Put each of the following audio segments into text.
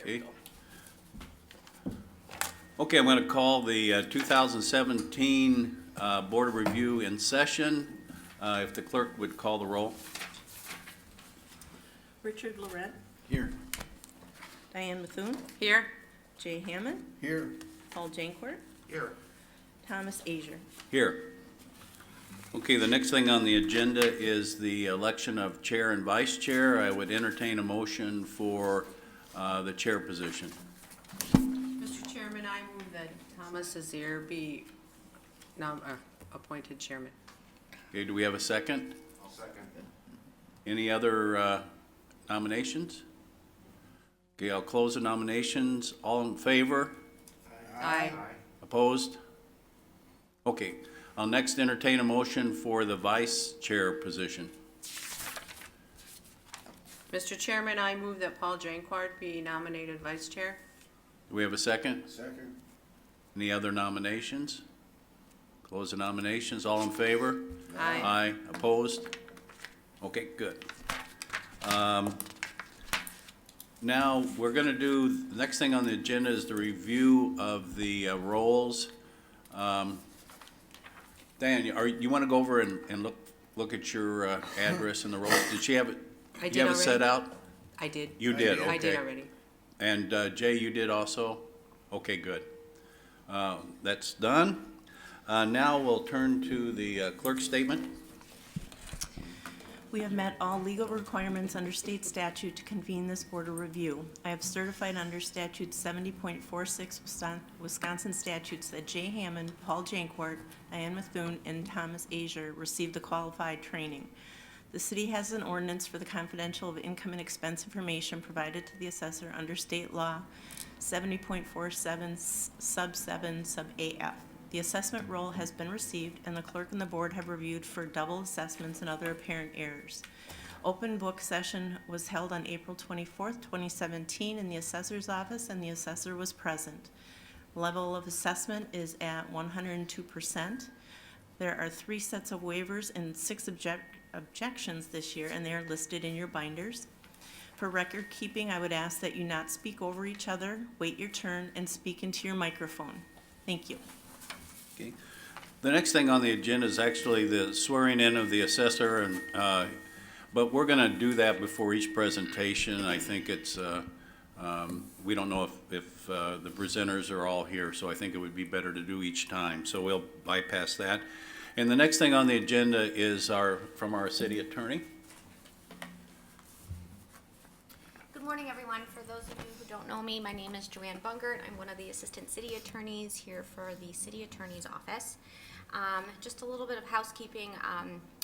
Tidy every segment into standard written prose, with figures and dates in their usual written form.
Okay. Okay, I'm going to call the 2017 Board of Review in session. If the clerk would call the roll. Richard Laurent, Here. Diane Methune, Here. Jay Hammond, Here. Paul Jancourt, Here. Thomas Azier. Here. Okay, the next thing on the agenda is the election of chair and vice chair. I would entertain a motion for the chair position. Mr. Chairman, I move that Thomas Azier be appointed chairman. Okay, do we have a second? I'll second. Any other nominations? Okay, I'll close the nominations. All in favor? Aye. Opposed? Okay, I'll next entertain a motion for the vice chair position. Mr. Chairman, I move that Paul Jancourt be nominated vice chair. Do we have a second? Second. Any other nominations? Close the nominations. All in favor? Aye. Aye. Opposed? Okay, good. Now, we're going to do, the next thing on the agenda is the review of the rolls. Dan, you want to go over and look at your address and the rolls? Did she have it? I did You have it already. set out? I did. You did, okay. I did already. And Jay, you did also? Okay, good. That's done. Now we'll turn to the clerk's statement. We have met all legal requirements under state statute to convene this board of review. I have certified under statute 70.46 Wisconsin statutes that Jay Hammond, Paul Jancourt, Diane Methune, and Thomas Azier received the qualified training. The city has an ordinance for the confidential of income and expense information provided to the assessor under state law 70.47 sub 7 sub AF. The assessment roll has been received and the clerk and the board have reviewed for double assessments and other apparent errors. Open book session was held on April 24th, 2017 in the assessor's office and the assessor was present. Level of assessment is at 102%. There are 3 sets of waivers and 6 objections this year, and they are listed in your binders. For record keeping, I would ask that you not speak over each other, wait your turn, and speak into your microphone. Thank you. Okay. The next thing on the agenda is actually the swearing in of the assessor, and but we're going to do that before each presentation. I think it's we don't know if the presenters are all here, so I think it would be better to do each time. So we'll bypass that. And the next thing on the agenda is from our city attorney. Good morning, everyone. For those of you who don't know me, my name is Joanne Bungert. I'm one of the assistant city attorneys here for the city attorney's office. Just a little bit of housekeeping.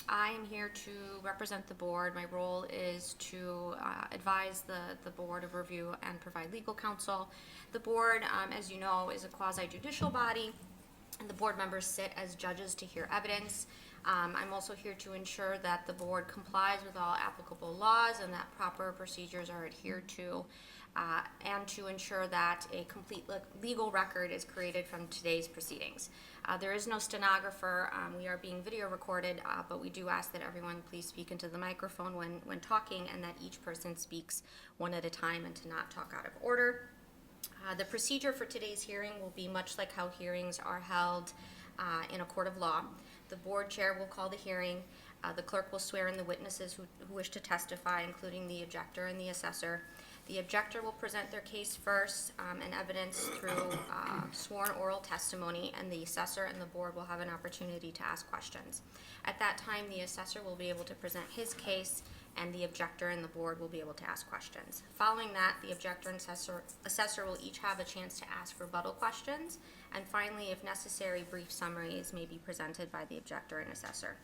I am here to represent the board. My role is to advise the board of review and provide legal counsel. The board, as you know, is a quasi-judicial body, and the board members sit as judges to hear evidence. I'm also here to ensure that the board complies with all applicable laws and that proper procedures are adhered to, and to ensure that a complete legal record is created from today's proceedings. There is no stenographer. We are being video recorded, but we do ask that everyone please speak into the microphone when talking, and that each person speaks one at a time and to not talk out of order. The procedure for today's hearing will be much like how hearings are held in a court of law. The board chair will call the hearing. The clerk will swear in the witnesses who wish to testify, including the objector and the assessor. The objector will present their case first and evidence through sworn oral testimony, and the assessor and the board will have an opportunity to ask questions. At that time, the assessor will be able to present his case, and the objector and the board will be able to ask questions. Following that, the objector and assessor will each have a chance to ask rebuttal questions, and finally, if necessary, brief summaries may be presented by the objector and assessor.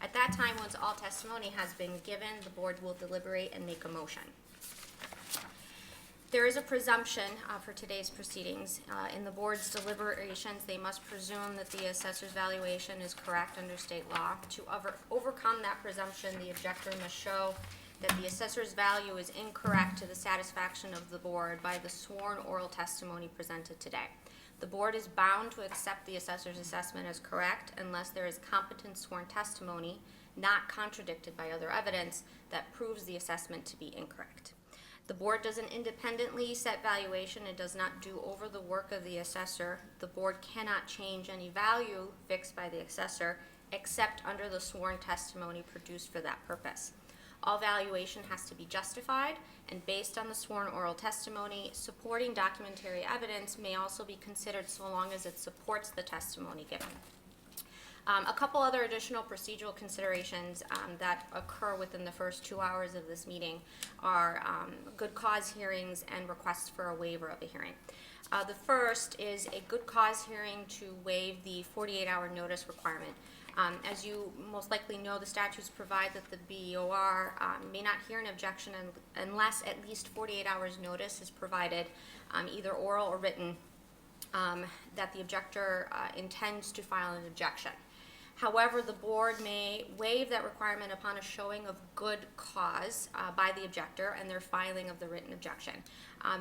At that time, once all testimony has been given, the board will deliberate and make a motion. There is a presumption for today's proceedings. In the board's deliberations, they must presume that the assessor's valuation is correct under state law. To overcome that presumption, the objector must show that the assessor's value is incorrect to the satisfaction of the board by the sworn oral testimony presented today. The board is bound to accept the assessor's assessment as correct unless there is competent sworn testimony, not contradicted by other evidence, that proves the assessment to be incorrect. The board doesn't independently set valuation. It does not do over the work of the assessor. The board cannot change any value fixed by the assessor except under the sworn testimony produced for that purpose. All valuation has to be justified and based on the sworn oral testimony. Supporting documentary evidence may also be considered so long as it supports the testimony given. A couple other additional procedural considerations that occur within the first 2 hours of this meeting are good cause hearings and requests for a waiver of a hearing. The first is a good cause hearing to waive the 48-hour notice requirement. As you most likely know, the statutes provide that the BOR may not hear an objection unless at least 48 hours notice is provided, either oral or written, that the objector intends to file an objection. However, the board may waive that requirement upon a showing of good cause by the objector and their filing of the written objection.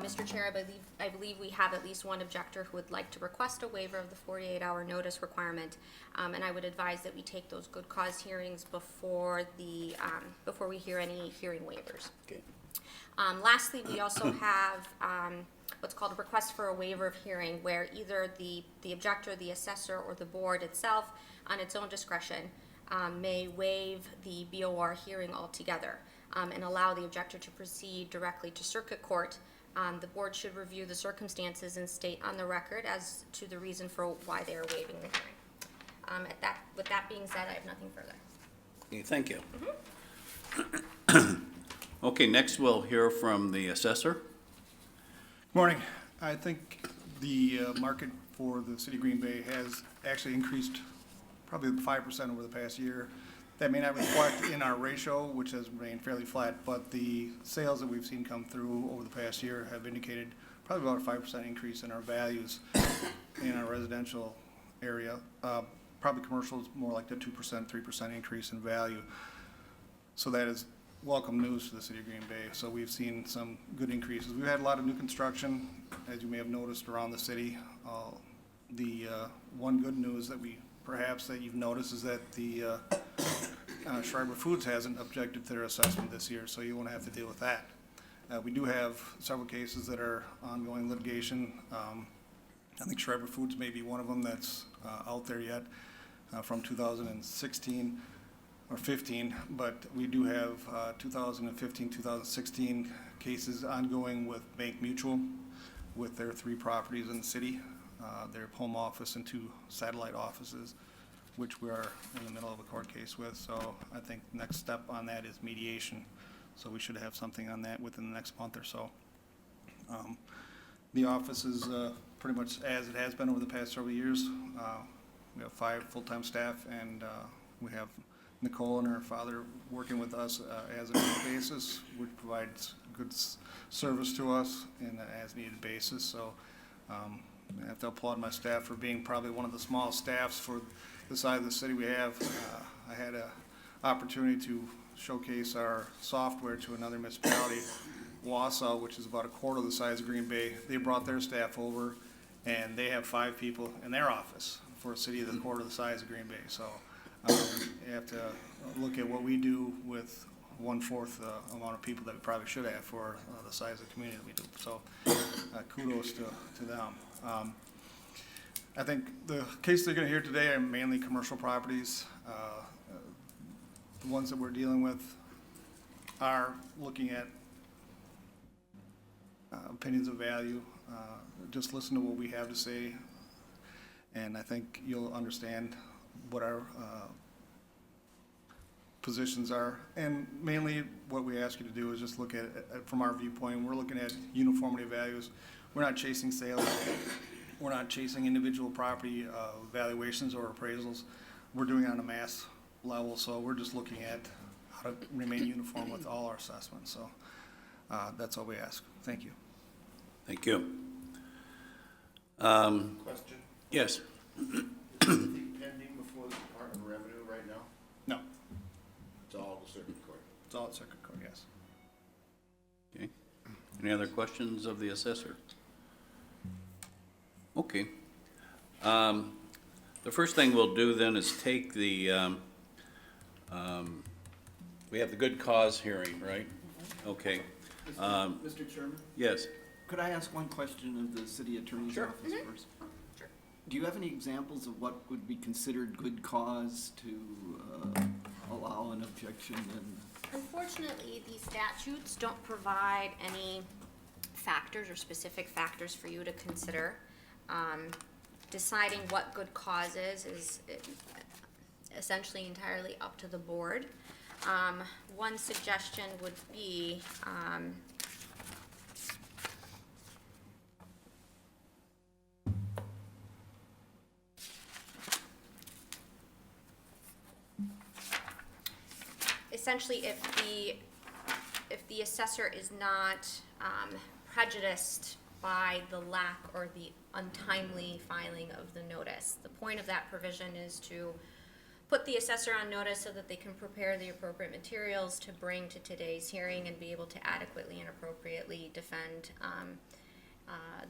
Mr. Chair, I believe we have at least one objector who would like to request a waiver of the 48-hour notice requirement, and I would advise that we take those good cause hearings before we hear any hearing waivers. Okay. Lastly, we also have what's called a request for a waiver of hearing, where either the objector, the assessor, or the board itself, on its own discretion, may waive the BOR hearing altogether and allow the objector to proceed directly to circuit court. The board should review the circumstances and state on the record as to the reason for why they are waiving the hearing. With that being said, I have nothing further. Okay, thank you. Okay, next we'll hear from the assessor. Morning. I think the market for the city of Green Bay has actually increased probably 5% over the past year. That may not reflect in our ratio, which has remained fairly flat, but the sales that we've seen come through over the past year have indicated probably about a 5% increase in our values in our residential area. Probably commercial is more like the 2%, 3% increase in value. So that is welcome news to the city of Green Bay. So we've seen some good increases. We've had a lot of new construction, as you may have noticed, around the city. The one good news that you've noticed is that the Schreiber Foods hasn't objected to their assessment this year, so you won't have to deal with that. We do have several cases that are ongoing litigation. I think Schreiber Foods may be one of them that's out there yet from 2016 or 15, but we do have 2015, 2016 cases ongoing with Bank Mutual with their 3 properties in the city, their home office and 2 satellite offices, which we are in the middle of a court case with. So I think the next step on that is mediation. So we should have something on that within the next month or so. The office is pretty much as it has been over the past several years. We have 5 full-time staff, and we have Nicole and her father working with us as a needed basis, which provides good service to us in an as-needed basis. So I have to applaud my staff for being probably one of the smallest staffs for the size of the city we have. I had an opportunity to showcase our software to another municipality, Wausau, which is about a quarter of the size of Green Bay. They brought their staff over, and they have 5 people in their office for a city that's a quarter of the size of Green Bay. So you have to look at what we do with 1/4 the amount of people that we probably should have for the size of the community that we do. So kudos to them. I think the cases they're going to hear today are mainly commercial properties. The ones that we're dealing with are looking at opinions of value. Just listen to what we have to say, and I think you'll understand what our positions are. And mainly what we ask you to do is just look at it from our viewpoint. We're looking at uniformity of values. We're not chasing sales. We're not chasing individual property valuations or appraisals. We're doing it on a mass level, so we're just looking at how to remain uniform with all our assessments. So that's all we ask. Thank you. Thank you. Question, Yes. is anything pending before the Department of Revenue right now? No, It's all the circuit court. it's all at circuit court, yes. Okay. Any other questions of the assessor? Okay. The first thing we'll do then is take the, we have the good cause hearing, right? Okay. Mr. Chairman, Yes. could I ask one question of the city attorney's Sure. office first? Sure. Do you have any examples of what would be considered good cause to allow an objection and? Unfortunately, these statutes don't provide any factors or specific factors for you to consider. Deciding what good cause is essentially entirely up to the board. One suggestion would be, essentially if the assessor is not prejudiced by the lack or the untimely filing of the notice. The point of that provision is to put the assessor on notice so that they can prepare the appropriate materials to bring to today's hearing and be able to adequately and appropriately defend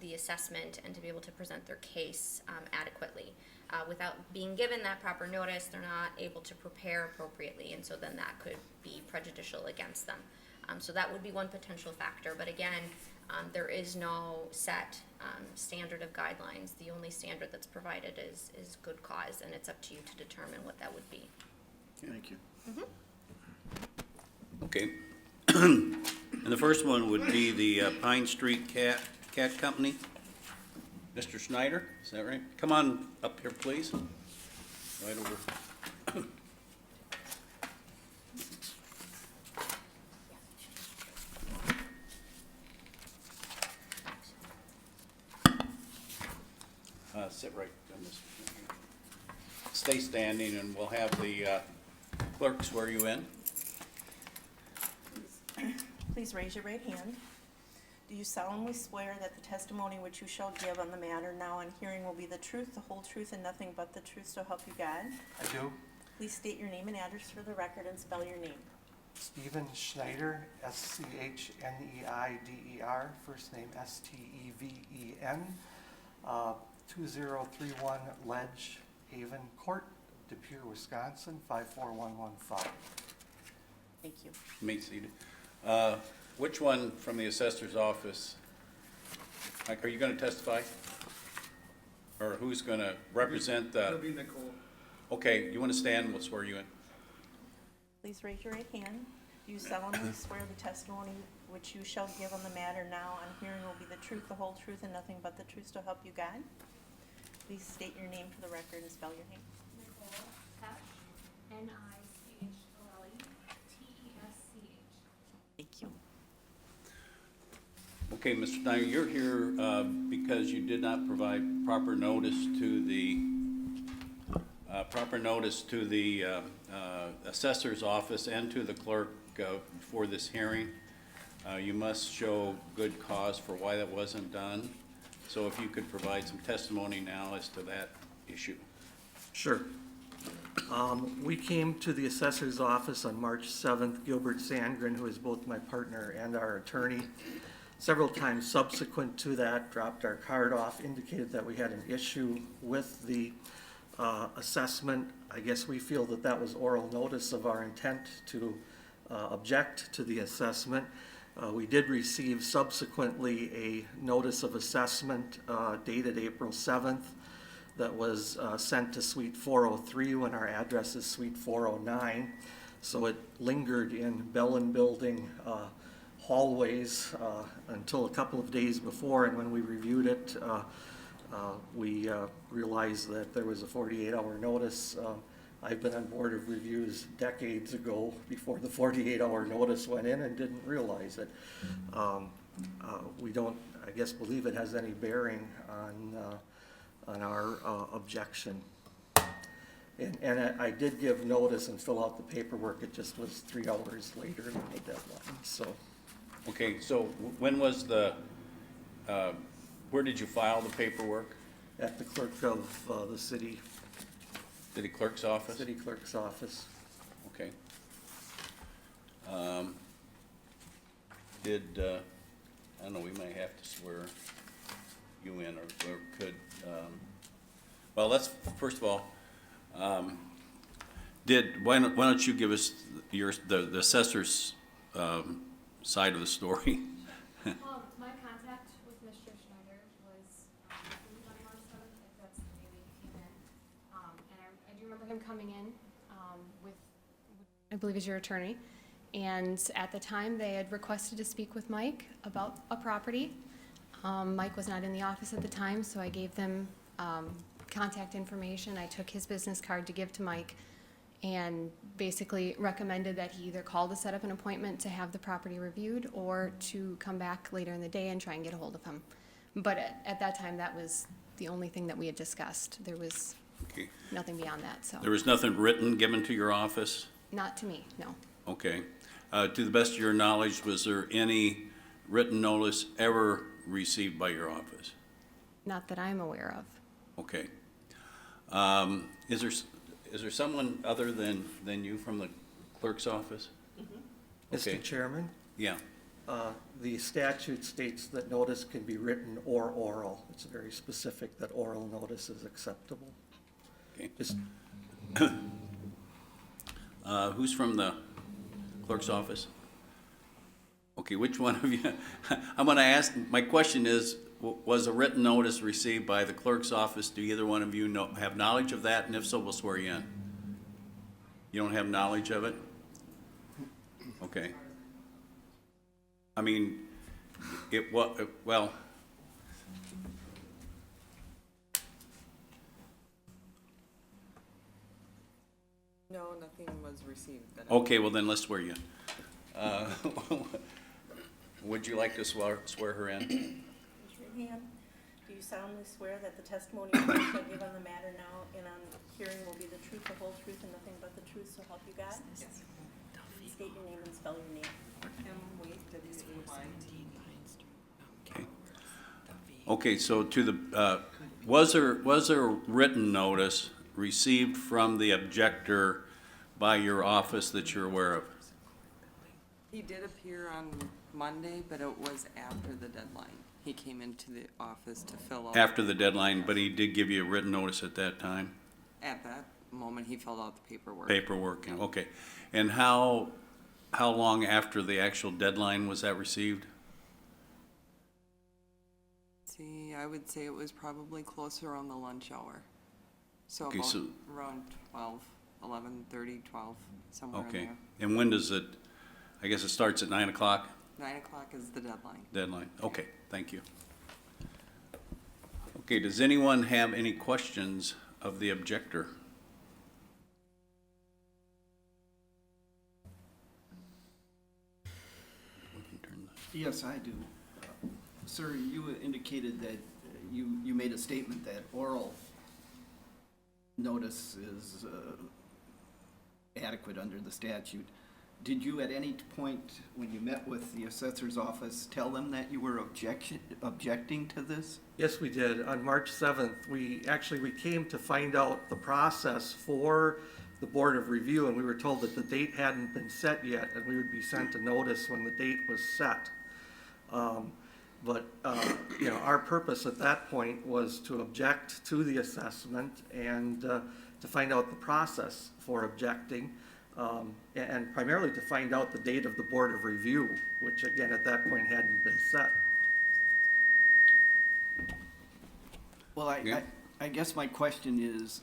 the assessment and to be able to present their case adequately. Without being given that proper notice, they're not able to prepare appropriately, and so then that could be prejudicial against them. So that would be one potential factor, but again, there is no set standard of guidelines. The only standard that's provided is good cause, and it's up to you to determine what that would be. Thank you. Okay. And the first one would be the Pine Street Cat Company. Mr. Schneider, is that right? Come on up here, please. Right over. Sit right on this. Stay standing, and we'll have the clerk swear you in. Please raise your right hand. Do you solemnly swear that the testimony which you shall give on the matter now on hearing will be the truth, the whole truth, and nothing but the truth, so help you God? I do. Please state your name and address for the record and spell your name. Stephen Schneider, Schneider, first name Steven, 2031 Ledge Haven Court, De Pere, Wisconsin, 54115. Thank you. You may be seated. Which one from the assessor's office? Like, are you going to testify? Or who's going to represent the? It'll be Nicole. Okay, you want to stand? We'll swear you in. Please raise your right hand. Do you solemnly swear the testimony which you shall give on the matter now on hearing will be the truth, the whole truth, and nothing but the truth, so help you God? Please state your name for the record and spell your name. Nicole Tesch, Nicholettesch. Thank you. Okay, Mr. Snyder, you're here because you did not provide proper notice to the assessor's office and to the clerk for this hearing. You must show good cause for why that wasn't done. So if you could provide some testimony now as to that issue. Sure. We came to the assessor's office on March 7th. Gilbert Sandgren, who is both my partner and our attorney, several times subsequent to that, dropped our card off, indicated that we had an issue with the assessment. I guess we feel that that was oral notice of our intent to object to the assessment. We did receive subsequently a notice of assessment dated April 7th that was sent to Suite 403 when our address is Suite 409. So it lingered in Bellin Building hallways until a couple of days before, and when we reviewed it, we realized that there was a 48-hour notice. I've been on Board of Reviews decades ago before the 48-hour notice went in and didn't realize it. We don't, I guess, believe it has any bearing on our objection. And I did give notice and fill out the paperwork. It just was 3 hours later than the deadline, so. Okay, so when was where did you file the paperwork? At the clerk of the city Clerk's office? city clerk's office. Okay. I don't know, we might have to swear you in or could, well, let's, first of all, why don't you give us the assessor's side of the story? him coming in with, I believe is your attorney. And at the time, they had requested to speak with Mike about a property. Mike was not in the office at the time, so I gave them contact information. I took his business card to give to Mike and basically recommended that he either call to set up an appointment to have the property reviewed or to come back later in the day and try and get a hold of him. But at that time, that was the only thing that we had discussed. There was Okay. nothing beyond that, so. There was nothing written given to your office? Not to me, no. Okay. To the best of your knowledge, was there any written notice ever received by your office? Not that I'm aware of. Okay. Is there someone other than you from the clerk's office? Okay. Mr. Chairman, Yeah. the statute states that notice can be written or oral. It's very specific that oral notice is acceptable. Okay. Just Who's from the clerk's office? Okay, which one of you? I'm going to ask, my question is, was a written notice received by the clerk's office? Do either one of you have knowledge of that? And if so, we'll swear you in. You don't have knowledge of it? Okay. I mean, well, No, nothing was received. That okay, well then let's swear you in. Would you like to swear her in? Raise your hand. Do you solemnly swear that the testimony you shall give on the matter now and on hearing will be the truth, the whole truth, and nothing but the truth, so help you God? Yes. State your name and spell your name. M. Wade, W-A-Y. Okay. Okay, so to the, was there a written notice received from the objector by your office that you're aware of? He did appear on Monday, but it was after the deadline. He came into the office to fill out. After the deadline, but he did give you a written notice at that time? At that moment, he filled out the paperwork. Paperwork, okay. And how long after the actual deadline was that received? See, I would say it was probably closer on the lunch hour. So Okay, about so- around 12, 11:30, 12, somewhere in Okay. there. And when does it, I guess it starts at 9 o'clock, 9 o'clock is the deadline. deadline? Okay, thank you. Okay, does anyone have any questions of the objector? Yes, I do. Sir, you indicated that you made a statement that oral notice is adequate under the statute. Did you at any point, when you met with the assessor's office, tell them that you were objecting to this? Yes, we did. On March 7th, we came to find out the process for the Board of Review, and we were told that the date hadn't been set yet, and we would be sent a notice when the date was set. Our purpose at that point was to object to the assessment and to find out the process for objecting, and primarily to find out the date of the Board of Review, which again, at that point hadn't been set. Well, Yeah. I guess my question is,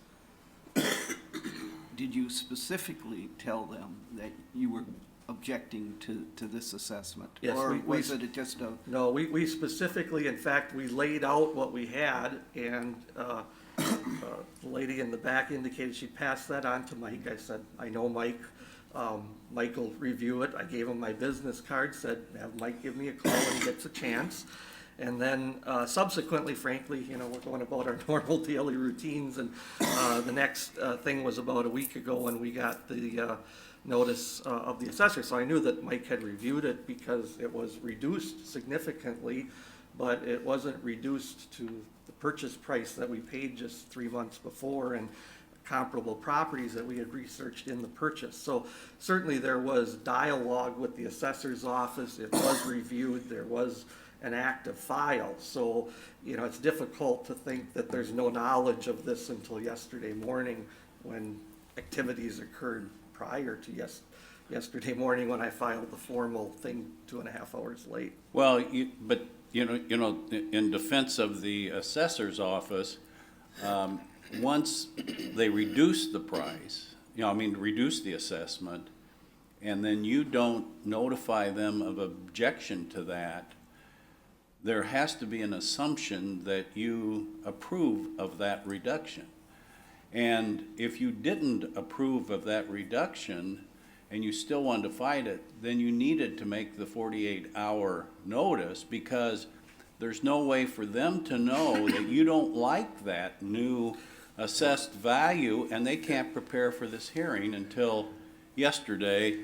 did you specifically tell them that you were objecting to this assessment? Yes, Or we- was it just a, No, we specifically, in fact, we laid out what we had, and the lady in the back indicated she'd pass that on to Mike. I said, I know Mike. Mike will review it. I gave him my business card, said, have Mike give me a call when he gets a chance. And then subsequently, frankly, we're going about our normal daily routines, and the next thing was about a week ago when we got the notice of the assessor. So I knew that Mike had reviewed it because it was reduced significantly, but it wasn't reduced to the purchase price that we paid just 3 months before and comparable properties that we had researched in the purchase. So certainly there was dialogue with the assessor's office. It was reviewed. There was an active file. So, it's difficult to think that there's no knowledge of this until yesterday morning when activities occurred prior to yesterday morning when I filed the formal thing 2.5 hours late. Well, in defense of the assessor's office, once they reduce the price, reduce the assessment, and then you don't notify them of objection to that, there has to be an assumption that you approve of that reduction. And if you didn't approve of that reduction and you still wanted to fight it, then you needed to make the 48-hour notice, because there's no way for them to know that you don't like that new assessed value, and they can't prepare for this hearing until yesterday.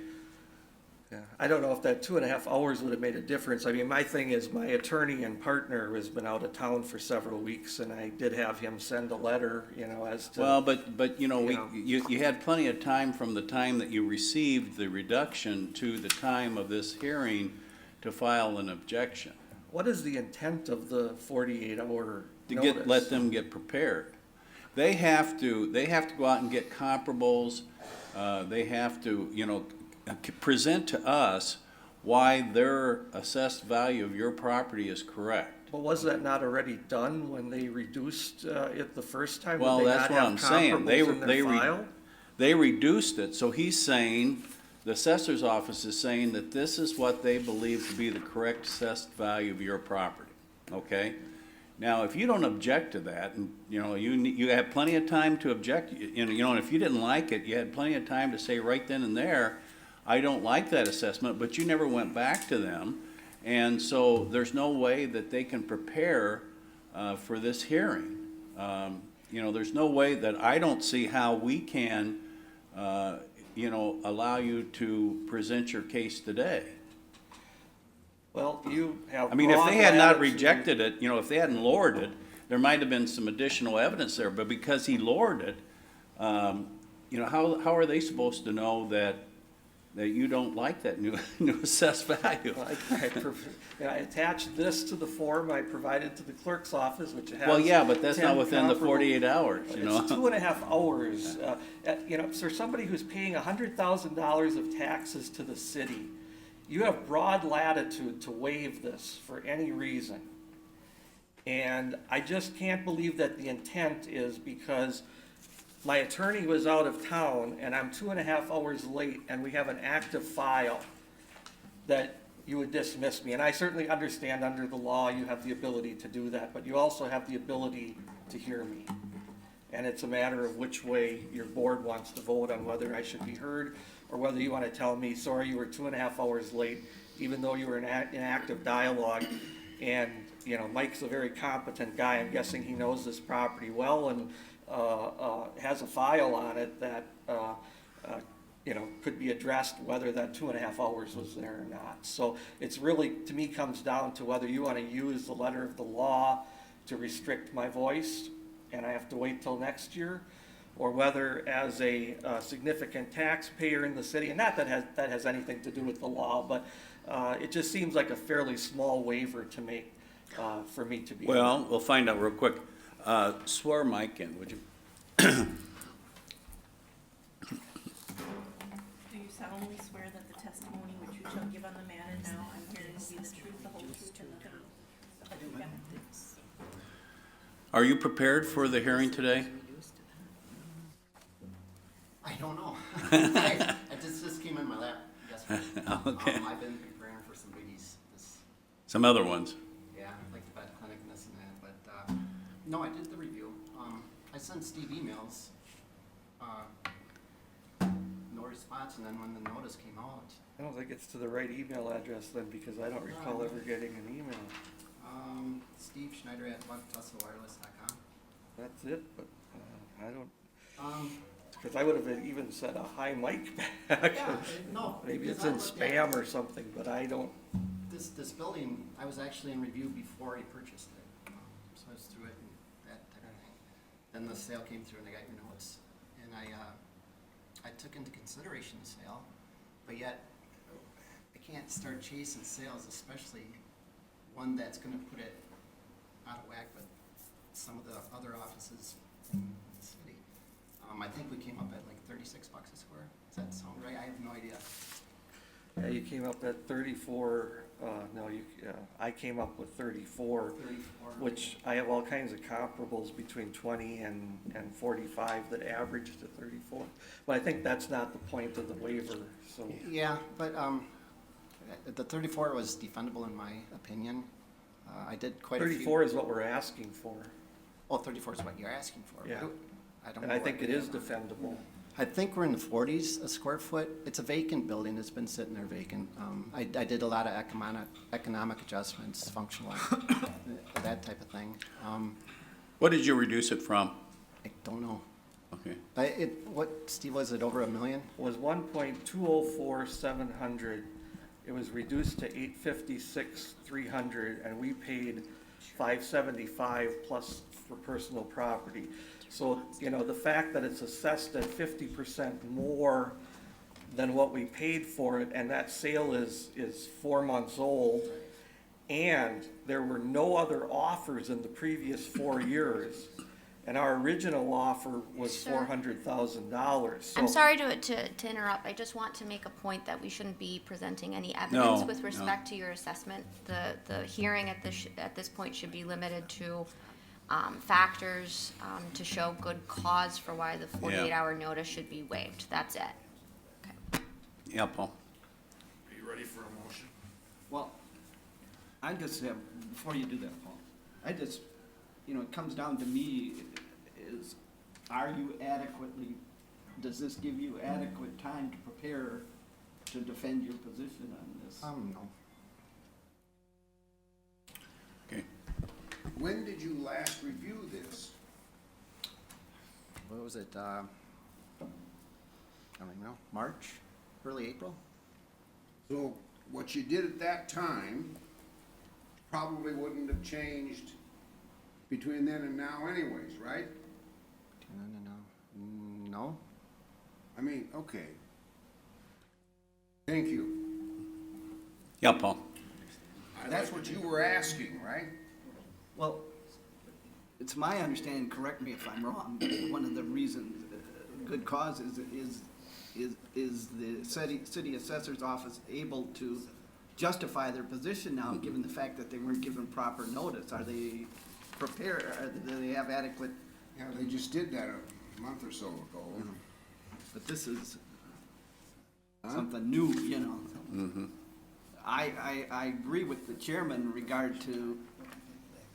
Yeah, I don't know if that 2.5 hours would have made a difference. I mean, my thing is, my attorney and partner has been out of town for several weeks, and I did have him send a letter, as to. Well, but you had plenty of time from the time that you received the reduction to the time of this hearing to file an objection. What is the intent of the 48-hour To notice? let them get prepared. They have to go out and get comparables. They have to, present to us why their assessed value of your property is correct. But was that not already done when they reduced it the first time? Well, Would they that's not what have I'm saying. comparables in their file? They reduced it, so he's saying, the assessor's office is saying that this is what they believe to be the correct assessed value of your property, okay? Now, if you don't object to that, and, you had plenty of time to object, and if you didn't like it, you had plenty of time to say right then and there, I don't like that assessment, but you never went back to them, and so there's no way that they can prepare for this hearing. There's no way that I don't see how we can, allow you to present your case today. Well, you have. I mean, if broad they had not latitude. rejected it, if they hadn't lowered it, there might have been some additional evidence there, but because he lowered it, how are they supposed to know that you don't like that new assessed value? I attached this to the form I provided to the clerk's office, which has. Well, yeah, but that's not 10 within the comparable- 48 hours, It's 2.5 hours. For somebody who's paying $100,000 of taxes to the city, you have broad latitude to waive this for any reason. And I just can't believe that the intent is because my attorney was out of town and I'm 2.5 hours late and we have an active file, that you would dismiss me. And I certainly understand under the law you have the ability to do that, but you also have the ability to hear me. And it's a matter of which way your board wants to vote on whether I should be heard, or whether you want to tell me, sorry, you were 2.5 hours late, even though you were in active dialogue. And, Mike's a very competent guy. I'm guessing he knows this property well and has a file on it that, could be addressed whether that 2.5 hours was there or not. So it's really, to me, comes down to whether you want to use the letter of the law to restrict my voice, and I have to wait till next year, or whether as a significant taxpayer in the city, and not that has anything to do with the law, but it just seems like a fairly small waiver to make for me to be. Well, we'll find out real quick. Swear Mike in, would you? Do you solemnly swear that the testimony which you shall give on the matter now I'm hearing will be the truth, the whole truth, and nothing but the truth? Are you prepared for the hearing today? I don't know. This came in my lap yesterday. Okay. I've been preparing for some biggies, Some other ones. like the vet clinic and this and that, but, no, I did the review. I sent Steve emails, no response, and then when the notice came out, I don't think it's to the right email address then, because I don't recall ever getting an email. Steve Schneider at BuckTussleWireless.com. That's it, but I don't, because I would have even said a hi Mike back. Yeah, no. Maybe it's because I in looked at spam or something, but I don't. This building, I was actually in review before he purchased it, so I was through it and that type of thing. Then the sale came through and I got your notes, and I took into consideration the sale, but yet I can't start chasing sales, especially one that's gonna put it out of whack with some of the other offices in the city. I think we came up at like $36 a square. Does that sound right? I have no idea. Yeah, you came up at 34 no, I came up with 34, which I have all kinds of comparables between 20 and 45 that average to 34. But I think that's not the point of the waiver, so. Yeah, but the 34 was defendable in my opinion. I did quite a few. 34 is what we're asking for, Oh, 34 is what you're asking for. Yeah. I don't and know I what think we it is have on. defendable. I think we're in the 40s a square foot. It's a vacant building. It's been sitting there vacant. I did a lot of economic adjustments, functional, that type of thing. What did you reduce it from? I don't know. Okay. What, Steve, was it over $1 million? Was 1.204700. It was reduced to 856,300, and we paid 575 plus for personal property. So, you know, the fact that it's assessed at 50% more than what we paid for it, and that sale is 4 months old, and there were no other offers in the previous 4 years, and our original offer was Sir. $400,000. I'm sorry to interrupt. I just want to make a point that we shouldn't be presenting any evidence No, with no. respect to your assessment. The hearing at this point should be limited to factors to show good cause for why the 48-hour notice should be waived. That's it. Yeah, Paul? Are you ready for a motion? Well, I just have, before you do that, Paul, I just, you know, it comes down to me is, are you adequately, does this give you adequate time to prepare to defend your position on this? No. Okay. When did you last review this? What was it? I don't even know. March? Early April? So what you did at that time probably wouldn't have changed between then and now anyways, right? No. I mean, okay. Thank you. Yeah, Paul? That's what you were asking, right? Well, it's my understanding, correct me if I'm wrong, but one of the reasons, good cause is the city assessor's office able to justify their position now, given the fact that they weren't given proper notice? Are they prepared, do they have adequate, Yeah, they just did that a month or so ago. but this is something new, you know? I agree with the chairman in regard to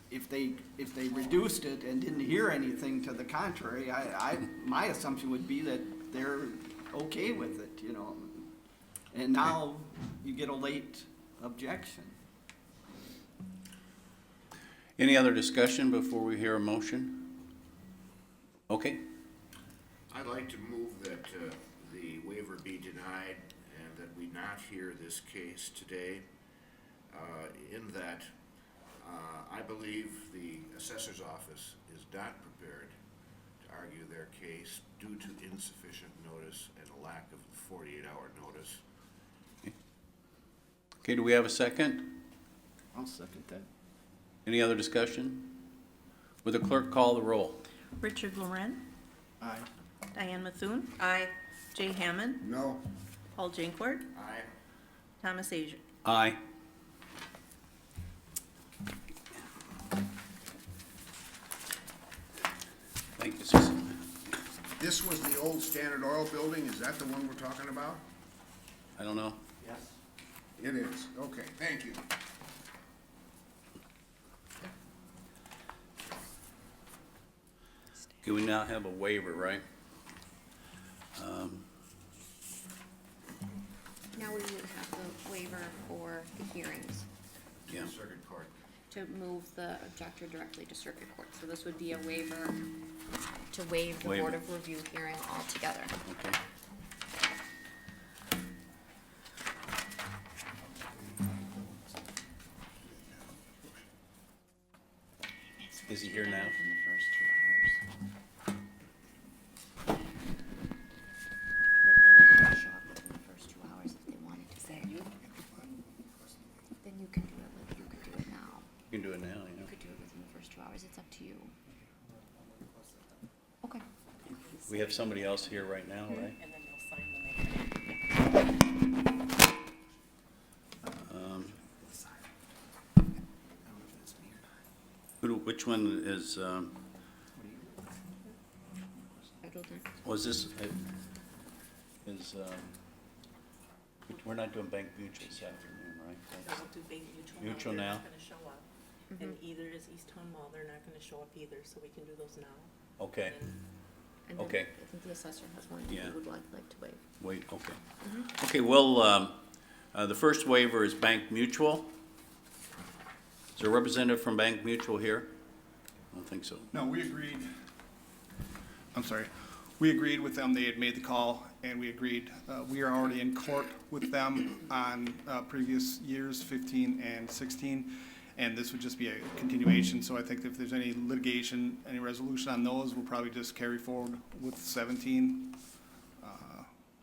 if they reduced it and didn't hear anything to the contrary, my assumption would be that they're okay with it, you know? And now you get a late objection. Any other discussion before we hear a motion? Okay. I'd like to move that the waiver be denied and that we not hear this case today, in that I believe the assessor's office is not prepared to argue their case due to insufficient notice and a lack of 48-hour notice. Okay, do we have a second? I'll second that. Any other discussion? Would the clerk call the roll? Richard Loren, Aye. Diane Methune, Aye. Jay Hammond, No? Paul Jankwart, Aye. Thomas Asia. Aye. Thank you, Susan. This was the old Standard Oil building, is that the one we're talking about? I don't know. Yes. It is, okay, thank you. Okay, we now have a waiver, right? Now we would have the waiver for the hearings Yeah. Circuit Court. to move the objector directly to circuit court. So this would be a waiver to waive the Waiver. Board of Review hearing altogether. Okay. Is he here now? In the first 2 hours. That they would have to show up within the first 2 hours if they wanted to. Then you can do it now. You can do it now, You could do it within the first 2 hours. It's up to you. Okay. We have somebody else here right now, right? And then you'll sign the Which one is, was this, is, we're not doing Bank Mutual this afternoon, right? We'll do Bank Mutual. Mutual They're now? not gonna show up. And either is East Town Mall, they're not gonna show up either, so we can do those now. Okay, And then Okay. I think the assessor has one that Yeah. he would like to waive. wait, okay. Okay, well, the first waiver is Bank Mutual. Is there a representative from Bank Mutual here? I don't think so. No, we agreed, I'm sorry, we agreed with them, they had made the call, and we agreed. We are already in court with them on previous years, 15 and 16, and this would just be a continuation, so I think if there's any litigation, any resolution on those, we'll probably just carry forward with 17.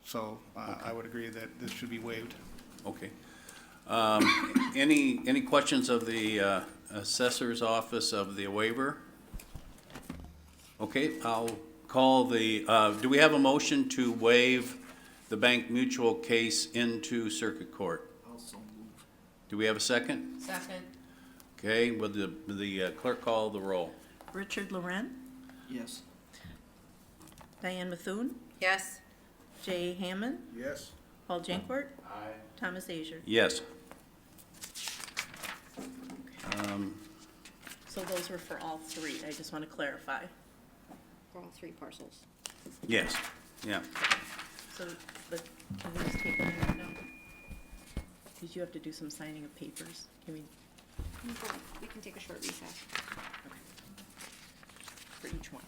So I would agree that this should be waived. Okay. Any questions of the assessor's office of the waiver? Okay, I'll call the, do we have a motion to waive the Bank Mutual case into circuit court? Also move. Do we have a second? Second. Okay, will the clerk call the roll? Richard Loren, Yes. Diane Methune, Yes. Jay Hammond, Yes. Paul Jankfort. Thomas Azier. Yes. So those were for all three, I just want to clarify. For all three parcels. Yes, yeah. So, but can we just take a minute now? Because you have to do some signing of papers. Can we, We can take a short recess. for each one?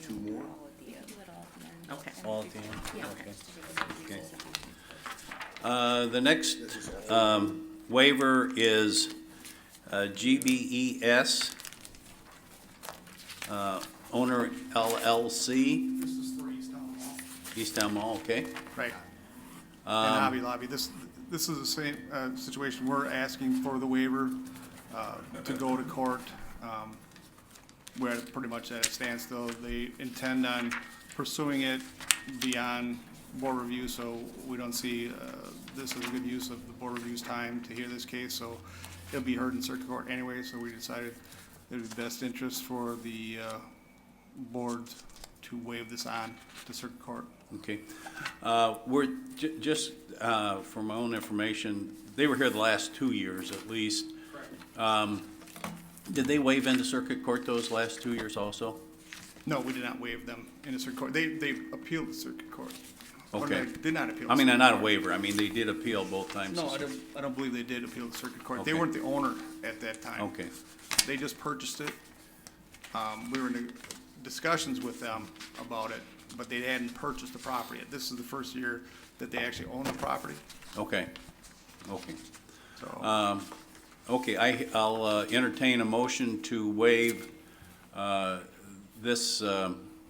Two more? Okay. All at the end? Yeah. Okay. The next waiver is GBES, owner LLC, This is for East Town Mall. East Town Mall, okay? Right. And Hobby Lobby, this is the same situation, we're asking for the waiver to go to court. We're pretty much at a standstill. They intend on pursuing it beyond board review, so we don't see this as a good use of the board review's time to hear this case, so it'll be heard in circuit court anyway, so we decided it was best interest for the board to waive this on to circuit court. Okay. We're, just for my own information, they were here the last 2 years at least. Did they waive into circuit court those last 2 years also? No, we did not waive them in the circuit court. They appealed the circuit court. Or Okay. they did not appeal. I mean, the not a circuit waiver, I mean, they did appeal both times. court. No, I don't believe they did appeal the circuit court. They Okay. weren't the owner at that time. Okay, They just purchased it. We were in discussions with them about it, but they hadn't purchased the property yet. This is the first year that they actually own the property, okay, okay. so. Okay, I'll entertain a motion to waive this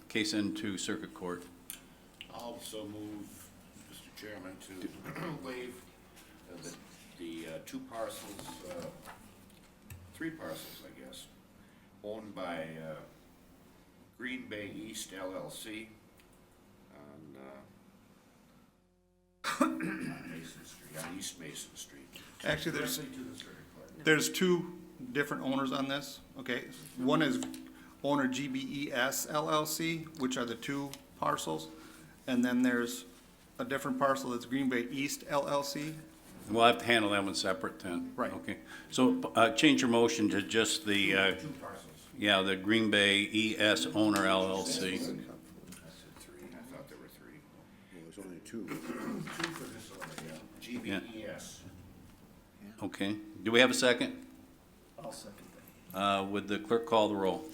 case into circuit court. Also move, Mr. Chairman, to waive the two parcels, three parcels, I guess, owned by Green Bay East LLC on Mason Street, on East Mason Street. Actually, there's two different owners on this, okay? One is owner GBES LLC, which are the two parcels. And then there's a different parcel that's Green Bay East LLC. We'll have to handle that one separate then. Right. Okay, so change your motion to just the, Two parcels. yeah, the Green Bay ES owner LLC. I said three, I thought there were three. Well, there's only two. Two for this one, yeah. GBES. Okay, do we have a second? I'll second that. Would the clerk call the roll?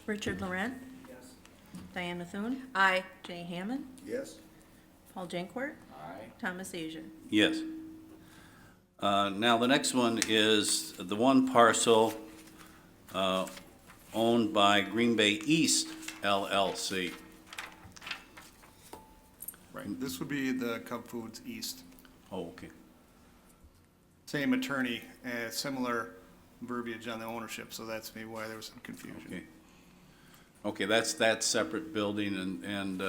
Richard Loren, Yes. Diane Methune, Aye. Jay Hammond, Yes. Paul Jankfort, Aye. Thomas Azier. Yes. Now, the next one is the one parcel owned by Green Bay East LLC. Right, this would be the Cub Foods East. Oh, okay. Same attorney, similar verbiage on the ownership, so that's maybe why there was some confusion. Okay. Okay, that's that separate building, and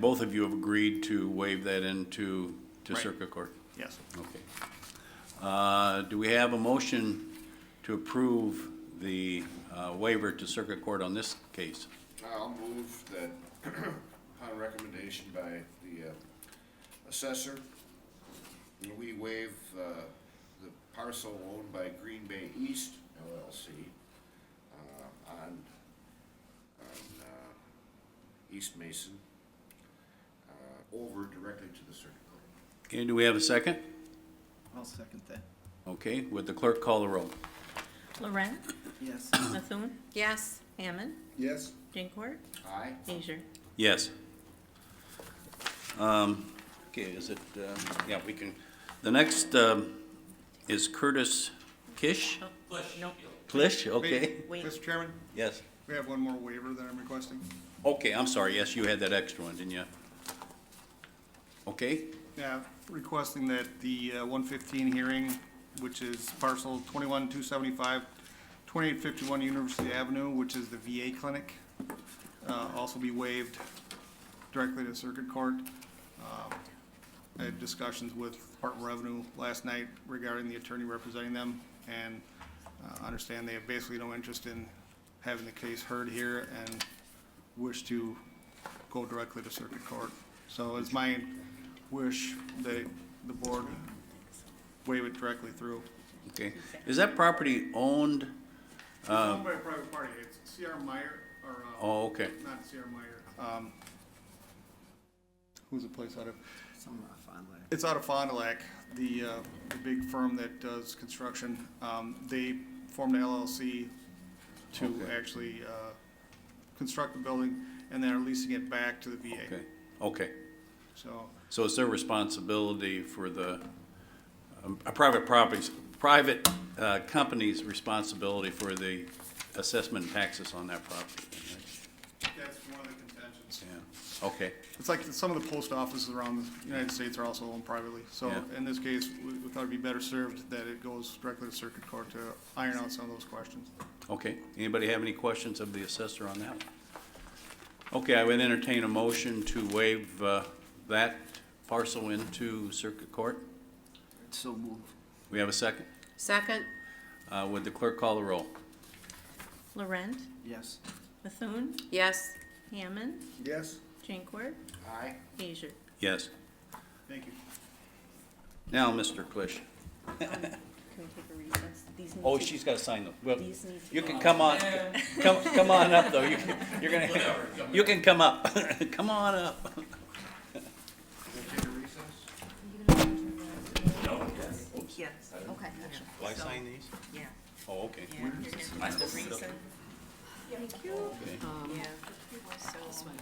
both of you have agreed to waive that into Right. circuit court? Yes. Okay. Do we have a motion to approve the waiver to circuit court on this case? I'll move that upon recommendation by the assessor, we waive the parcel owned by Green Bay East LLC on East Mason over directly to the circuit court. Okay, do we have a second? I'll second that. Okay, would the clerk call the roll? Loren, Yes. Bethune, Yes. Hammond, Yes? Dankort, Aye. Asia. Yes. Okay, is it, yeah, we can, the next is Curtis Kish? Nope. Klish, okay, Wait. Mr. Chairman, yes. we have one more waiver that I'm requesting. Okay, I'm sorry, yes, you had that extra one, didn't you? Okay, Yeah, requesting that the 115 hearing, which is parcel 21-275, 2851 University Avenue, which is the VA clinic, also be waived directly to circuit court. I had discussions with Department of Revenue last night regarding the attorney representing them, and understand they have basically no interest in having the case heard here and wish to go directly to circuit court. So it's my wish that the board waive it directly through. okay. Is that property owned? It's owned by a private party. It's C.R. Meyer, or, Oh, okay, not C.R. Meyer. Who's the place out of? Somewhere off Fond du Lac. It's out of Fond du Lac, the big firm that does construction. They formed an LLC to Okay. actually construct the building, and they're leasing it back to the VA. okay, okay. So, So it's their responsibility for the, a private company's responsibility for the assessment and taxes on that property, right? that's one of the contentions. Yeah, okay, It's like some of the post offices around the United States are also owned privately. So Yeah. in this case, we thought it'd be better served that it goes directly to circuit court to iron out some of those questions. okay. Anybody have any questions of the assessor on that? Okay, I would entertain a motion to waive that parcel into circuit court. So move. We have a second? Second. Would the clerk call the roll? Loren, Yes. Bethune, Yes. Hammond, Yes? Dankort, Aye. Asia. Yes. Thank you. Now, Mr. Klish. Can we take a recess? These need Oh, to- she's got to sign them. Well, These need to you go can out. come on, come on up, though. You're gonna, you can come up. Come on up. Take a recess? Yes. Okay. Do I sign these? Yeah. Oh, okay. Yeah. Just the reason. Thank you. Okay. Yeah. This one.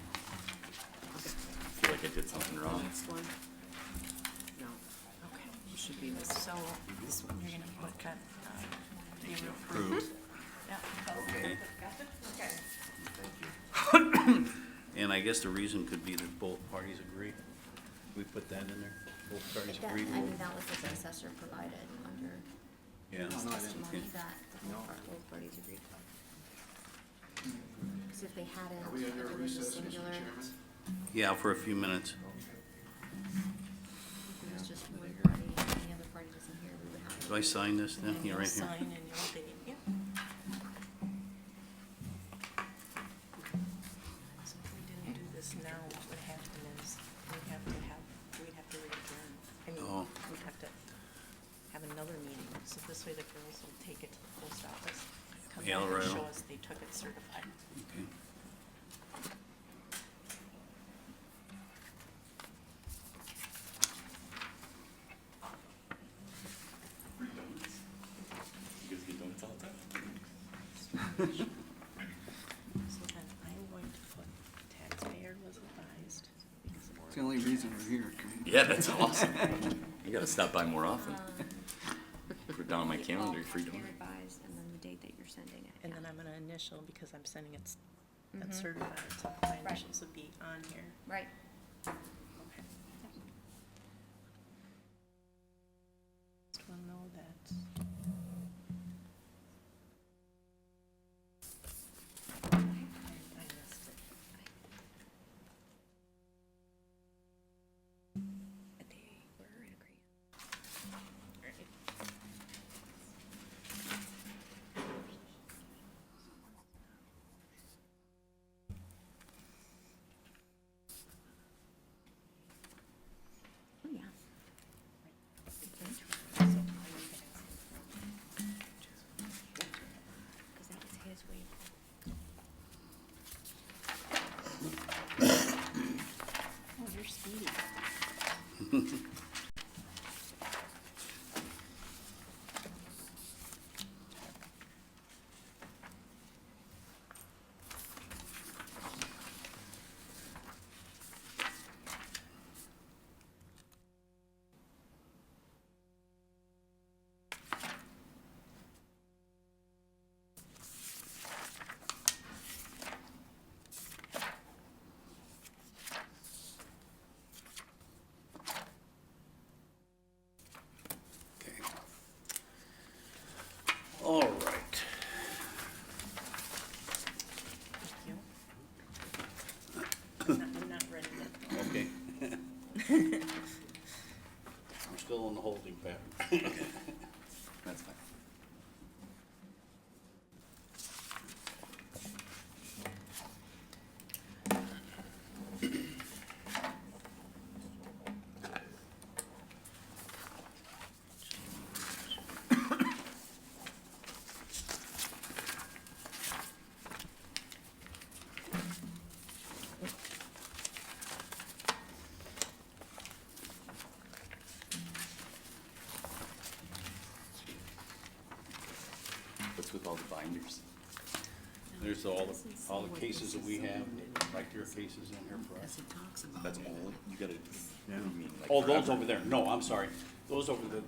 I feel like I did something wrong. Next one. No. Okay. It should be this. So, This one. you're gonna put that, you approved. Yeah. Okay. Okay. And I guess the reason could be that both parties agree. We put that in there? Both parties That, agree? I mean, that was what the assessor provided under Yeah. his no, I didn't. testimony that both parties agreed. Because if they hadn't, Are we under if a it was a recess, Mr. singular, Chairman? Yeah, for a few minutes. if it was just one party, and the other party wasn't here, we would have to. Do I sign this then? And Yeah, you'll right here. sign and you'll date, yeah. So if we didn't do this now, what would happen is we'd have to re-adjourn. I mean, Oh. we'd have to have another meeting, so this way the girls will take it to the post office, come Yeah, back and right. show us they took it certified. Okay. You guys get donuts all the time? So then I'm going to put taxpayer was advised. because of It's the only reason we're here. Yeah, that's awesome. You gotta stop by more often. Put it down on my calendar, free Taxpayer donut. advised, and then the date that you're sending it. And then I'm gonna initial, because I'm sending it that's certified, so my initials would be on here. Right. Okay. Just wanna know that. I missed it. A day, we're in agreement. Alright. What's with all the binders? There's all the cases that we have, like your cases in here for us. That's old. You gotta. What do you mean, like Oh, those forever? over there, no, I'm sorry. Those are the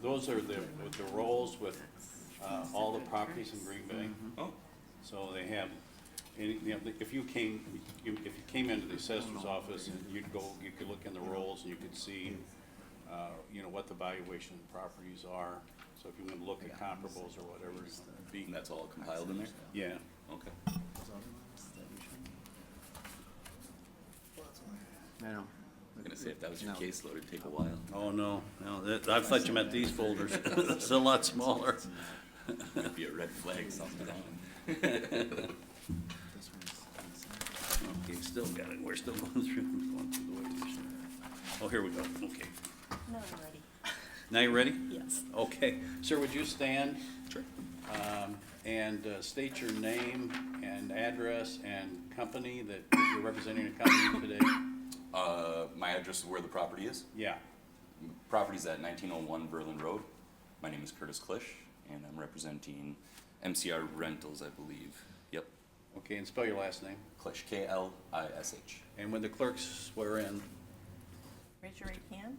rolls with, all the properties in Green Bay. Oh, So they have, you know, if you came into the assessor's office and you could look in the rolls and you could see, you know, what the valuation of the properties are. So if you want to look at comparables or whatever, it'd be, and that's all compiled in there? yeah. Okay. I know. I'm gonna say, if that was your caseload, it'd take a while. Oh, no, I thought you meant these folders. It's a lot smaller. It'd be a red flag, something down. Okay, still got it. We're still going through the way we should. Oh, here we go. Okay. No, I'm ready. Now you ready? Yes. Okay. Sir, would you stand? Sure. And state your name and address and company that you're representing a company today? My address is where the property is. Yeah. Property's at 1901 Berlin Road. My name is Curtis Klisch, and I'm representing MCR Rentals, I believe. Yep. Okay, and spell your last name. Klisch, K-L-I-S-H. And when the clerks swear in, Raise your right hand.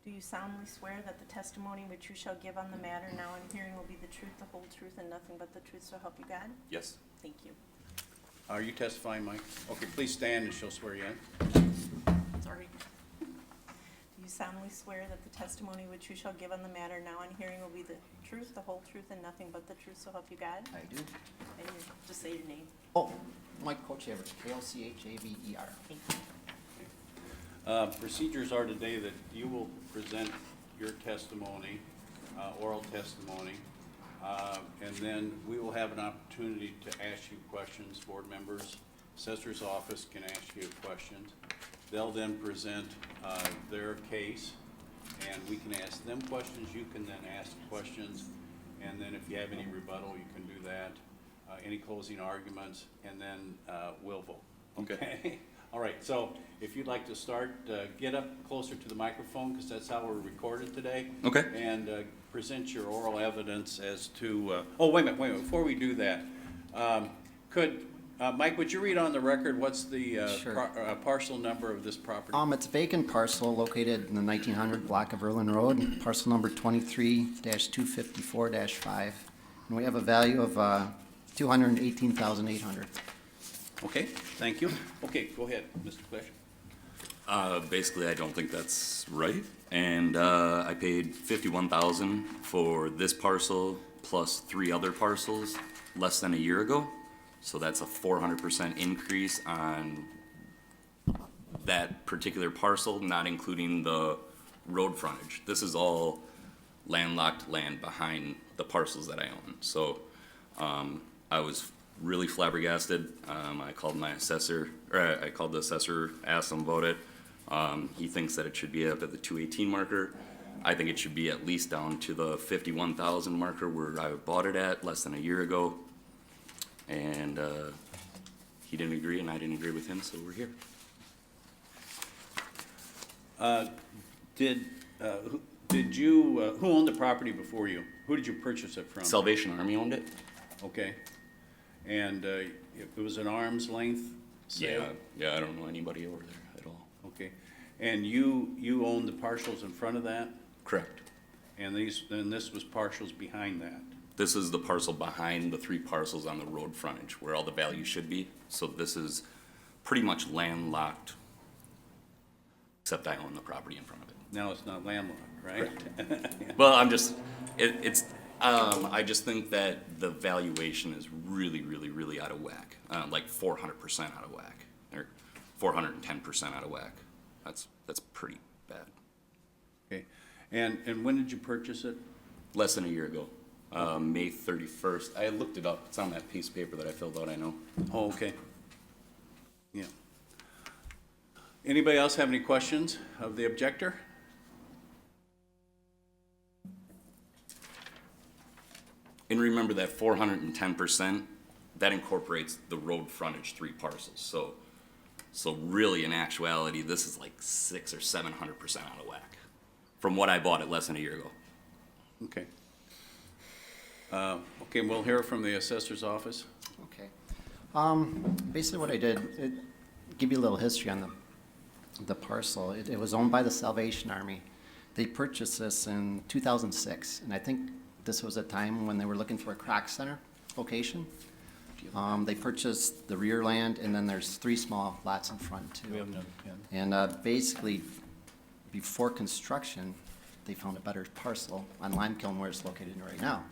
Do you solemnly swear that the testimony which you shall give on the matter now in hearing will be the truth, the whole truth, and nothing but the truth, so help you God? Yes. Thank you. are you testifying, Mike? Okay, please stand and she'll swear you in. Sorry. Do you solemnly swear that the testimony which you shall give on the matter now in hearing will be the truth, the whole truth, and nothing but the truth, so help you God? I do. And you just say your name. Oh, Mike Kochaver, K-O-C-H-A-V-E-R. Thank you. Procedures are today that you will present your testimony, oral testimony, and then we will have an opportunity to ask you questions. Board members, assessor's office can ask you questions. They'll then present their case, and we can ask them questions. You can then ask questions, and then if you have any rebuttal, you can do that. Any closing arguments, and then we'll vote. Okay. All right, so if you'd like to start, get up closer to the microphone, because that's how we're recorded today. Okay. And present your oral evidence as to, oh, wait a minute, before we do that. Mike, would you read on the record, what's the Sure. parcel number of this property? It's a vacant parcel located in the 1900 block of Berlin Road, parcel number 23-254-5. And we have a value of $218,800. Okay, thank you. Okay, go ahead, Mr. Klisch. Basically, I don't think that's right. And I paid $51,000 for this parcel plus 3 other parcels less than a year ago. So that's a 400% increase on that particular parcel, not including the road frontage. This is all landlocked land behind the parcels that I own. So I was really flabbergasted. I called my assessor, or I called the assessor, asked him about it. He thinks that it should be up at the 218 marker. I think it should be at least down to the 51,000 marker where I bought it at less than a year ago. And he didn't agree, and I didn't agree with him, so we're here. Who owned the property before you? Who did you purchase it from? Salvation Army owned it. Okay. And it was an arm's length sale? Yeah, I don't know anybody over there at all. Okay. And you own the parcels in front of that? Correct. And this was parcels behind that? This is the parcel behind the 3 parcels on the road frontage where all the value should be. So this is pretty much landlocked, except I own the property in front of it. Now it's not landlocked, right? Well, I just think that the valuation is really, really, really out of whack. Like 400% out of whack, or 410% out of whack. That's pretty bad. Okay. And when did you purchase it? Less than a year ago. May 31st. I looked it up. It's on that piece of paper that I filled out, I know. Oh, okay. Yeah. Anybody else have any questions of the objector? And remember that 410%, that incorporates the road frontage 3 parcels. So really, in actuality, this is like 600 or 700% out of whack from what I bought it less than a year ago. Okay. Okay, we'll hear from the assessor's office. Okay. Basically what I did, give you a little history on the parcel. It was owned by the Salvation Army. They purchased this in 2006, and I think this was a time when they were looking for a Croc Center location. They purchased the rear land, and then there's 3 small lots in front too. We have another pen. And basically, before construction, they found a better parcel on Lime Kiln where it's located right now.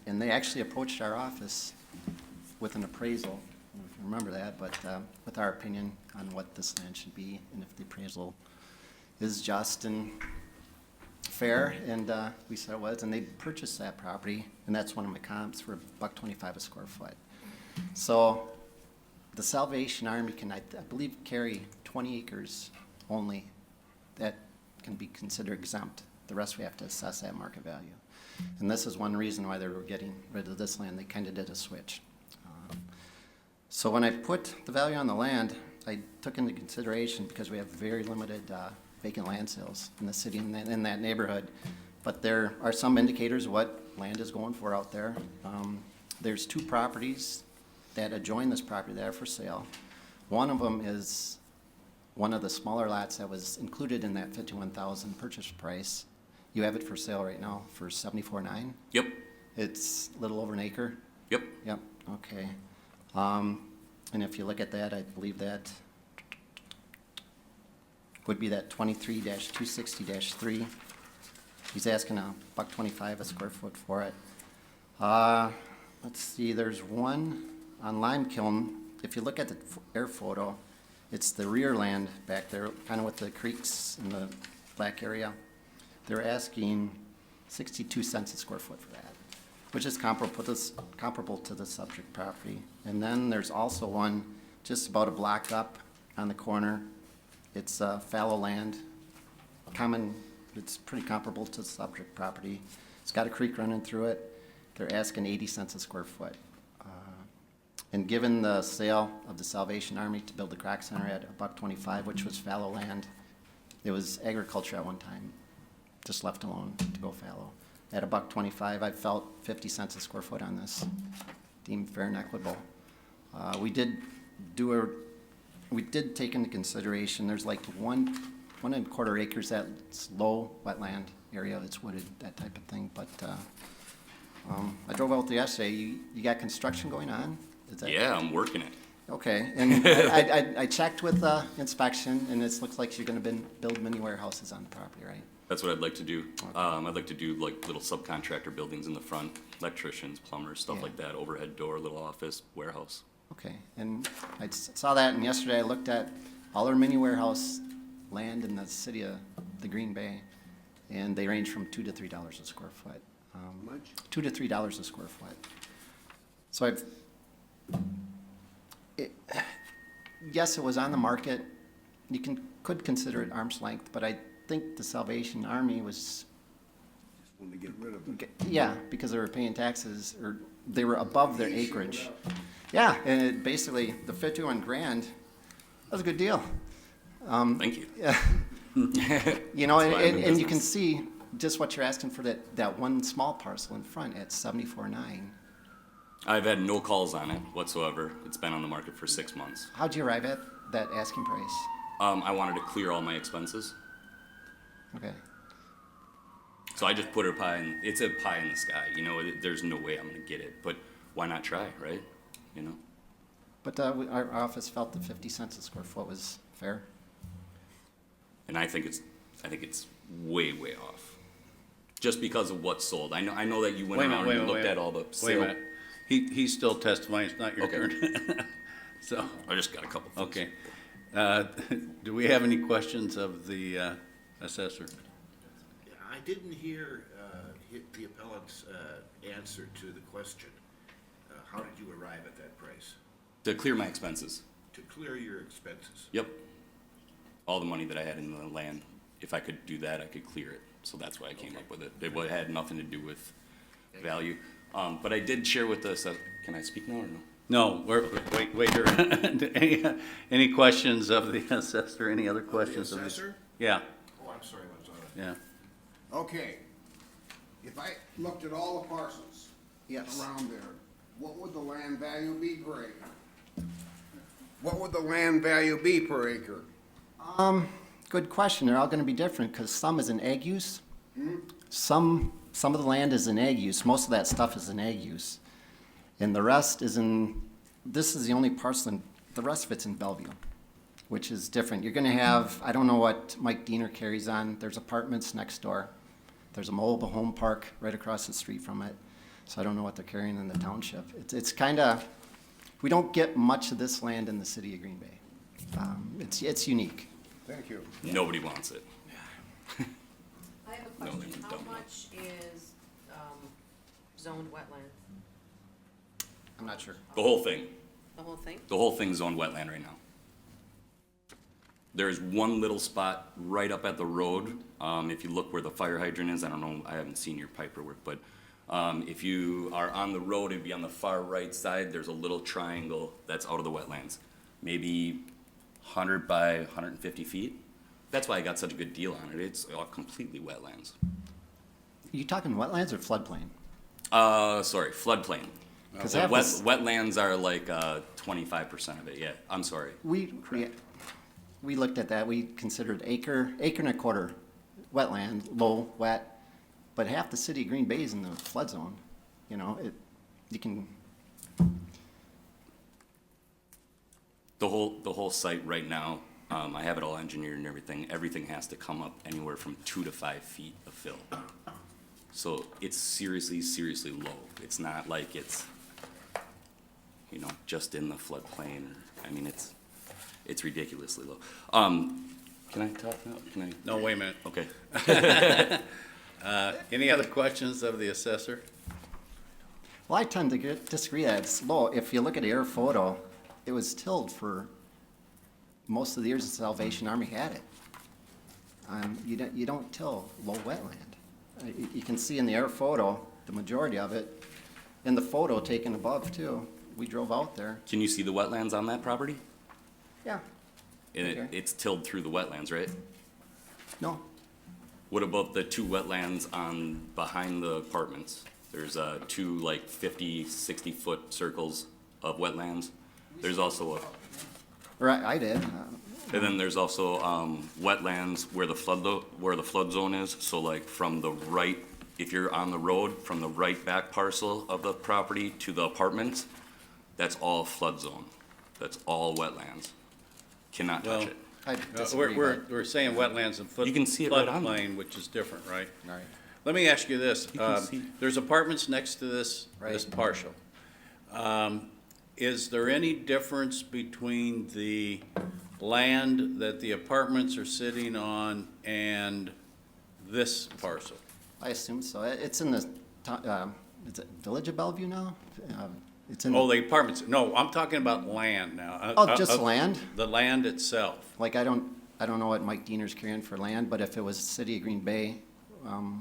And they actually approached our office with an appraisal, I don't know if you remember that, but with our opinion on what this land should be and if the appraisal is just and fair, and we said it was, and they purchased that property, and that's one of my comps for $1.25 a square foot. So the Salvation Army can, I believe, carry 20 acres only that can be considered exempt. The rest we have to assess at market value. And this is one reason why they were getting rid of this land. They kind of did a switch. So when I put the value on the land, I took into consideration, because we have very limited vacant land sales in the city and in that neighborhood, but there are some indicators of what land is going for out there. There's 2 properties that adjoin this property that are for sale. One of them is one of the smaller lots that was included in that $51,000 purchase price. You have it for sale right now for $74,900. Yep, It's a little over an acre. yep. Yep, okay. And if you look at that, I believe that would be that 23-260-3. He's asking $1.25 a square foot for it. Let's see, there's one on Lime Kiln. If you look at the air photo, it's the rear land back there, kind of with the creeks in the black area. They're asking 62 cents a square foot for that, which is comparable to the subject property. And then there's also one just about a block up on the corner. It's fallow land, it's pretty comparable to the subject property. It's got a creek running through it. They're asking 80 cents a square foot. And given the sale of the Salvation Army to build the Croc Center at $1.25, which was fallow land, it was agriculture at one time, just left alone to go fallow. At $1.25, I felt 50 cents a square foot on this, deemed fair and equitable. We did take into consideration, there's like 1.25 acres that's low wetland area, it's wooded, that type of thing, but I drove out there yesterday. You got construction going on? Is that? Yeah, I'm working it. Okay, and I checked with inspection, and it looks like you're gonna build mini warehouses on the property, right? That's what I'd like to do. I'd like to do like little subcontractor buildings in the front, electricians, plumbers, stuff Yeah. like that, overhead door, little office, warehouse. Okay, and I saw that, and yesterday I looked at all our mini warehouse land in the city of the Green Bay, and they range from $2 to $3 a square foot. Much? $2 to $3 a square foot. So yes, it was on the market. You could consider it arm's length, but I think the Salvation Army was, Want to get rid of it. yeah, because they were paying taxes, or they were above their acreage. Yeah, and it basically, the 51 grand, that was a good deal. Thank you. Yeah. You know, That's why I'm in and you can business. see just what you're asking for that one small parcel in front at 74.9. I've had no calls on it whatsoever. It's been on the market for 6 months. How'd you arrive at that asking price? I wanted to clear all my expenses, Okay. so I just put a pie in. It's a pie in the sky. You know, there's no way I'm gonna get it, but why not try, right? You know. But our office felt that 50 cents a square foot was fair. And I think it's way off, just because of what's sold. I know that you went around and looked at all the Wait a sale. minute. He's still testifying, it's not your Okay. turn. So, I just got a couple. Things. okay. Do we have any questions of the assessor? I didn't hear the appellant's answer to the question. How did you arrive at that price? To clear my expenses. To clear your expenses? Yep. All the money that I had in the land, if I could do that, I could clear it. So that's why I came up with it. It had nothing to do with value. But I did share with us. Can I speak now or no? No, wait, any questions of the assessor, any other questions? The of the assessor? Yeah, Oh, I'm sorry, I was on it. yeah. Okay. if I looked at all the parcels Yes. around there, what would the land value be per acre? What would the land value be per acre? Good question. They're all gonna be different, because some is in ag use. Some of the land is in ag use. Most of that stuff is in ag use. And the rest is in, this is the only parcel, the rest of it's in Bellevue, which is different. You're gonna have, I don't know what Mike Diener carries on. There's apartments next door. There's a mobile home park right across the street from it. So I don't know what they're carrying in the township. It's kinda, we don't get much of this land in the city of Green Bay. It's unique. Thank you. Nobody wants it. I have a No, question. they How don't. much is, zoned wetland? I'm not sure. The whole thing. The whole thing? The whole thing's on wetland right now. There's one little spot right up at the road. If you look where the fire hydrant is, I don't know, I haven't seen your paperwork, but if you are on the road, it'd be on the far right side. There's a little triangle that's out of the wetlands, maybe 100 by 150 feet. That's why I got such a good deal on it. It's all completely wetlands. You talking wetlands or floodplain? Sorry, floodplain. 'Cause The half this- wetlands are like 25% of it. Yeah, I'm sorry. We looked at that, we considered acre and a quarter wetland, low, wet, but half the city of Green Bay is in the flood zone, you know, you can, The whole site right now, I have it all engineered and everything. Everything has to come up anywhere from 2 to 5 feet of fill. So it's seriously, seriously low. It's not like it's, you know, just in the floodplain. I mean, it's ridiculously low. Can I talk now? Can I? No, wait a minute. Okay. Any other questions of the assessor? well, I tend to disagree that it's low. If you look at the air photo, it was tilled for most of the years the Salvation Army had it. You don't till low wetland. You can see in the air photo, the majority of it, in the photo taken above too. We drove out there. Can you see the wetlands on that property? Yeah. And Okay. it's tilled through the wetlands, right? No, What about the two wetlands on, behind the apartments? There's, two like 50, 60-foot circles of wetlands. There's also I did. and then there's also, wetlands where the flood zone is. So like from the right, if you're on the road, from the right back parcel of the property to the apartments, that's all flood zone. That's all wetlands. Cannot touch Well, it. I disagree. We're saying wetlands and You can see it right on there. floodplain, which is different, right? Right. Let me ask you this. You can see. There's apartments next to this Right. partial. Is there any difference between the land that the apartments are sitting on and this parcel? I assume so. It's in the, is it Village of Bellevue now? It's in, Oh, the apartments, no, I'm talking about land now. Oh, just land? The land itself. like, I don't know what Mike Diener's carrying for land, but if it was City of Green Bay,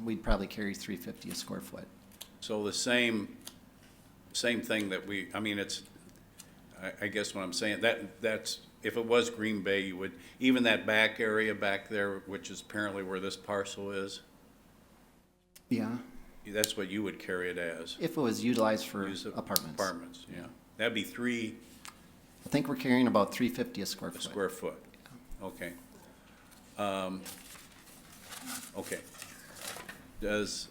we'd probably carry $350 a square foot. So the same thing that I mean, it's, I guess what I'm saying, that's, if it was Green Bay, you would, even that back area back there, which is apparently where this parcel is, Yeah, that's what you would carry it as. if it was utilized for Use of apartments. Apartments, yeah. That'd be $3 I think we're carrying about $350 a square a foot. square foot. Okay. Okay. Does,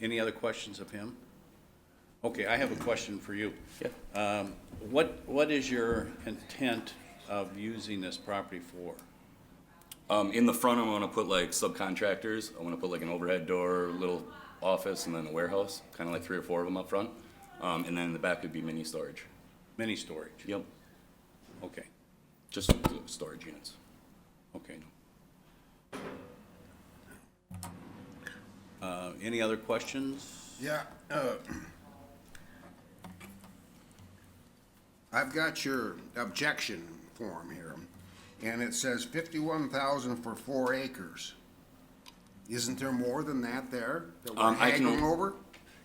any other questions of him? Okay, I have a question for you. Yeah. What is your intent of using this property for? In the front, I want to put like subcontractors. I want to put like an overhead door, little office, and then a warehouse, kind of like 3 or 4 of them up front. And then in the back would be mini storage. Mini storage? Yep, Okay, just the storage units. okay. Any other questions? Yeah, I've got your objection form here, and it says 51,000 for 4 acres. Isn't there more than that there that we're I can- haggling over?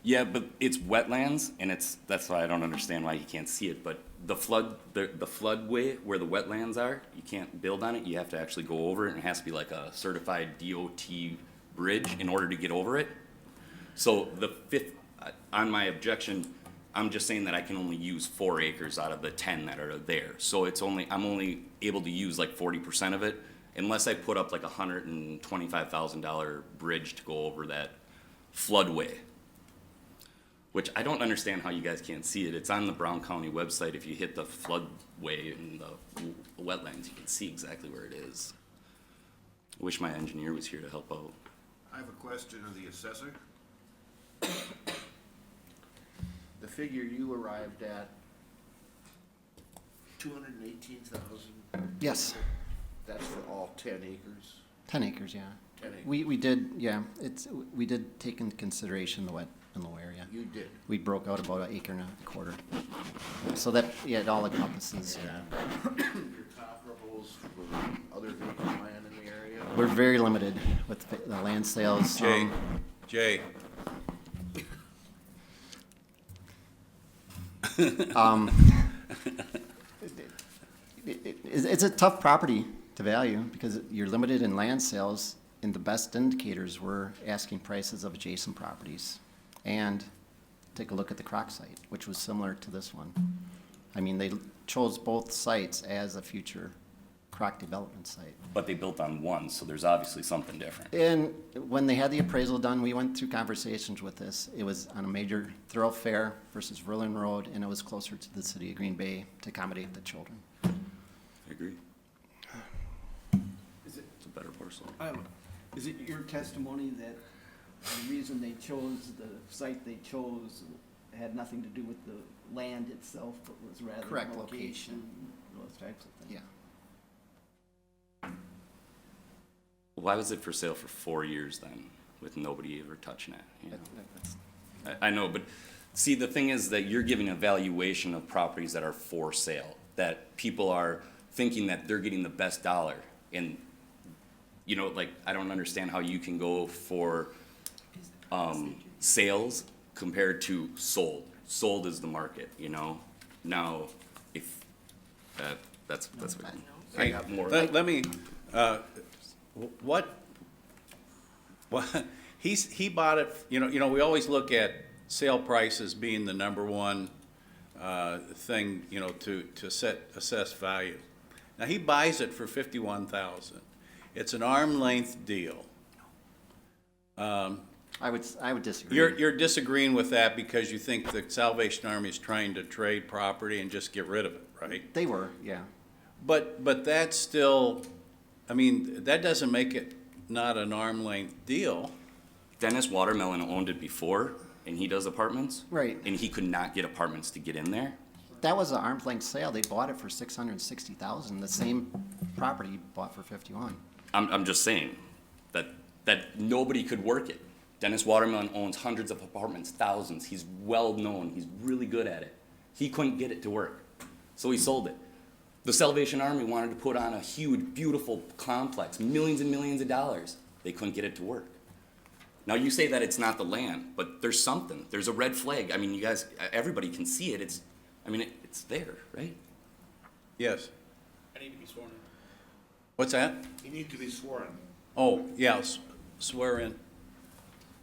Yeah, but it's wetlands, and that's why I don't understand why you can't see it. But the floodway where the wetlands are, you can't build on it. You have to actually go over it, and it has to be like a certified DOT bridge in order to get over it. So the fifth, on my objection, I'm just saying that I can only use 4 acres out of the 10 that are there. So I'm only able to use like 40% of it, unless I put up like $125,000 bridge to go over that floodway. Which I don't understand how you guys can't see it. It's on the Brown County website. If you hit the floodway in the wetlands, you can see exactly where it is. I wish my engineer was here to help out. I have a question of the assessor. The figure you arrived at, 218,000, Yes, that's for all 10 acres? 10 acres, yeah. 10 acres. We did, yeah, we did take into consideration the wet and low area. You did. We broke out about 1.25 acres. So that, yeah, it all encompasses, yeah. Your comparables with other vacant land in the area? We're very limited with the land sales. Jay, It's a tough property to value because you're limited in land sales, and the best indicators were asking prices of adjacent properties. And take a look at the Croc site, which was similar to this one. I mean, they chose both sites as a future Croc development site. But they built on one, so there's obviously something different. And when they had the appraisal done, we went through conversations with this. It was on a major thoroughfare versus Verlin Road, and it was closer to the city of Green Bay to accommodate the children. I agree. Is it, It's a better parcel. is it your testimony that the reason they chose the site they chose had nothing to do with the land itself, but was rather Correct location, those types of things? Yeah. Why was it for sale for 4 years then, with nobody ever touching it? You know? That's- I know, but see, the thing is that you're giving a valuation of properties that are for sale, that people are thinking that they're getting the best dollar. And, you know, like, I don't understand how you can go for sales compared to sold. Sold is the market, you know? Now, if, that's what I got more. let me, what, he bought it, you know, we always look at sale prices being the number one thing, you know, to assess value. Now, he buys it for $51,000. It's an arm length deal. I would disagree. You're disagreeing with that because you think the Salvation Army is trying to trade property and just get rid of it, right? They were, yeah. But that's still, I mean, that doesn't make it not an arm length deal. Dennis Watermelon owned it before, and he does apartments. Right. And he could not get apartments to get in there. That was an arm's length sale. They bought it for $660,000. The same property bought for 51. I'm just saying that nobody could work it. Dennis Watermelon owns hundreds of apartments, thousands. He's well known. He's really good at it. He couldn't get it to work, so he sold it. The Salvation Army wanted to put on a huge, beautiful complex, millions and millions of dollars. They couldn't get it to work. Now, you say that it's not the land, but there's something. There's a red flag. I mean, you guys, everybody can see it. It's there, right? Yes. I need to be sworn in. What's that? You need to be sworn. Oh, yeah, swear in.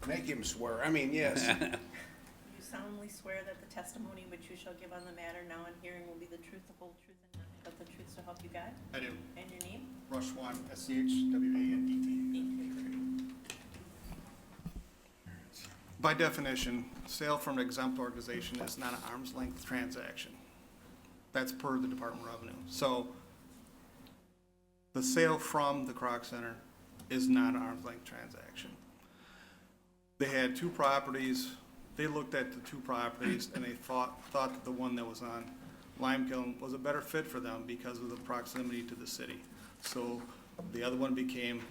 Make him swear, I mean, yes. You solemnly swear that the testimony which you shall give on the matter now in hearing will be the truth, the whole truth, and nothing but the truth, so help you God? I do. And your name? Rushwan, SCHWANDT. By definition, sale from an exempt organization is not an arm's length transaction. That's per the Department of Revenue. So the sale from the Croc Center is not an arm's length transaction. They had 2 properties. They looked at the 2 properties and they thought that the one that was on Lime Kiln was a better fit for them because of the proximity to the city. So the other one became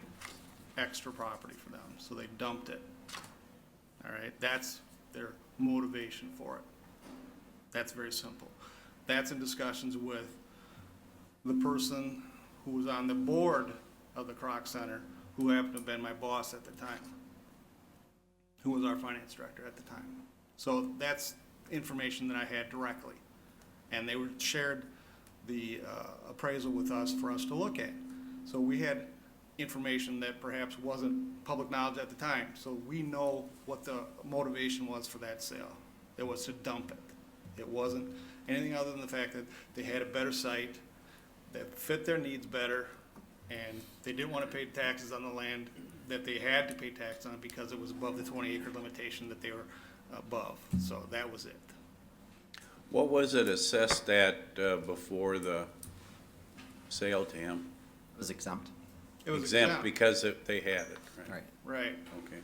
extra property for them, so they dumped it. All right, that's their motivation for it. That's very simple. That's in discussions with the person who was on the board of the Croc Center, who happened to have been my boss at the time, who was our finance director at the time. So that's information that I had directly. And they shared the appraisal with us for us to look at. So we had information that perhaps wasn't public knowledge at the time. So we know what the motivation was for that sale. It was to dump it. It wasn't anything other than the fact that they had a better site that fit their needs better, and they didn't want to pay taxes on the land that they had to pay tax on because it was above the 20-acre limitation that they were above. So that was it. What was it assessed at before the sale, Tam? It was exempt. It was Exempt because they had it, right? Right. Right. Okay.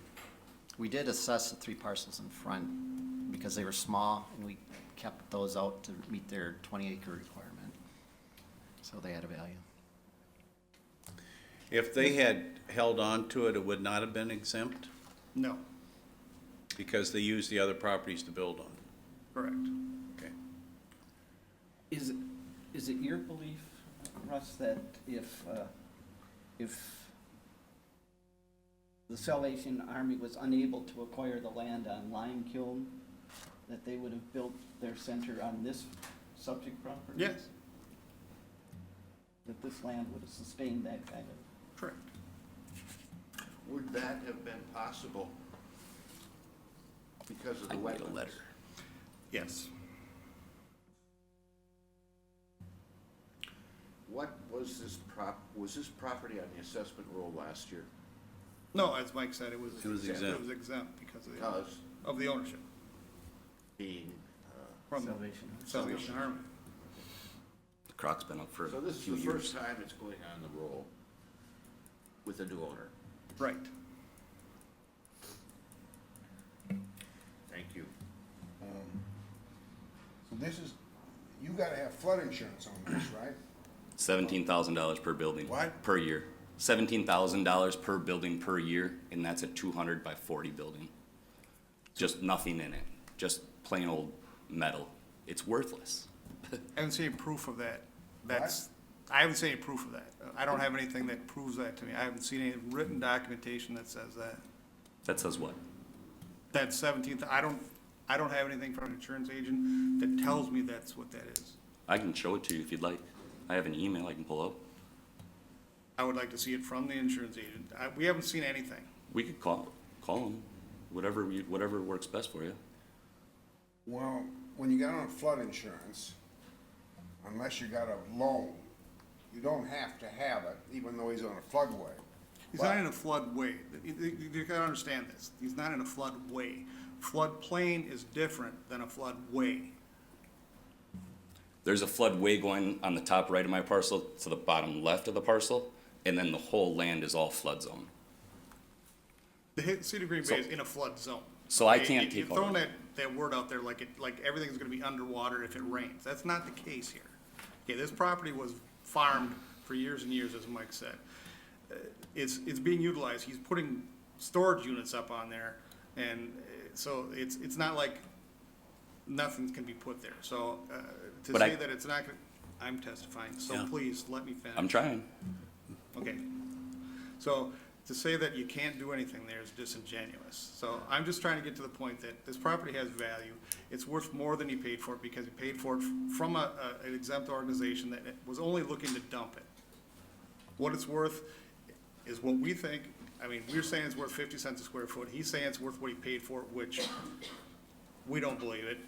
We did assess the 3 parcels in front because they were small, and we kept those out to meet their 20-acre requirement. So they had a value. If they had held on to it, it would not have been exempt No, because they used the other properties to build on. correct. Okay. Is it your belief, Russ, that if the Salvation Army was unable to acquire the land on Lime Kiln, that they would have built their center on this subject property? Yes, That this land would have sustained that kind of? correct. Would that have been possible because of the I wetlands? need a letter. Yes. What was this property on the assessment roll last year? No, as Mike said, it was exempt. It was exempt because Because of the ownership being, from the Salvation. Salvation Army. The croc's been up for so a this is few the years. first time it's going on the roll with a new owner. Right. Thank you. So this is, you gotta have flood insurance on this, right? $17,000 per building. What? Per year. $17,000 per building per year, and that's a 200 by 40 building. Just nothing in it, just plain old metal. It's worthless. I haven't seen any proof of that. I haven't seen any proof of that. I don't have anything that proves that to me. I haven't seen any written documentation that says that. That says what? That 17th, I don't have anything from an insurance agent that tells me that's what that is. I can show it to you if you'd like. I have an email I can pull up. I would like to see it from the insurance agent. We haven't seen anything. We could call them, whatever works best for you. Well, when you got on flood insurance, unless you got a loan, you don't have to have it, even though he's on a floodway. He's not in a floodway. You gotta understand this. He's not in a floodway. Floodplain is different than a floodway. There's a floodway going on the top right of my parcel to the bottom left of the parcel, and then the whole land is all flood zone. The city of Green Bay is in a flood zone. So I Okay, can't You're take throwing over. that word out there like everything's gonna be underwater if it rains. That's not the case here. Okay, this property was farmed for years and years, as Mike said. It's being utilized. He's putting storage units up on there, and so it's not like nothing can be put there. So, to But say I- that it's not, I'm testifying, so Yeah. please, let me finish. I'm trying. Okay. So to say that you can't do anything there is disingenuous. So I'm just trying to get to the point that this property has value. It's worth more than you paid for it because you paid for it from an exempt organization that was only looking to dump it. What it's worth is what we think. I mean, we're saying it's worth 50 cents a square foot. He's saying it's worth what he paid for it, which we don't believe it.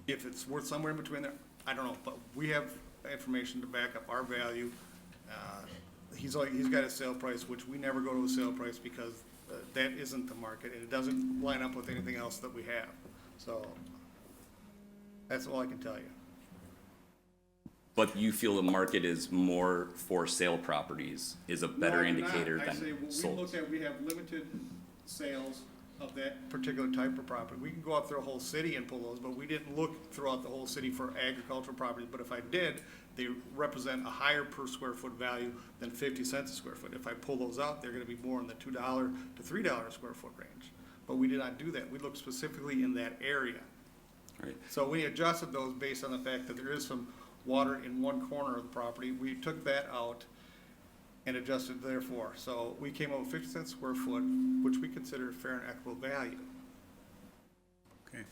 If it's worth somewhere in between there, I don't know, but we have information to back up our value. He's got a sale price, which we never go to a sale price because that isn't the market, and it doesn't line up with anything else that we have. So that's all I can tell you. But you feel the market is more for sale properties, is a better No, I do not. indicator I say than what we sold. looked at, we have limited sales of that particular type of property. We can go out through a whole city and pull those, but we didn't look throughout the whole city for agricultural properties. But if I did, they represent a higher per square foot value than 50 cents a square foot. If I pull those out, they're gonna be more in the $2 to $3 a square foot range. But we did not do that. We looked specifically in that area. Right. So we adjusted those based on the fact that there is some water in one corner of the property. We took that out and adjusted therefore. So we came up with 50 cents a square foot, which we consider fair and equitable value. Okay.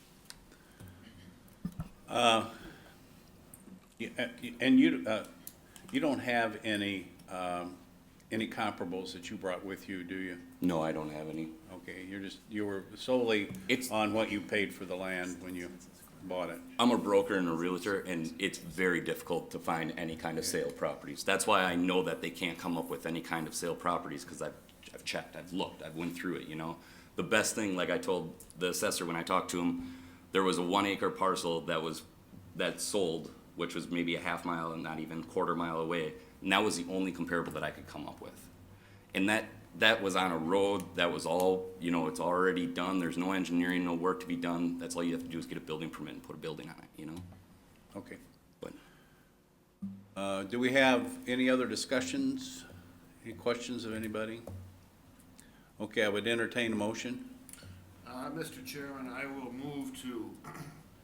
And you don't have any any comparables that you brought with you, do you? No, I don't have any. Okay, you were solely It's- on what you paid for the land when you bought it. I'm a broker and a realtor, and it's very difficult to find any kind of sale properties. That's why I know that they can't come up with any kind of sale properties, because I've checked, I've looked, I've went through it, you know? The best thing, like I told the assessor when I talked to him, there was a 1 acre parcel that sold, which was maybe a half mile and not even quarter mile away, and that was the only comparable that I could come up with. And that was on a road, that was all, you know, it's already done, there's no engineering, no work to be done, that's all you have to do is get a building permit and put a building on it, you know? Okay. But Do we have any other discussions? Any questions of anybody? Okay, I would entertain a motion. Mr. Chairman, I will move to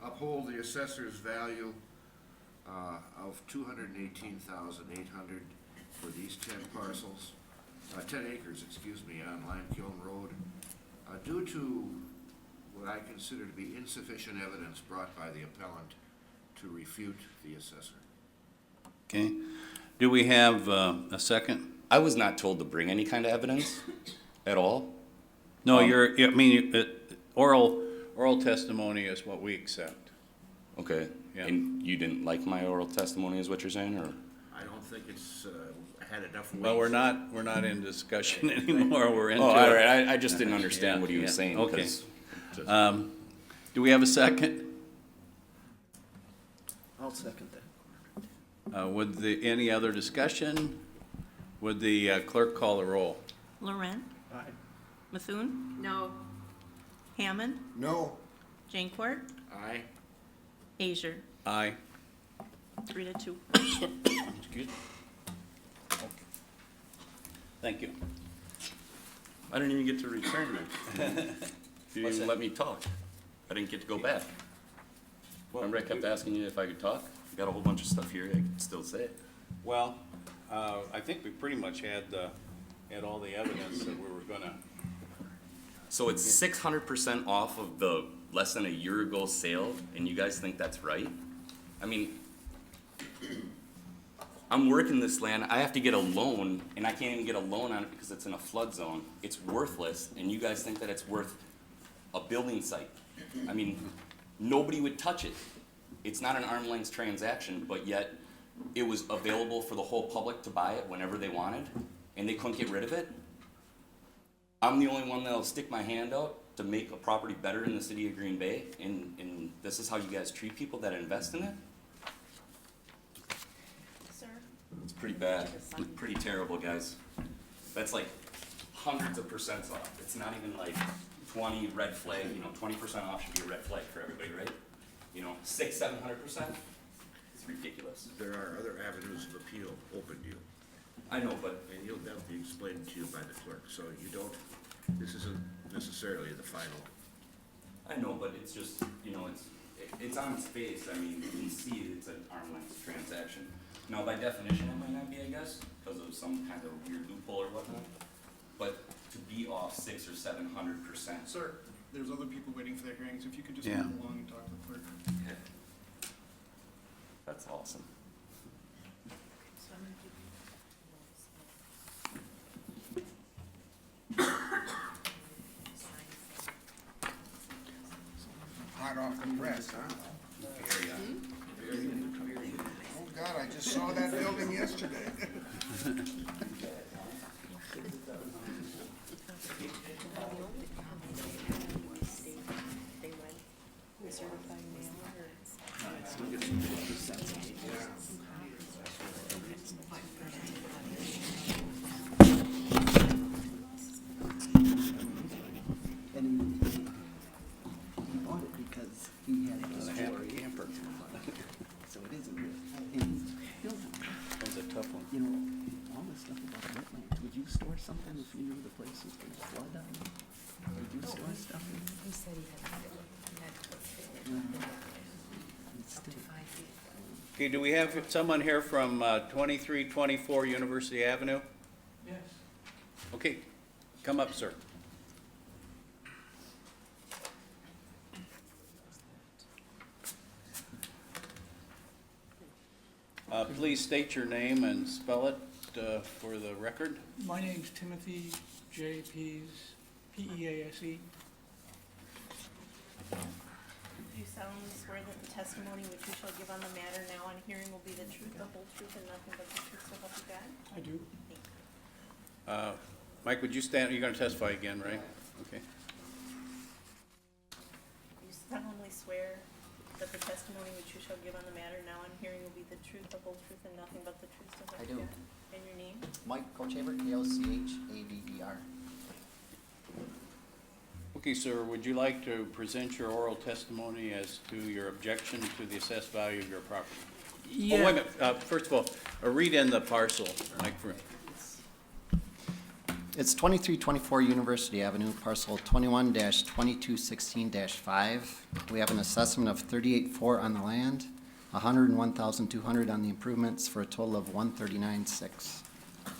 uphold the assessor's value of $218,800 for these 10 parcels, 10 acres, excuse me, on Lime Kiln Road, due to what I consider to be insufficient evidence brought by the appellant to refute the assessor. Okay. Do we have a second? I was not told to bring any kind of evidence at all. No, oral testimony is what we accept. Okay, Yeah. and you didn't like my oral testimony is what you're saying, or? I don't think it's had enough weight. Well, we're not in discussion anymore, we're into. Oh, all right, I just didn't understand Yeah, what he was yeah. saying. Okay. 'Cause- Do we have a second? I'll second that. Any other discussion? Would the clerk call the roll? Loren, Aye. Methune, No. Hammond, No, Jancourt, Aye. Asia, Aye. 3-2. Excuse me. Okay. Thank you. I didn't even get to return it. You didn't even let me talk. I didn't get to go back. Remember I kept asking you if I could talk? I got a whole bunch of stuff here, I could still say it. Well, I think we pretty much had all the evidence that we were gonna. So it's 600% off of the less than a year ago sale, and you guys think that's right? I mean, I'm working this land, I have to get a loan, and I can't even get a loan on it because it's in a flood zone. It's worthless, and you guys think that it's worth a building site. I mean, nobody would touch it. It's not an arm's length transaction, but yet it was available for the whole public to buy it whenever they wanted, and they couldn't get rid of it. I'm the only one that'll stick my hand out to make a property better in the city of Green Bay, and this is how you guys treat people that invest in it? Sir? It's pretty bad, pretty terrible, guys. That's like hundreds of percents off. It's not even like 20 red flag, 20% off should be a red flag for everybody, right? 600-700%? It's ridiculous. There are other avenues of appeal open to you, I know, but and you'll have to be explained to you by the clerk, so this isn't necessarily the final. I know, but it's just, it's on its face. I mean, you can see it's an arm's length transaction. Now, by definition, it might not be, I guess, because of some kind of weird loophole or whatnot. But to be off 600 or 700%. Sir, there's other people waiting for their hearings. If you could just Yeah. move along and talk to the clerk. Okay. That's awesome. hot off the press, huh? Oh, God, I just saw that building yesterday. And he bought it because he had a history. Camper. So it isn't real. And he's building. That was a tough one. All this stuff about wetlands, would you store something if you knew the place was gonna flood on you? Would you store stuff in there? He said he had It's still- Okay, do we have someone here from 2324 University Avenue? Yes. Okay, come up, sir. Please state your name and spell it. for the record? My name's Timothy J. Pease, P-E-A-S-E. Do you solemnly swear that the testimony which you shall give on the matter now on hearing will be the truth, the whole truth, and nothing but the truth, so help you God? I do. Mike, would you stand, you're gonna testify again, right? Okay. You solemnly swear that the testimony which you shall give on the matter now on hearing will be the truth, the whole truth, and nothing but the truth, so help I you do. God? And your name? Mike Kochaver, K-O-C-H-A-V-E-R. Okay, sir, would you like to present your oral testimony as to your objection to the assessed value of your property? Oh, wait a minute, first of all, read in the parcel, Mike, for, It's 2324 University Avenue, parcel 21-2216-5. We have an assessment of 38.4 on the land, 101,200 on the improvements, for a total of 139.6.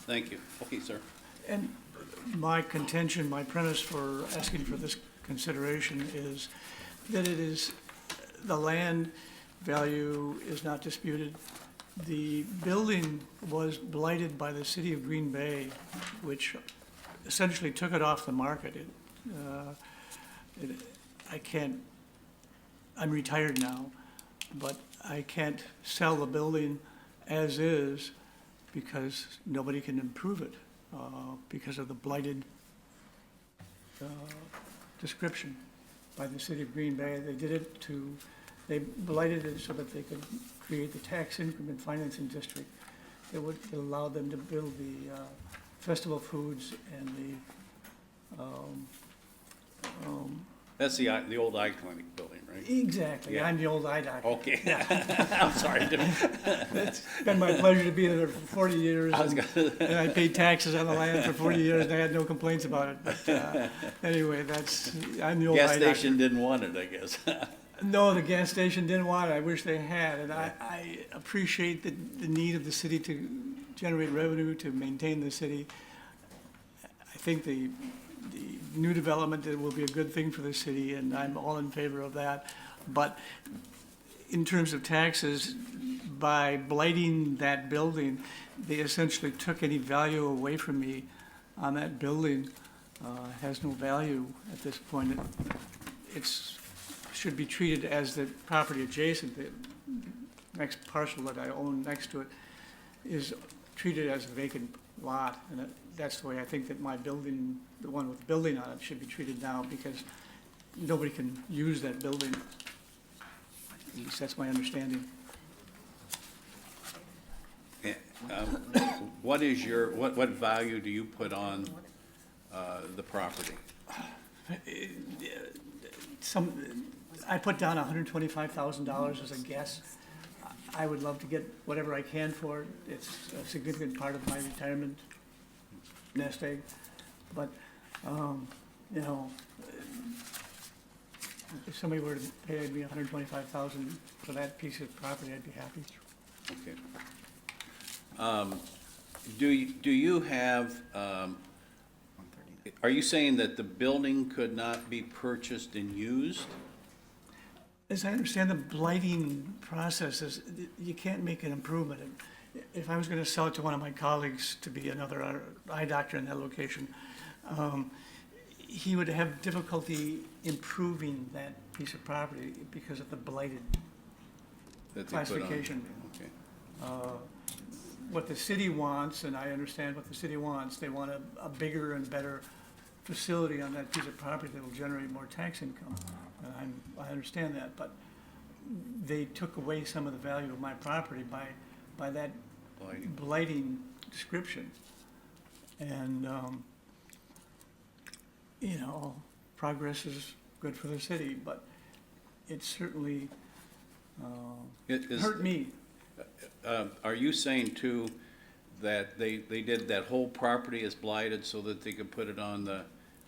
thank you. Okay, sir. And my contention, my premise for asking for this consideration is that it is, the land value is not disputed. The building was blighted by the city of Green Bay, which essentially took it off the market. I can't, I'm retired now, but I can't sell the building as is because nobody can improve it because of the blighted description by the city of Green Bay. They did it to, they blighted it so that they could create the tax increment financing district that would allow them to build the Festival Foods and the, That's the old eye clinic building, right? exactly, Yeah. I'm the old eye doctor. Okay. I'm sorry. It's been my pleasure to be there for 40 years, I was and I paid taxes on the land for 40 years, and I had no complaints about it. But anyway, I'm the old eye Gas doctor. station didn't want it, I guess. No, the gas station didn't want it. I wish they had. And I appreciate the need of the city to generate revenue, to maintain the city. I think the new development will be a good thing for the city, and I'm all in favor of that. But in terms of taxes, by blighting that building, they essentially took any value away from me on that building. Has no value at this point. It's should be treated as the property adjacent. The next parcel that I own next to it is treated as a vacant lot, and that's the way I think that my building, the one with the building on it, should be treated now, because nobody can use that building. At least that's my understanding. Yeah, what is your, what value do you put on the property? I put down $125,000 as a guess. I would love to get whatever I can for it. It's a significant part of my retirement nest egg. But, you know, if somebody were to pay me $125,000 for that piece of property, I'd be happy. Okay. Do you have, are you saying that the building could not be purchased and used? As I understand the blighting process is, you can't make an improvement. If I was gonna sell it to one of my colleagues to be another eye doctor in that location, he would have difficulty improving that piece of property because of the blighted That they put on? classification. Okay. What the city wants, and I understand what the city wants, they want a bigger and better facility on that piece of property that will generate more tax income. And I understand that, but they took away some of the value of my property by that blighting description. And, you know, progress is good for the city, but it certainly hurt me. Are you saying too that they did that whole property as blighted so that they could put it on the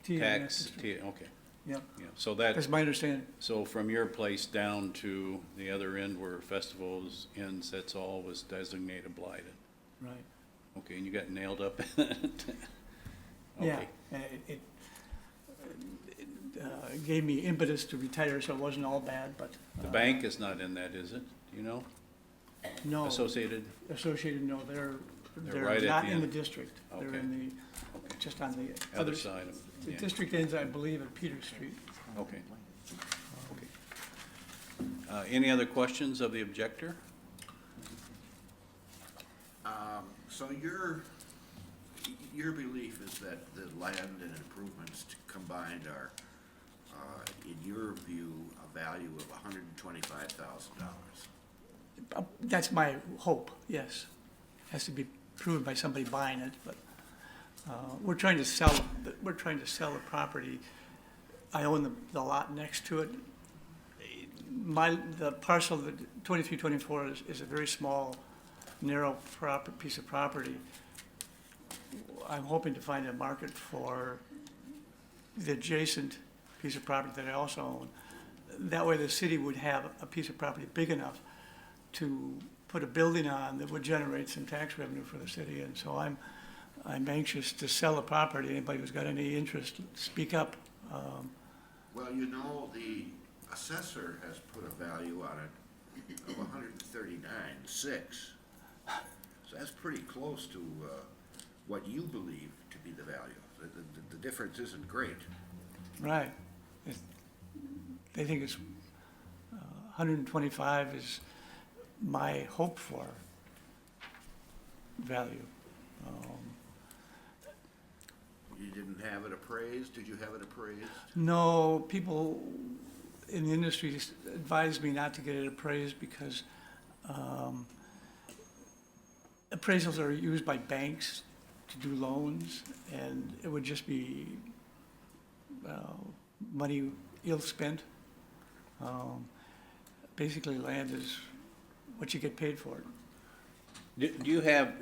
tax? Okay. Yep. Yeah, so that. That's my understanding. So from your place down to the other end where festivals ends, that's all was designated blighted? Right. Okay, and you got nailed up in it? Yeah, Okay. and it gave me impetus to retire, so it wasn't all bad, but. The bank is not in that, is it? Do you know? No. Associated? Associated, no, they're They're right at not the in the end. district. They're Okay. in the, just on the Other other side of, The yeah. district ends, I believe, at Peter Street. Okay. Okay. Any other questions of the objector? So your belief is that the land and improvements combined are, in your view, a value of $125,000? That's my hope, yes. Has to be proven by somebody buying it, but we're trying to sell the property. I own the lot next to it. The parcel, the 2324 is a very small, narrow piece of property. I'm hoping to find a market for the adjacent piece of property that I also own. That way the city would have a piece of property big enough to put a building on that would generate some tax revenue for the city. And so I'm anxious to sell the property. Anybody who's got any interest, speak up. Well, you know, the assessor has put a value on it of 139.6. So that's pretty close to what you believe to be the value. The difference isn't great. Right. They think it's 125 is my hope for value. You didn't have it appraised? Did you have it appraised? No, people in the industry just advised me not to get it appraised because appraisals are used by banks to do loans, and it would just be money ill spent. Basically, land is what you get paid for it. Do you have,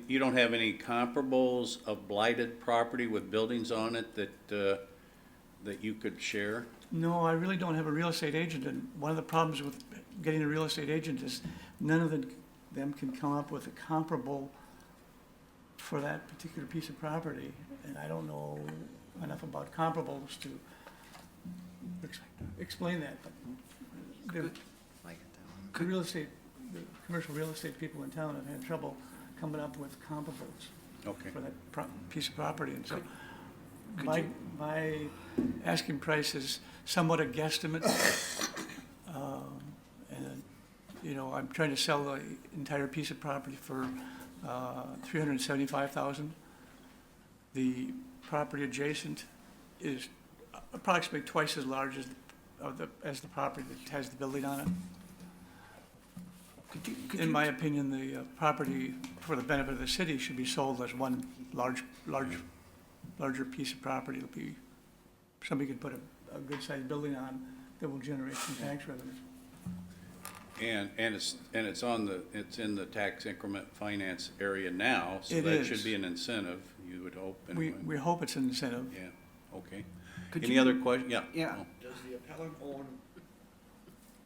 you don't have any comparables of blighted property with buildings on it that you could share? No, I really don't have a real estate agent, and one of the problems with getting a real estate agent is none of them can come up with a comparable for that particular piece of property, and I don't know enough about comparables to explain that, but the real estate, the commercial real estate people in town have had trouble coming up with comparables Okay. for that piece of property, and so my asking price is somewhat a guesstimate. And, you know, I'm trying to sell the entire piece of property for $375,000. The property adjacent is approximately twice as large as the property that has the building on it. In my opinion, the property for the benefit of the city should be sold as one larger piece of property. It'll be, somebody could put a good-sized building on that will generate some tax revenue. And it's in the tax increment finance area now, so It that is. should be an incentive, you would hope. We anyway. hope it's an incentive. Yeah, okay. Could Any you- other question? Yeah. Yeah. Oh. Does the appellant own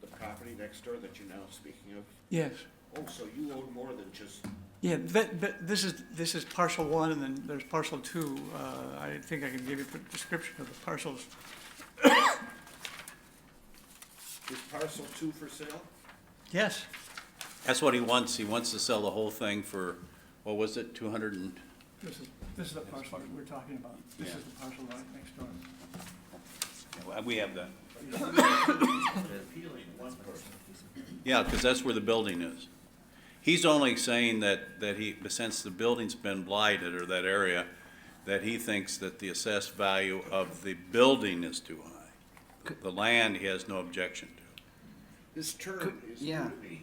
the property next door that you're now speaking of? Yes. Oh, so you own more than just, Yeah, this is parcel one, and then there's parcel two. I think I can give you a description of the parcels. is parcel 2 for sale? Yes, That's what he wants. He wants to sell the whole thing for, what was it, 200 and? this is the parcel that we're talking about. This is the parcel right next door. We have that. Appealing one person. Yeah, because that's where the building is. He's only saying that since the building's been blighted, or that area, that he thinks that the assessed value of the building is too high. The land, he has no objection to. This term is new yeah. to me.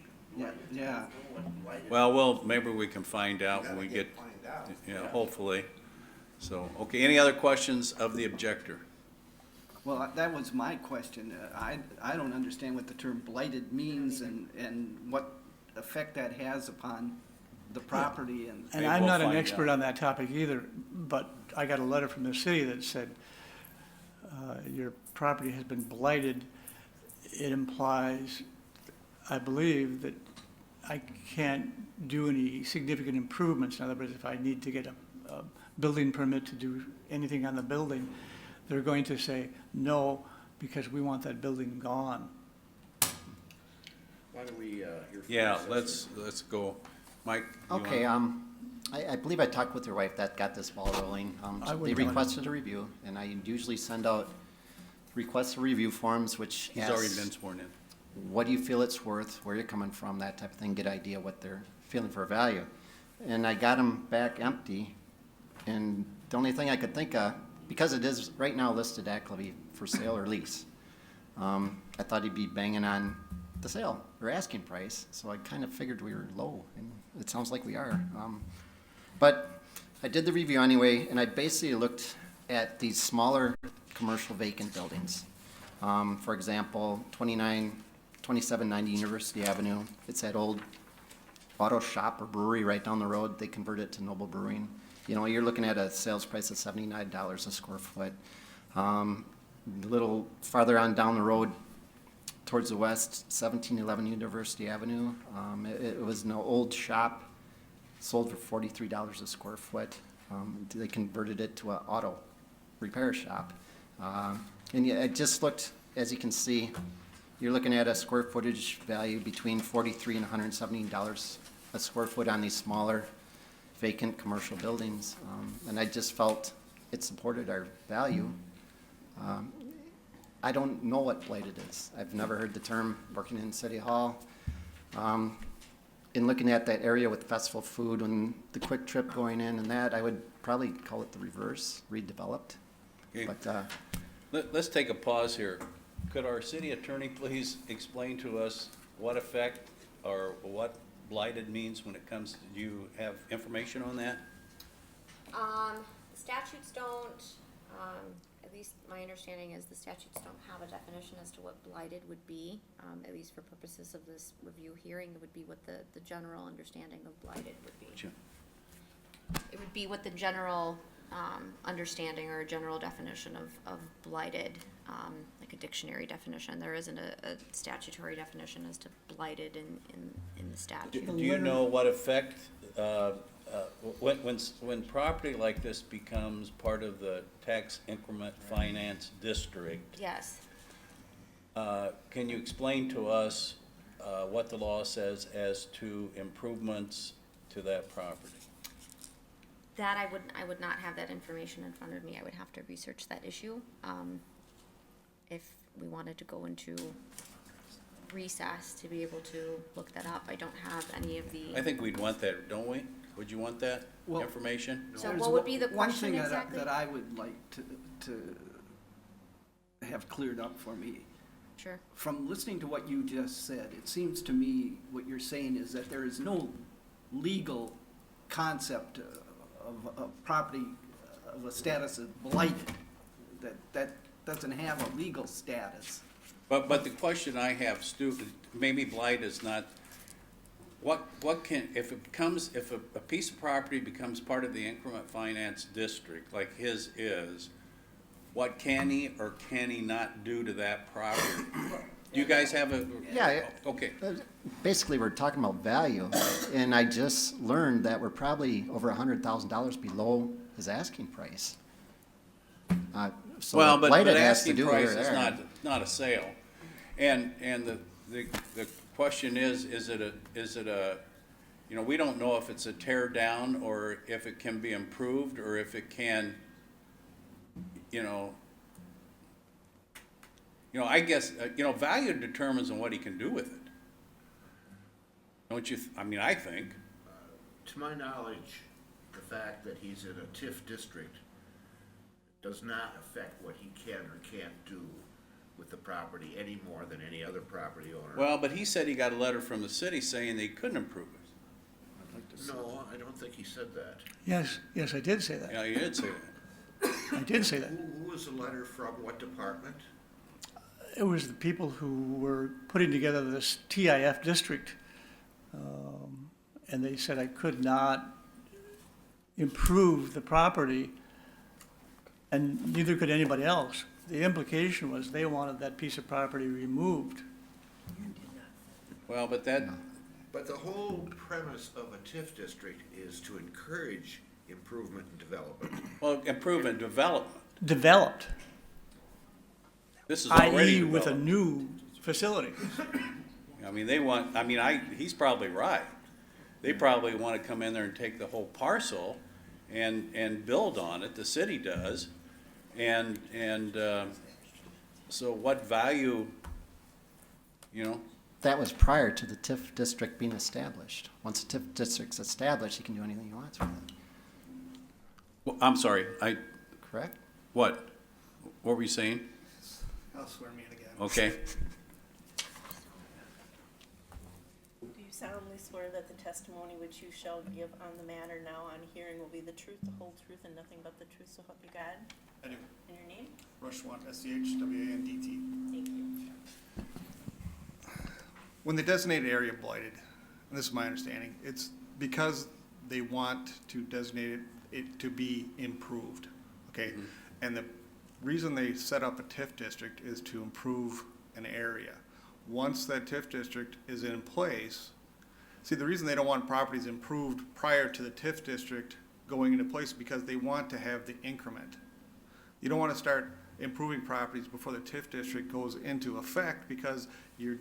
Yeah. Well, maybe we can find out when we get, hopefully. So, okay, any other questions of the objector? Well, that was my question. I don't understand what the term blighted means and what effect that has upon the property and. And Maybe I'm we'll not an find expert out. on that topic either, but I got a letter from the city that said, your property has been blighted. It implies, I believe, that I can't do any significant improvements. In other words, if I need to get a building permit to do anything on the building, they're going to say no, because we want that building gone. Why don't we hear from Yeah, the assessor? let's go. Mike? you Okay, want- I believe I talked with your wife, that got this ball rolling. I They wouldn't count it. requested a review, and I usually send out requests for review forms, which He's already asks, been sworn in. what do you feel it's worth, where you're coming from, that type of thing, get an idea what they're feeling for value. And I got them back empty, and the only thing I could think of, because it is right now listed actively for sale or lease, I thought he'd be banging on the sale or asking price, so I kind of figured we were low, and it sounds like we are. But I did the review anyway, and I basically looked at these smaller commercial vacant buildings. For example, 2790 University Avenue, it's that old auto shop or brewery right down the road. They converted it to Noble Brewing. You know, you're looking at a sales price of $79 a square foot. A little farther on down the road towards the west, 1711 University Avenue. It was an old shop, sold for $43 a square foot. They converted it to an auto repair shop. And yeah, it just looked, as you can see, you're looking at a square footage value between $43 and $117 a square foot on these smaller vacant commercial buildings. And I just felt it supported our value. I don't know what blighted is. I've never heard the term working in City Hall. In looking at that area with festival food and the Quick Trip going in and that, I would probably call it the reverse, redeveloped. Okay. But Let's take a pause here. Could our city attorney please explain to us what effect or what blighted means when it comes, do you have information on that? Statutes don't, at least my understanding is the statutes don't have a definition as to what blighted would be. At least for purposes of this review hearing, it would be what the general understanding of blighted would be. Sure. It would be what the general understanding or general definition of blighted, like a dictionary definition. There isn't a statutory definition as to blighted in the statute. Do you know what effect, when property like this becomes part of the tax increment finance district, Yes. can you explain to us what the law says as to improvements to that property? That I would not have that information in front of me. I would have to research that issue. If we wanted to go into recess to be able to look that up, I don't have any of the. I think we'd want that, don't we? Would you want that Well- information? So what would be the One question thing exactly? that I would like to have cleared up for me. Sure. From listening to what you just said, it seems to me what you're saying is that there is no legal concept of a property of a status of blighted, that doesn't have a legal status. But the question I have, Stu, maybe blight is not, what can, if a piece of property becomes part of the increment finance district, like his is, what can he or can he not do to that property? You guys have a? Yeah. Okay. basically, we're talking about value, and I just learned that we're probably over $100,000 below his asking price. So Well, what but blighted has to asking do price here is there. not a sale. And the question is it a, you know, we don't know if it's a tear down or if it can be improved or if it can, you know, I guess, value determines on what he can do with it. Don't you, I think. To my knowledge, the fact that he's in a TIF district does not affect what he can or can't do with the property any more than any other property owner. Well, but he said he got a letter from the city saying they couldn't improve it. No, I don't think he said that. Yes, I did say that. Yeah, you did say that. I did say that. Who was the letter from, what department? It was the people who were putting together this TIF district, and they said I could not improve the property, and neither could anybody else. The implication was they wanted that piece of property removed. Well, but But the whole premise of a TIF district is to encourage improvement and development. well, improvement, development. Developed, This is already i.e. with a developed. new facility. They want, he's probably right. They probably want to come in there and take the whole parcel and build on it, the city does. So what value, you know? That was prior to the TIF district being established. Once the TIF district's established, he can do anything he wants with it, Well, I'm sorry, correct? what? What were you saying? I'll swear me in again. Okay. Do you solemnly swear that the testimony which you shall give on the matter now on hearing will be the truth, the whole truth, and nothing but the truth, so help you God? I do. And your name? Rush one, SCHWANDT. Thank you. When the designated area blighted, and this is my understanding, it's because they want to designate it to be improved, okay? And the reason they set up a TIF district is to improve an area. Once that TIF district is in place, see, the reason they don't want properties improved prior to the TIF district going into place is because they want to have the increment. You don't want to start improving properties before the TIF district goes into effect, because you're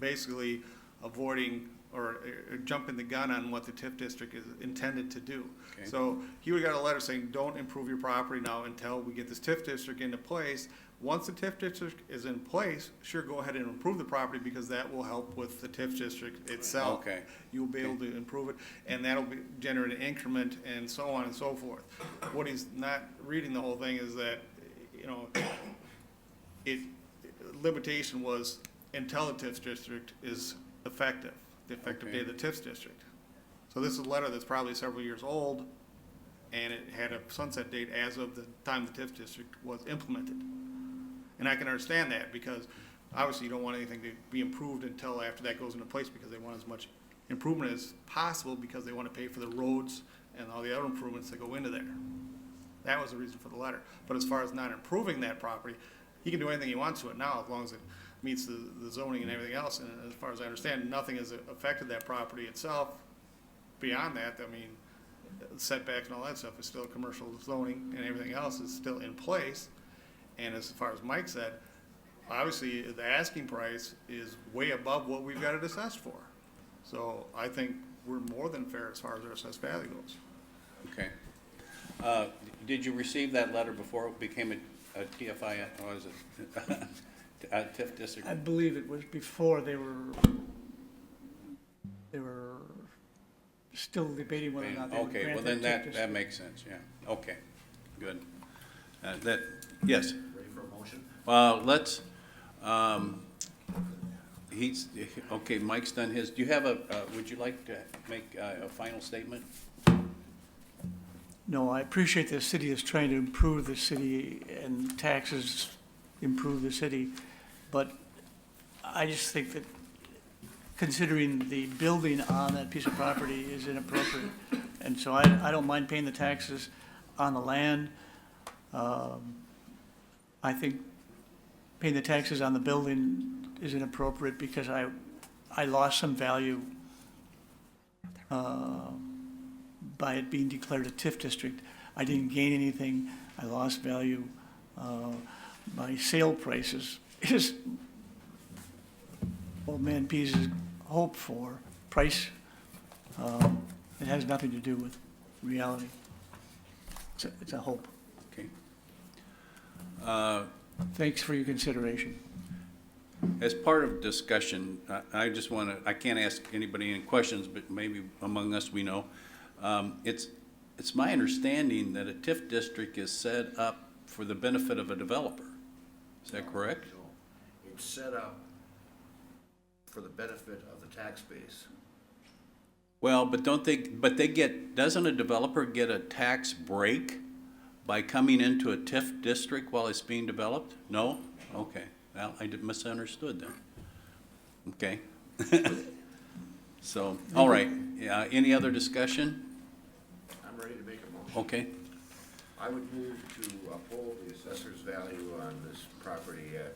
basically avoiding or jumping the gun on what the TIF district is intended to do. Okay. So he would have got a letter saying, don't improve your property now until we get this TIF district into place. Once the TIF district is in place, sure, go ahead and improve the property, because that will help with the TIF district itself. Okay. You'll be able to improve it, and that'll generate an increment and so on and so forth. What he's not reading the whole thing is that, you know, limitation was until the TIF district is effective, the effective date of the TIF district. So this is a letter that's probably several years old, and it had a sunset date as of the time the TIF district was implemented. And I can understand that, because obviously you don't want anything to be improved until after that goes into place, because they want as much improvement as possible, because they want to pay for the roads and all the other improvements that go into there. That was the reason for the letter. But as far as not improving that property, he can do anything he wants to it now, as long as it meets the zoning and everything else. And as far as I understand, nothing has affected that property itself. Beyond that, I mean, setbacks and all that stuff is still commercial zoning, and everything else is still in place. And as far as Mike said, obviously the asking price is way above what we've got it assessed for. So I think we're more than fair as far as our assessed value goes. Okay. Did you receive that letter before it became a TFI, or was it a TIF district? I believe it was before they were still debating whether or not they would Okay, grant well then TIF that district. makes sense, yeah. Okay, good. Yes? Ready for a motion? Let's, okay, Mike's done his. Do you have would you like to make a final statement? No, I appreciate the city is trying to improve the city and taxes improve the city, but I just think that considering the building on that piece of property is inappropriate. And so I don't mind paying the taxes on the land. I think paying the taxes on the building is inappropriate, because I lost some value by it being declared a TIF district. I didn't gain anything. I lost value. My sale prices is old man Pease's hope for price. It has nothing to do with reality. It's a hope. Okay. Thanks for your consideration. As part of discussion, I just want to, I can't ask anybody any questions, but maybe among us we know. It's my understanding that a TIF district is set up for the benefit of a developer. Is that correct? It's set up for the benefit of the tax base. Well, but doesn't a developer get a tax break by coming into a TIF district while it's being developed? No? Okay. Well, I misunderstood then. Okay. So, all right. Yeah, any other discussion? I'm ready to make a motion. Okay. I would move to uphold the assessor's value on this property at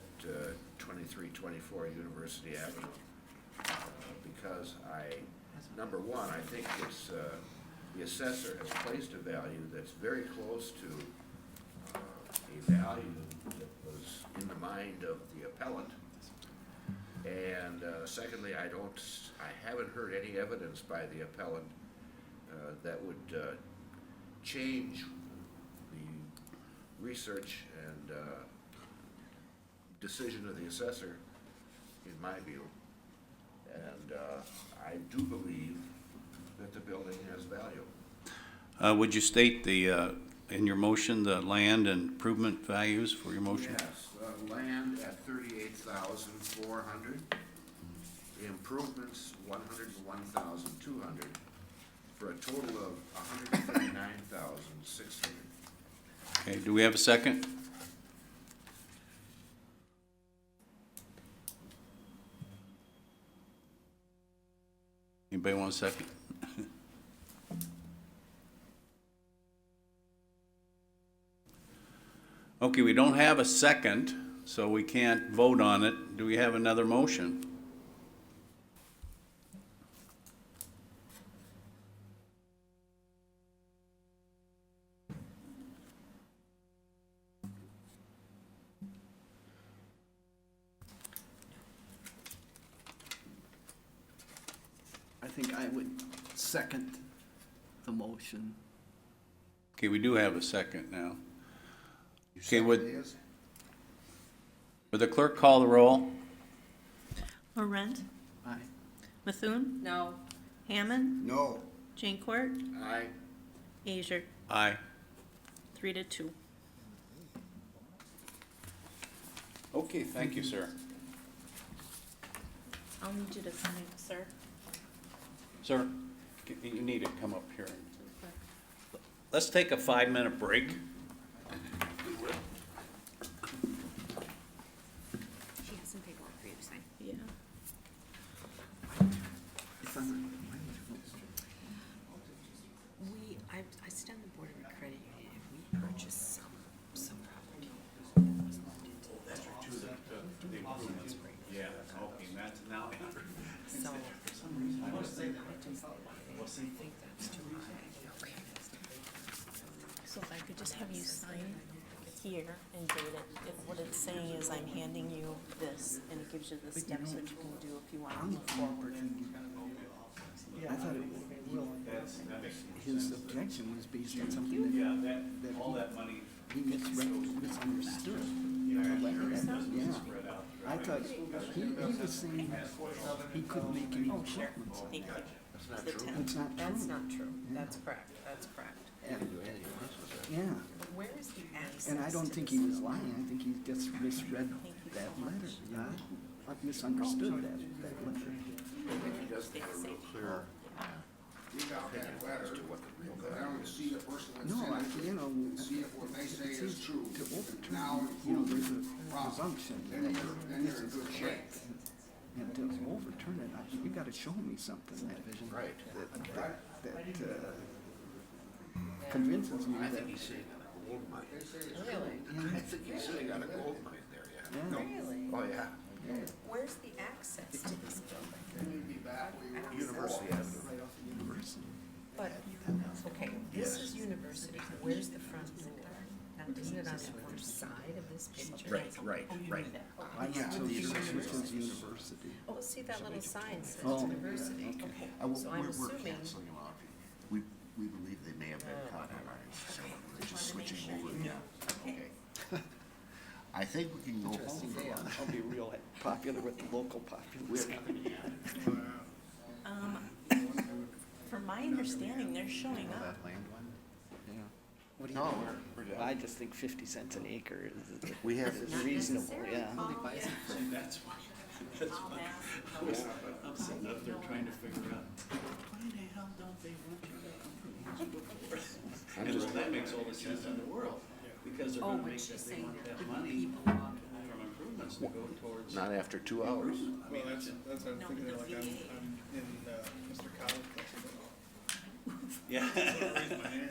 2324 University Avenue. Because number one, I think it's, the assessor has placed a value that's very close to a value that was in the mind of the appellant. And secondly, I haven't heard any evidence by the appellant that would change the research and decision of the assessor, in my view. And I do believe that the building has value. Would you state in your motion, the land and improvement values for your motion? Yes, land at 38,400, improvements 101,200, for a total of 139,600. Okay, do we have a second? Anybody want a second? Okay, we don't have a second, so we can't vote on it. Do we have another motion? I think I would second the motion. Okay, we do have a second now. You Okay, said would it is? the clerk call the roll? Laurent, Aye. Methune, No. Hammond, No. Jane Court, Aye. Asia, Aye. 3-2. Okay, thank you, sir. I'll need you to sign it, sir. Sir, you need to come up here. Let's take a 5-minute break. She has some paperwork for you to sign. Yeah. It's on I sit on the board of a credit union, if we purchase some property. Yeah, okay, that's now. So. I think that's too high. Okay. So if I could just have you sign here and date it, what it's saying is I'm handing you this, and it gives you the steps that you can do if you want to move forward. I thought his objection was based on something that money. he misunderstood. Yeah. I thought he was saying he couldn't make any improvements. Thank you. That's not The true. 10th. That's not true. That's not true. That's correct. That's correct. Yeah, Where is the access? and I don't think he was lying. I think he just misread that letter, yeah. I've misunderstood that letter. He doesn't have a real clear You got that letter, go down and see the person that No, sent it. you know, See if what they say is true. to overturn, Now, you know, there's a presumption Then that you're this in is good shape. correct. And to overturn it, you gotta show me something that, Right. that convinces me I that, think he's sitting on a gold mine. Really? I think he's sitting on a gold mine there, yeah. yeah. Really? Oh, yeah. Where's the access to this building? University Avenue. But, okay, this is university. Where's the front door? Now, isn't it on the other side of this picture? Right. I went to Massachusetts University. Oh, see that little sign says Oh. university? Okay, so I'm assuming. them off. We believe they may have been caught on ours, so we're just switching over. Okay. I think we can go Interesting day. home. I'll be real popular with the local populace. From my understanding, they're showing up. Yeah. What do you No, think? I just think 50 cents an acre is We have, is reasonable, yeah. That's why, I'm sitting up there trying to figure out, why the hell don't they want you to approve? And that makes all the sense in the world, because they're gonna make that, they want that money from improvements to go towards. not after 2 hours. Well, that's what I'm thinking, like, I'm in, Mr. Collins' class. Yeah. Raise my hand.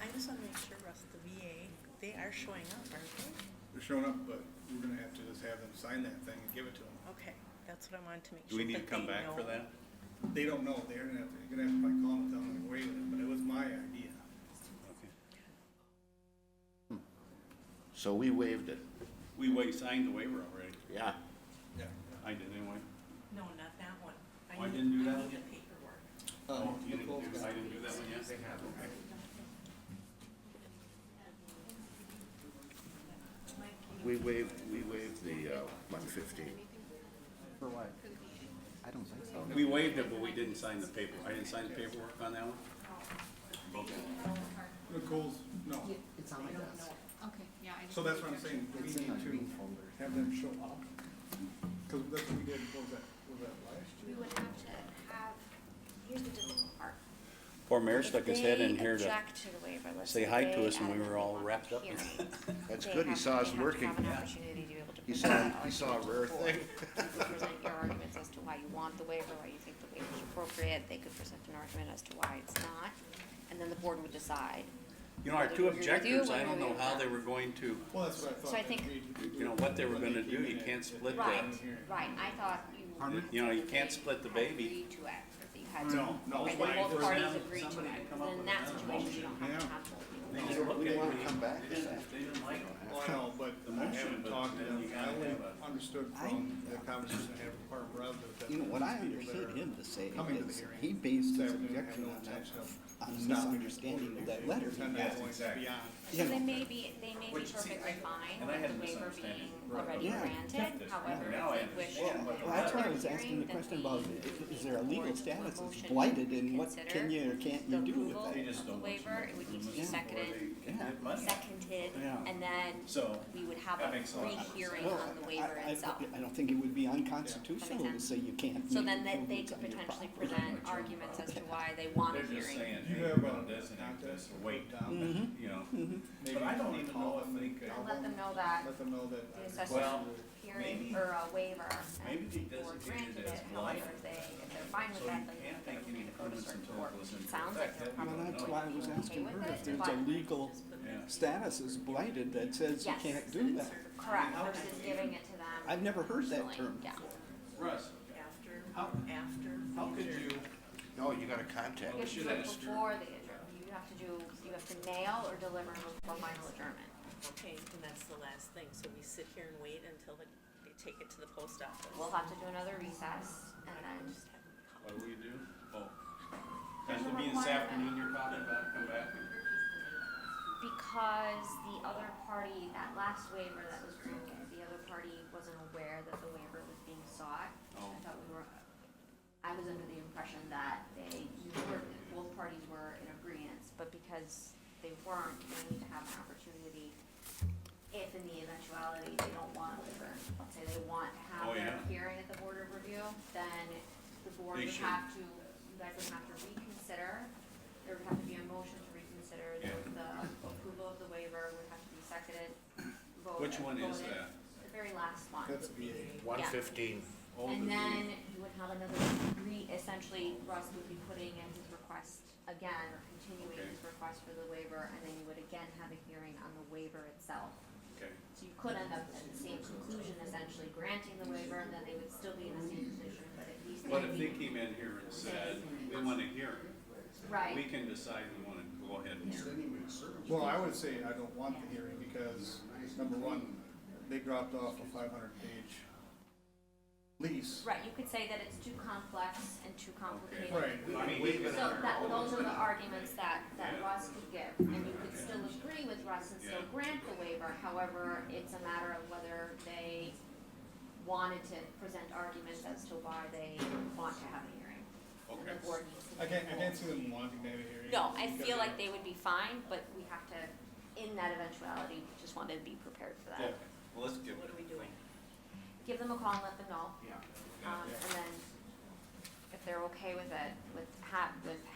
I just want to make sure, Russ, the VA, they are showing up, aren't they? They're showing up, but we're gonna have to just have them sign that thing and give it to them. Okay, that's what I wanted to make Do sure we need to that come they back for know. that? They don't know, they're gonna have to, you're gonna have to probably call them and tell them to waive it, but it was my idea. So we waived it. We signed the waiver already. Yeah. Yeah. I I did anyway. No, not that one. Oh, I didn't do that one The yet? paperwork. Oh, you didn't do, I didn't do that one yet? We waived the 115. For what? I don't think so. We waived it, but we didn't sign the paper. I didn't sign the paperwork on that one? Nicole's, no. It's on my desk. Okay, yeah, I So that's what I'm saying, we It's need in our to green folder. have them show up. Cause that's what we did, what was that last We year? would have to have, here's the difficult part. Poor mayor stuck his head in here If to they object to the waiver, let's say say hi to they us and we were all adamantly want wrapped the up in it. hearing, That's they good, he have- saw us they have to working. have an Yeah. opportunity to be able to He present saw- that he saw a argument rare to the board. thing. You could present your arguments as to why you want the waiver, why you think the waiver is appropriate, they could present an argument as to why it's not, and then the board would decide. You know, our whether two to agree with you, objectors, I whether don't to know agree how with they them. were going to, Well, that's what I thought. So I they think- agreed to do. you know, what they were When gonna do. came You in can't split Right, the, right, I thought you. Pardon me? you know, you can't split the had baby. agreed to it, that you had to. No, no. Okay, I was then waiting both for parties them- agreed to somebody to it, come up then in with that another situation, you don't have to Yeah. have both. They You said, can- okay, We wanna we- come back they this didn't- they didn't like it. Well, I know, but The I motion, haven't but talked to then you them. I gotta only have a- understood from the conversation I had with Barbara Broadbent that. You know, what I these people that understood are him to say coming to the is, hearing he based this his afternoon have objection no on that, intention of on a stopping misunderstanding of that letter. They're not going beyond. You So know, they may be Which, see, perfectly fine and I with had the a waiver misunderstanding. being already Yeah. granted, however, Now I if they wish to. understand. well, hold that's why I a was asking hearing, the then question we about, would is there a move legal forward to a status, it's motion blighted, to and what consider can you or can't the you do with approval that? They just of the don't want you waiver, to it would need to be Yeah. seconded, Yeah. seconded, Yeah. and then So, we would have that a makes a lot of sense. rehearing Well, on the waiver itself. I don't think it would be unconstitutional to sense? say you can't. So make then they improvements could on your potentially property. present arguments as to why they want a they're just hearing. saying, You hey, have we're a gonna designate this, or wait, down. you know. Maybe But I don't even call know if them, they could. I'll let them know that let them know that. the I assessment Well, hearing, maybe- or a waiver, maybe and they the board designated granted it as it, however, blight. if they're fine with So that, you then can't they're make free any to go to improvements circuit until court. it goes It into sounds like effect. they're That we Well, probably that's why I was okay asking with her it, if there's but- a legal Yeah. status is blighted that says you Yes. can't do that. Correct, versus giving it to them. I've never heard that personally. term Yeah. before. Russ, After, How- after. how could you, No, you gotta contact. You have to should do it ask her. before the adjournment, you have to mail or deliver before final adjournment. Okay, and that's the last thing, so we sit here and wait until they take it to the post office. We'll have to do another recess, and then what do we do? Oh, that's what being this afternoon you're talking about, come back? because the other party, that last waiver that was granted, the other party wasn't aware that the waiver was being sought. Oh. I was under the impression that both parties were in agreement, but because they weren't, they need to have an opportunity, if in the eventuality they don't want a waiver, let's say they want to Oh, have their yeah. hearing at the board of review, then the board They would should. have to, you guys would have to reconsider. There would have to be a motion to reconsider, Yeah. the approval of the waiver would have to be seconded, voted. Which one is voted. that? The very last one. That's VA. 115. Oh, And the then you would have another essentially Russ would be putting in his request again, or continuing Okay. his request for the waiver, and then you would again have a hearing on the waiver itself. Okay. So you could end up at the same conclusion, essentially granting the waiver, and then they would still be in the same position, but at least But they'd if they be. came in here and said, we want a hearing, Right. we can decide we want to go ahead and hear. Well, I would say I don't want the hearing because, number one, they dropped off a 500-page lease. Right, you could say that it's too complex and too complicated. Right. I mean, we could- So those are the arguments that Russ could give, and you could still agree with Russ and still Yeah. grant the waiver, however, it's a matter of whether they wanted to present arguments as to why they want to have a hearing. And Okay. the board needs to. I can't see them wanting to have a hearing. No, I because feel they- like they would be fine, but we have to, in that eventuality, we just wanted to be prepared for that. Okay, well, let's give What it. are we doing? Give them a call and let them know. Yeah. And then if they're okay with it, with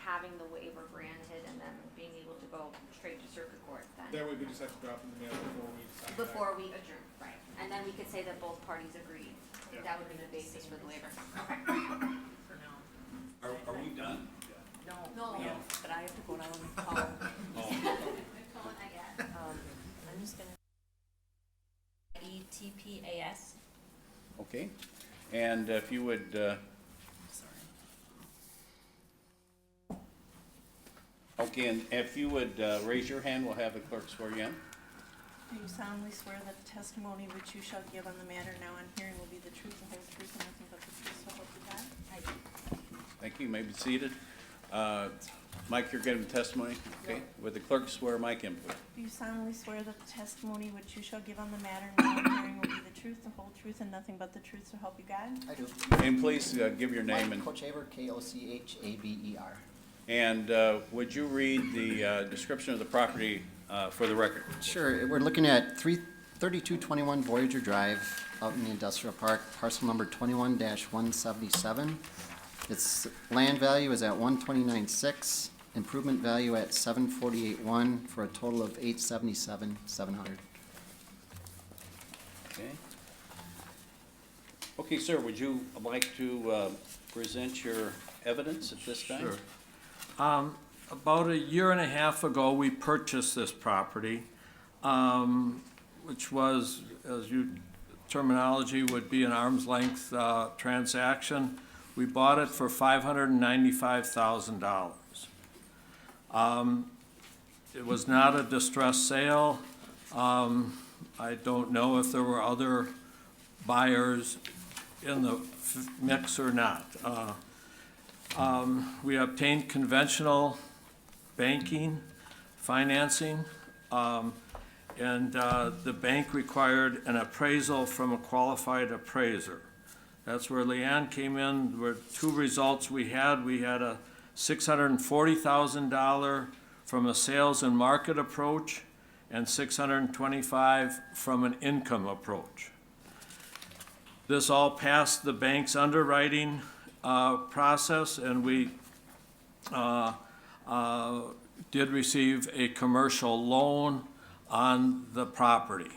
having the waiver granted and then being able to go straight to circuit court, then. That way we just have to drop in the mail before we sign that. Before we adjourn, right. And then we could say that both parties agreed. Yeah. That would be the basis for the waiver. Okay. For now. Are we done? No. Yeah, but I have to go down and call. Oh, I'm just gonna. ETPAS. okay. And if you would, okay, and if you would raise your hand, we'll have the clerk swear you in. Do you solemnly swear that the testimony which you shall give on the matter now on hearing will be the truth, the whole truth, and nothing but the truth, so help you God? I do. Thank you. You may be seated. Mike, you're giving testimony? Okay. Would the clerk swear Mike in, please? Do you solemnly swear that the testimony which you shall give on the matter now on hearing will be the truth, the whole truth, and nothing but the truth, so help you God? I do. And please give your name and, Kochaber, Kochaber. and would you read the description of the property for the record? Sure, we're looking at 3221 Voyager Drive out in the industrial park, parcel number 21-177. Its land value is at 129.6, improvement value at 748.1, for a total of 877,700. Okay. Okay, sir, would you like to present your evidence at this time? Sure. About a year and a half ago, we purchased this property, which was, as you terminology would be, an arm's length transaction. We bought it for $595,000. It was not a distressed sale. I don't know if there were other buyers in the mix or not. We obtained conventional banking, financing, and the bank required an appraisal from a qualified appraiser. That's where Leanne came in. There were two results we had. We had a $640,000 from a sales and market approach and $625,000 from an income approach. This all passed the bank's underwriting process, and we did receive a commercial loan on the property.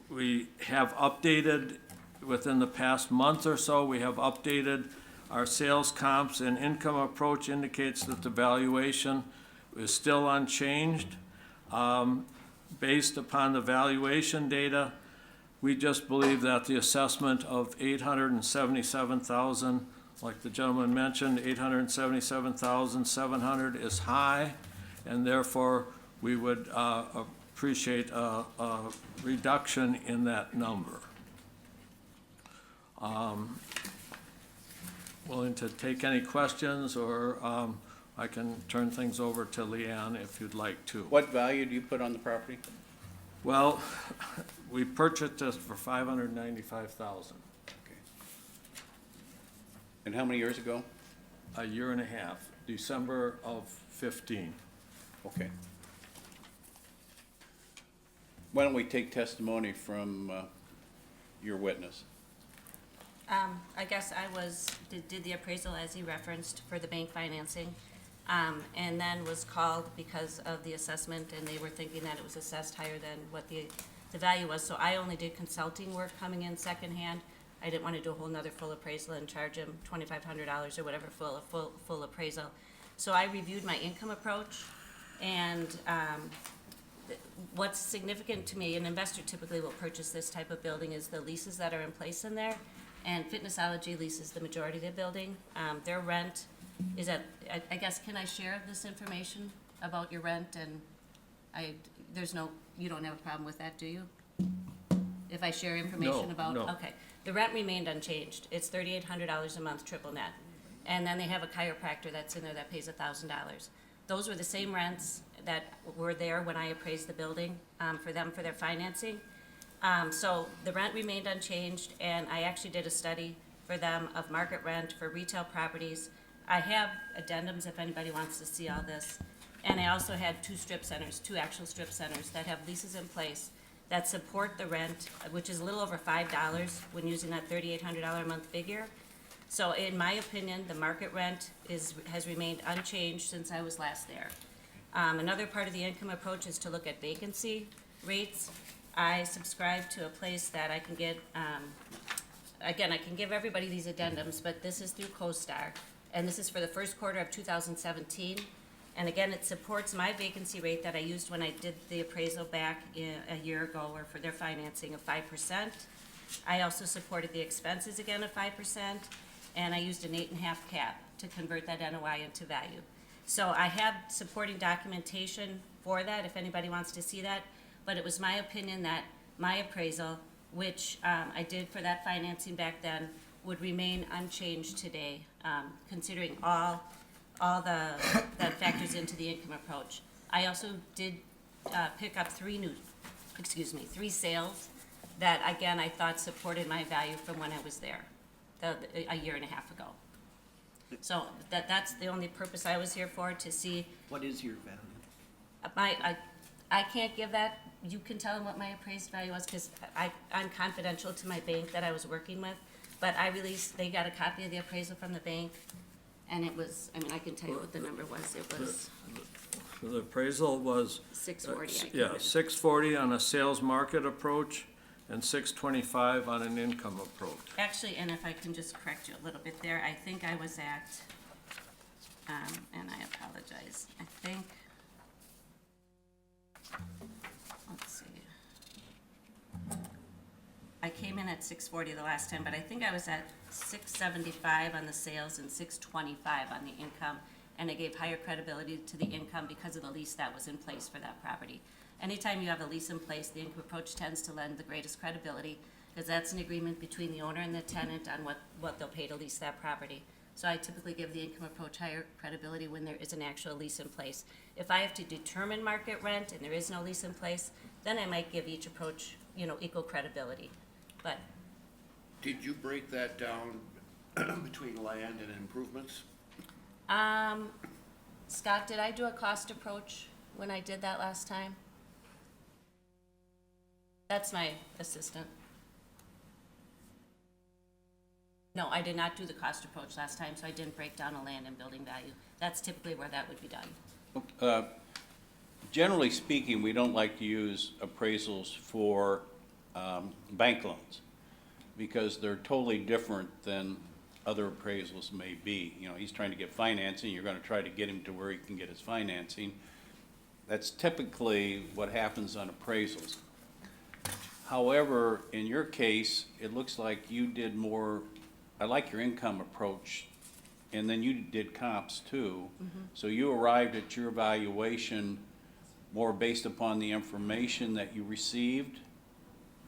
We have updated, within the past month or so, we have updated our sales comps, and income approach indicates that the valuation is still unchanged. Based upon the valuation data, we just believe that the assessment of $877,000, like the gentleman mentioned, $877,700 is high, and therefore we would appreciate a reduction in that number. Willing to take any questions, or I can turn things over to Leanne if you'd like to. What value do you put on the property? Well, we purchased this for $595,000 Okay. And how many years ago? a year and a half, December of 15. Okay. Why don't we take testimony from your witness? I guess I did the appraisal as he referenced for the bank financing, and then was called because of the assessment, and they were thinking that it was assessed higher than what the value was. So I only did consulting work coming in secondhand. I didn't want to do a whole nother full appraisal and charge him $2,500 or whatever full appraisal. So I reviewed my income approach, and what's significant to me, an investor typically will purchase this type of building, is the leases that are in place in there. And Fitnessology leases the majority of the building. Their rent is at, I guess, can I share this information about your rent? And you don't have a problem with that, do you? If I share information about? No. Okay. The rent remained unchanged. It's $3,800 a month, triple net. And then they have a chiropractor that's in there that pays $1,000. Those were the same rents that were there when I appraised the building for them for their financing. So the rent remained unchanged, and I actually did a study for them of market rent for retail properties. I have addendums if anybody wants to see all this. And I also had two actual strip centers that have leases in place that support the rent, which is a little over $5 when using that $3,800 a month figure. So in my opinion, the market rent has remained unchanged since I was last there. Another part of the income approach is to look at vacancy rates. I subscribe to a place that I can get, again, I can give everybody these addendums, but this is through CoStar, and this is for the first quarter of 2017. And again, it supports my vacancy rate that I used when I did the appraisal back a year ago, or for their financing, of 5%. I also supported the expenses again of 5%, and I used an 8.5 cap to convert that NOI into value. So I have supporting documentation for that, if anybody wants to see that. But it was my opinion that my appraisal, which I did for that financing back then, would remain unchanged today, considering all that factors into the income approach. I also did pick up three sales that, again, I thought supported my value from when I was there, a year and a half ago. So that's the only purpose I was here for, to see. What is your value? I can't give that. You can tell them what my appraised value was, because I'm confidential to my bank that I was working with. But they got a copy of the appraisal from the bank, and it was, I mean, I can tell you what the number was. It was The appraisal was. 640. Yeah, 640 on a sales market approach and 625 on an income approach. Actually, and if I can just correct you a little bit there, I think I was at, and I apologize, I think, let's see. I came in at 640 the last time, but I think I was at 675 on the sales and 625 on the income. And I gave higher credibility to the income because of the lease that was in place for that property. Anytime you have a lease in place, the income approach tends to lend the greatest credibility, because that's an agreement between the owner and the tenant on what they'll pay to lease that property. So I typically give the income approach higher credibility when there is an actual lease in place. If I have to determine market rent and there is no lease in place, then I might give each approach, equal credibility. But Did you break that down between land and improvements? Scott, did I do a cost approach when I did that last time? That's my assistant. No, I did not do the cost approach last time, so I didn't break down a land and building value. That's typically where that would be done. Generally speaking, we don't like to use appraisals for bank loans, because they're totally different than other appraisals may be. He's trying to get financing, you're gonna try to get him to where he can get his financing. That's typically what happens on appraisals. However, in your case, it looks like you did more, I like your income approach, and then you did comps too. So you arrived at your evaluation more based upon the information that you received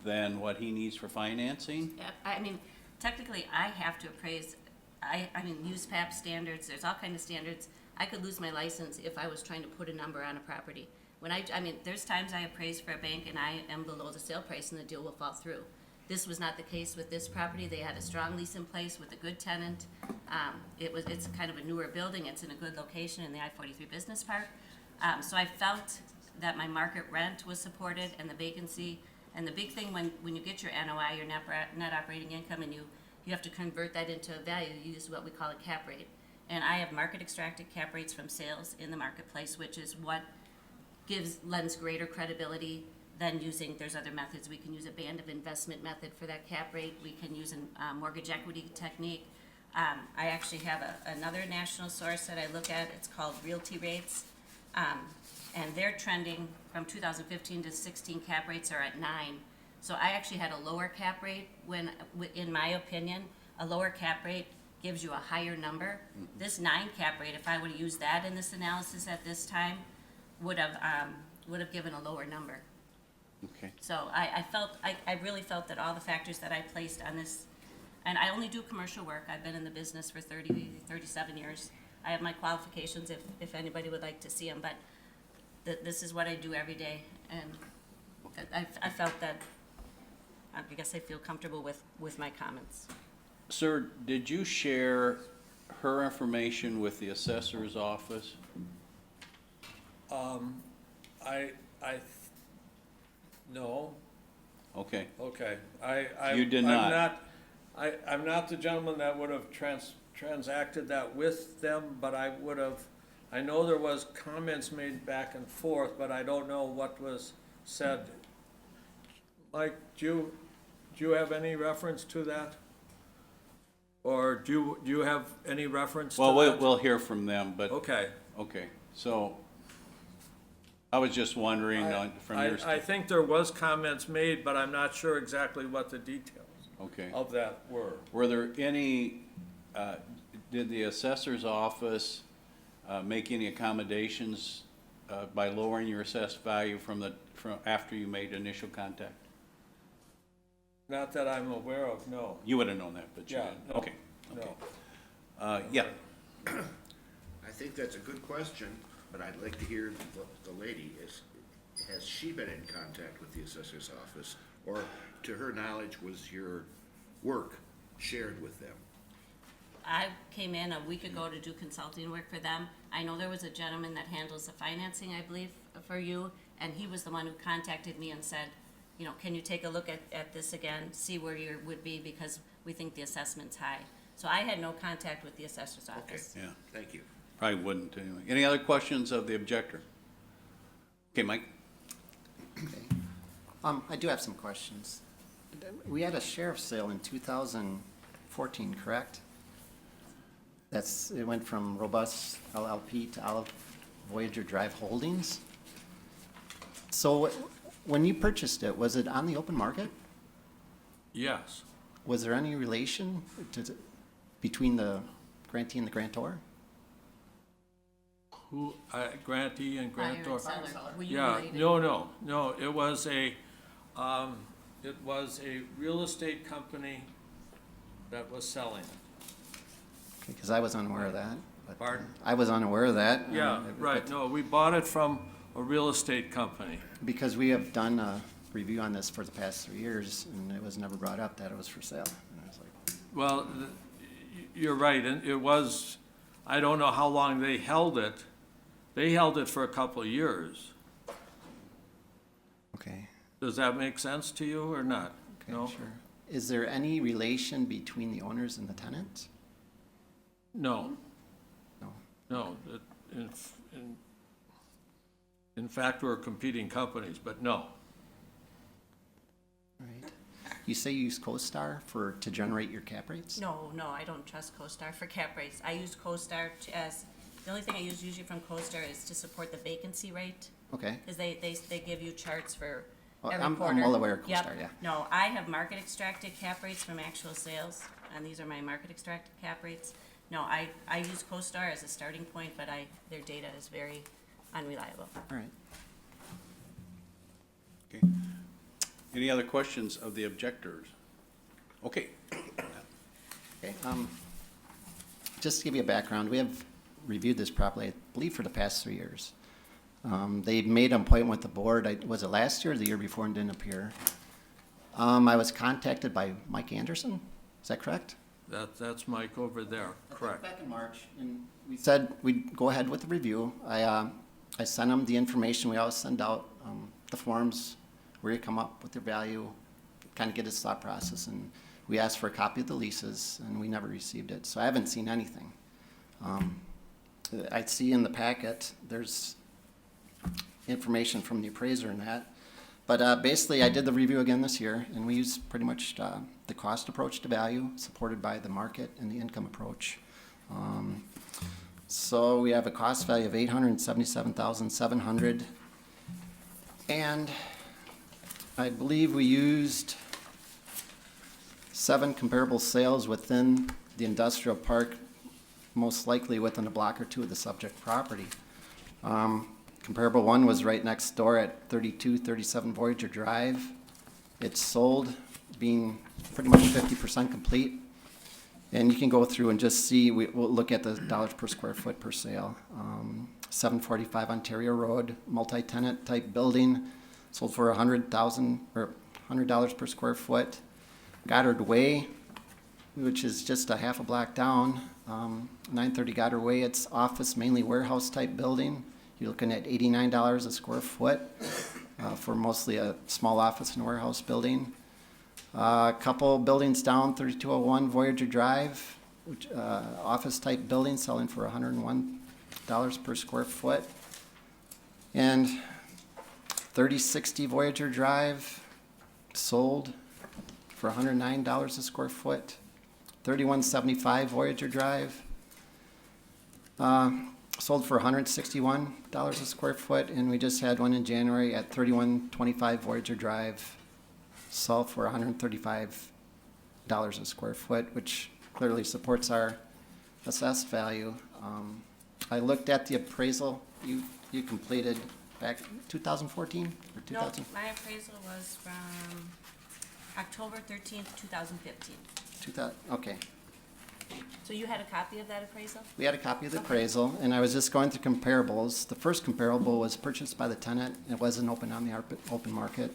than what he needs for financing? Yeah, I mean, technically, I have to appraise, use PAP standards, there's all kinds of standards. I could lose my license if I was trying to put a number on a property. There's times I appraise for a bank and I am below the sale price and the deal will fall through. This was not the case with this property. They had a strong lease in place with a good tenant. It's kind of a newer building, it's in a good location in the I-43 Business Park. So I felt that my market rent was supported and the vacancy. And the big thing when you get your NOI, your net operating income, and you have to convert that into a value, you use what we call a cap rate. And I have market extracted cap rates from sales in the marketplace, which is what lends greater credibility than there's other methods. We can use a band of investment method for that cap rate. We can use a mortgage equity technique. I actually have another national source that I look at. It's called Realty Rates. And they're trending from 2015 to 16, cap rates are at 9. So I actually had a lower cap rate when, in my opinion, a lower cap rate gives you a higher number. This 9 cap rate, if I would have used that in this analysis at this time, would have given a lower number. Okay. So I really felt that all the factors that I placed on this, and I only do commercial work. I've been in the business for 37 years. I have my qualifications if anybody would like to see them, but this is what I do every day, and I felt that, I guess I feel comfortable with my comments. Sir, did you share her information with the assessor's office? No. Okay. Okay. You did not. I'm not the gentleman that would have transacted that with them, but I know there was comments made back and forth, but I don't know what was said. Mike, do you have any reference to that? Or do you have any reference to that? Well, we'll hear from them, but. Okay. Okay, so I was just wondering from your. I think there was comments made, but I'm not sure exactly what the details of that were. Were there any, did the assessor's office make any accommodations by lowering your assessed value from after you made initial contact? Not that I'm aware of, no. You would have known that, but you Yeah, didn't. no, Okay, okay. Yeah, I think that's a good question, but I'd like to hear the lady, has she been in contact with the assessor's office? Or to her knowledge, was your work shared with them? I came in a week ago to do consulting work for them. I know there was a gentleman that handles the financing, I believe, for you, and he was the one who contacted me and said, you know, can you take a look at this again, see where you would be, because we think the assessment's high. So I had no contact with the assessor's Okay, office. yeah. thank you. Probably wouldn't anyway. Any other questions of the objector? Okay, Mike? I do have some questions. We had a sheriff's sale in 2014, correct? It went from Robust LLP to Olive Voyager Drive Holdings. So when you purchased it, was it on the open market? Yes. Was there any relation between the grantee and the grantor? Who, grantee and Buyer grantor? and seller. Were you Yeah, related? no, it was a real estate company that was selling it. Because I was unaware of that. But, Pardon? I was unaware of that. Yeah, right, no, we bought it from a real estate company. Because we have done a review on this for the past 3 years, and it was never brought up that it was for sale. And I was like, Well, you're right, and it was, I don't know how long they held it. They held it for a couple of years. okay, Does that make sense to you or not? okay, No? sure. Is there any relation between the owners and the tenants? No, No. no. In fact, we're competing companies, but no. Right. You say you use CoStar to generate your cap rates? No, I don't trust CoStar for cap rates. I use CoStar the only thing I use usually from CoStar is to support the vacancy rate. Okay. Because they give you charts for Well, every I'm quarter. well aware of Yep. CoStar, yeah. No, I have market extracted cap rates from actual sales, and these are my market extracted cap rates. No, I use CoStar as a starting point, but their data is very unreliable. All right. Okay. Any other questions of the objectors? Okay. Okay. Just to give you a background, we have reviewed this properly, I believe, for the past 3 years. They made an appointment with the board, was it last year or the year before, and didn't appear? I was contacted by Mike Anderson, is that correct? That's Mike over there, correct. Back in March, and we said we'd go ahead with the review. I sent them the information, we always send out, the forms, where you come up with their value, kind of get his thought process, and we asked for a copy of the leases, and we never received it, so I haven't seen anything. I see in the packet, there's information from the appraiser in that, but basically, I did the review again this year, and we used pretty much the cost approach to value, supported by the market and the income approach. So we have a cost value of $877,700, and I believe we used 7 comparable sales within the industrial park, most likely within a block or two of the subject property. Comparable one was right next door at 3237 Voyager Drive. It's sold, being pretty much 50% complete. And you can go through and just see, we'll look at the dollars per square foot per sale. 745 Ontario Road, multi-tenant type building, sold for $100 per square foot. Goddard Way, which is just a half a block down, 930 Goddard Way, it's office, mainly warehouse type building. You're looking at $89 a square foot for mostly a small office and warehouse building. A couple buildings down, 3201 Voyager Drive, which office type building selling for $101 per square foot. And 3060 Voyager Drive sold for $109 a square foot. 3175 Voyager Drive sold for $161 a square foot, and we just had one in January at 3125 Voyager Drive, sold for $135 a square foot, which clearly supports our assessed value. I looked at the appraisal you completed back 2014 or 2000? No, my appraisal was from October 13th, 2015. 2000, okay. So you had a copy of that appraisal? We had a copy of the appraisal, and I was just going through comparables. The first comparable was purchased by the tenant. It wasn't open on the open market.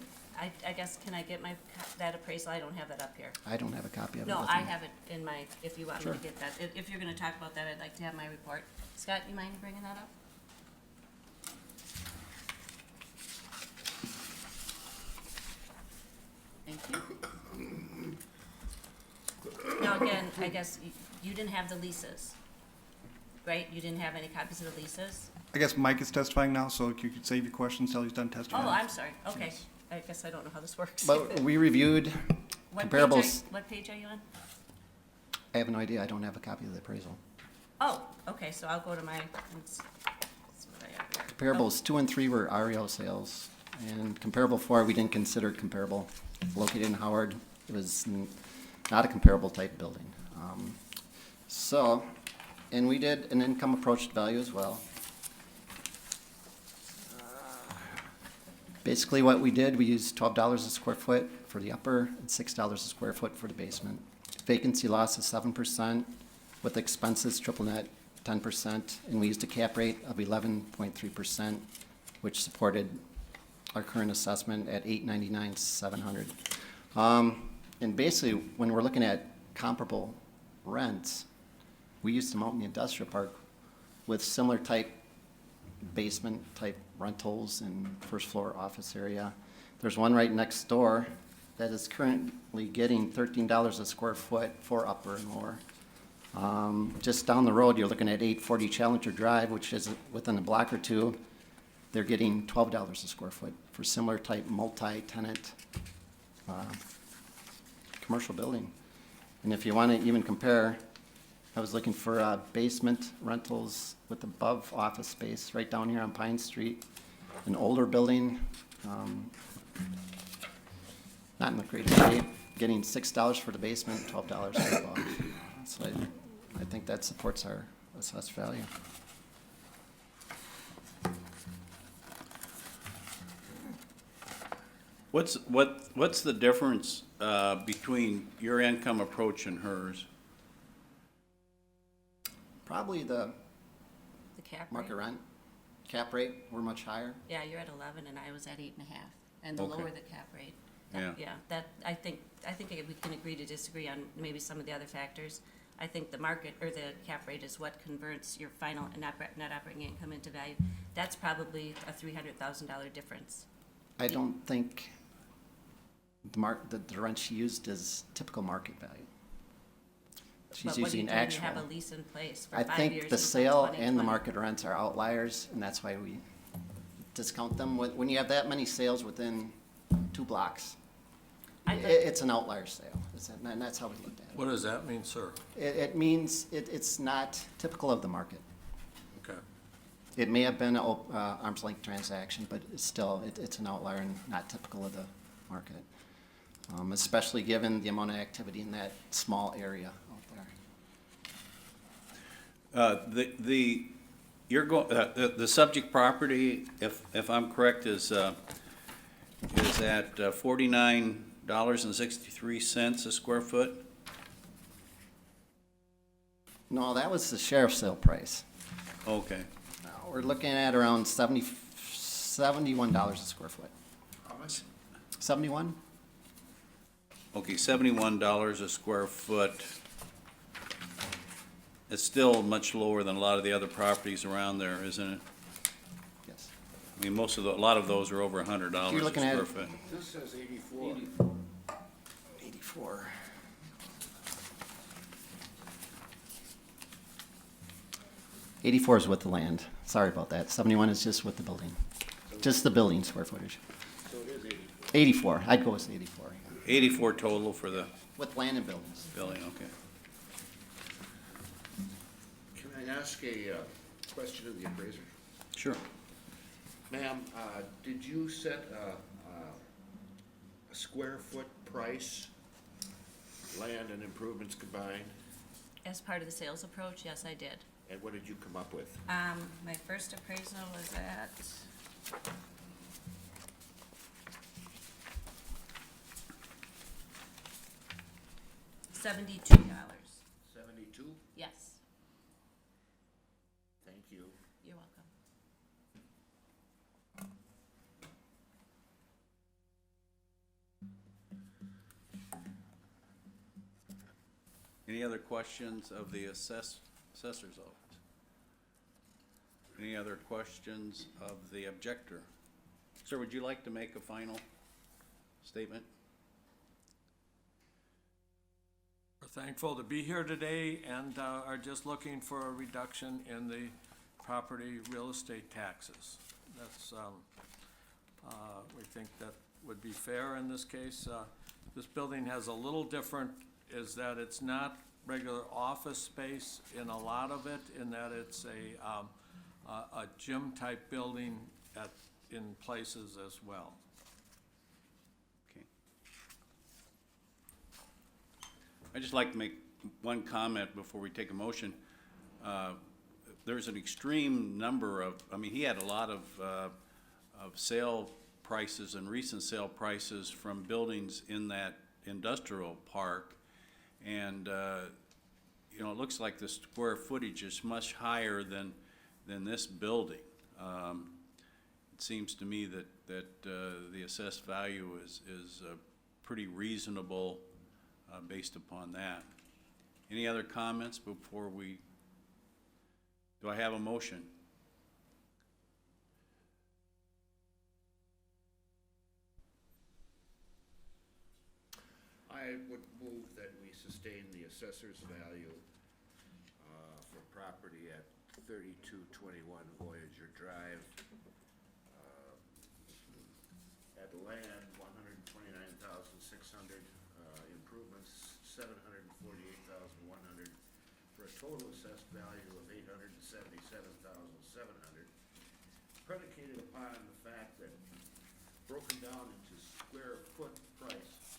I guess, can I get that appraisal? I don't have that up here. I don't have a copy of it. No, with I me. have it in my, if you want me Sure. to get that. If you're gonna talk about that, I'd like to have my report. Scott, you mind bringing that up? Thank you. Now, again, I guess you didn't have the leases, right? You didn't have any copies of the leases? I guess Mike is testifying now, so you could save your questions till he's done testifying. Oh, I'm sorry. Okay. I guess I don't know how this works. But we reviewed What comparables. What page are you on? I have no idea. I don't have a copy of the appraisal. Oh, okay, so I'll go to my, that's what I have here. Comparables 2 and 3 were REO sales, and comparable 4 we didn't consider comparable. Located in Howard, it was not a comparable type building. And we did an income approached value as well. Basically what we did, we used $12 a square foot for the upper and $6 a square foot for the basement. Vacancy loss is 7%, with expenses triple net 10%, and we used a cap rate of 11.3%, which supported our current assessment at $899,700. And basically, when we're looking at comparable rents, we used them out in the industrial park with similar type basement type rentals and first floor office area. There's one right next door that is currently getting $13 a square foot for upper and lower. Just down the road, you're looking at 840 Challenger Drive, which is within a block or two. They're getting $12 a square foot for similar type multi-tenant commercial building. And if you want to even compare, I was looking for basement rentals with above office space right down here on Pine Street. An older building, not in the greatest shape, getting $6 for the basement, $12 for the above. So I think that supports our assessed value. What's the difference between your income approach and hers? Probably the The cap rate? market rent, cap rate, were much higher. Yeah, you're at 11 and I was at 8.5. And the Okay. lower the cap rate. Yeah. Yeah, that, I think we can agree to disagree on maybe some of the other factors. I think the market, or the cap rate is what converts your final net operating income into value. That's probably a $300,000 difference. I don't think the rent she used is typical market value. She's But what are you using doing? You actual. have a lease in place for I 5 think years the until sale and the 2020. market rents are outliers, and that's why we discount them. When you have that many sales within 2 blocks, it's an outlier sale, and that's how we looked at it. What does that mean, sir? It means it's not typical of the market. Okay. It may have been an arm's length transaction, but it's an outlier and not typical of the market, especially given the amount of activity in that small area out there. The subject property, if I'm correct, is at $49.63 a square foot? No, that was the sheriff's sale price. Okay. We're looking at around $71 a square foot. How much? 71? Okay, $71 a square foot. It's still much lower than a lot of the other properties around there, isn't it? Yes. I mean, a lot of those are over $100 a You're looking at- square foot. This says 84. 84. $84 is with the land. Sorry about that. 71 is just with the building. Just the building square footage. So it is 84. 84. I'd go with 84. 84 total for the With land and buildings. building, okay. Can I ask a question of the appraiser? Sure. Ma'am, did you set a square foot price, land and improvements combined? As part of the sales approach, yes, I did. And what did you come up with? My first appraisal was at $72. 72? Yes, Thank you. you're welcome. Any other questions of the assessor's office? Any other questions of the objector? Sir, would you like to make a final statement? We're thankful to be here today and are just looking for a reduction in the property real estate taxes. That's, we think that would be fair in this case. This building has a little different, is that it's not regular office space in a lot of it, in that it's a gym-type building in places as well. Okay. I'd just like to make one comment before we take a motion. There's an extreme number of, I mean, he had a lot of sale prices and recent sale prices from buildings in that industrial park. And, you know, it looks like the square footage is much higher than this building. It seems to me that the assessed value is pretty reasonable based upon that. Any other comments before we, do I have a motion? I would move that we sustain the assessor's value for property at 3221 Voyager Drive. At land, 129,600, improvements, 748,100, for a total assessed value of 877,700, predicated upon the fact that broken down into square foot price,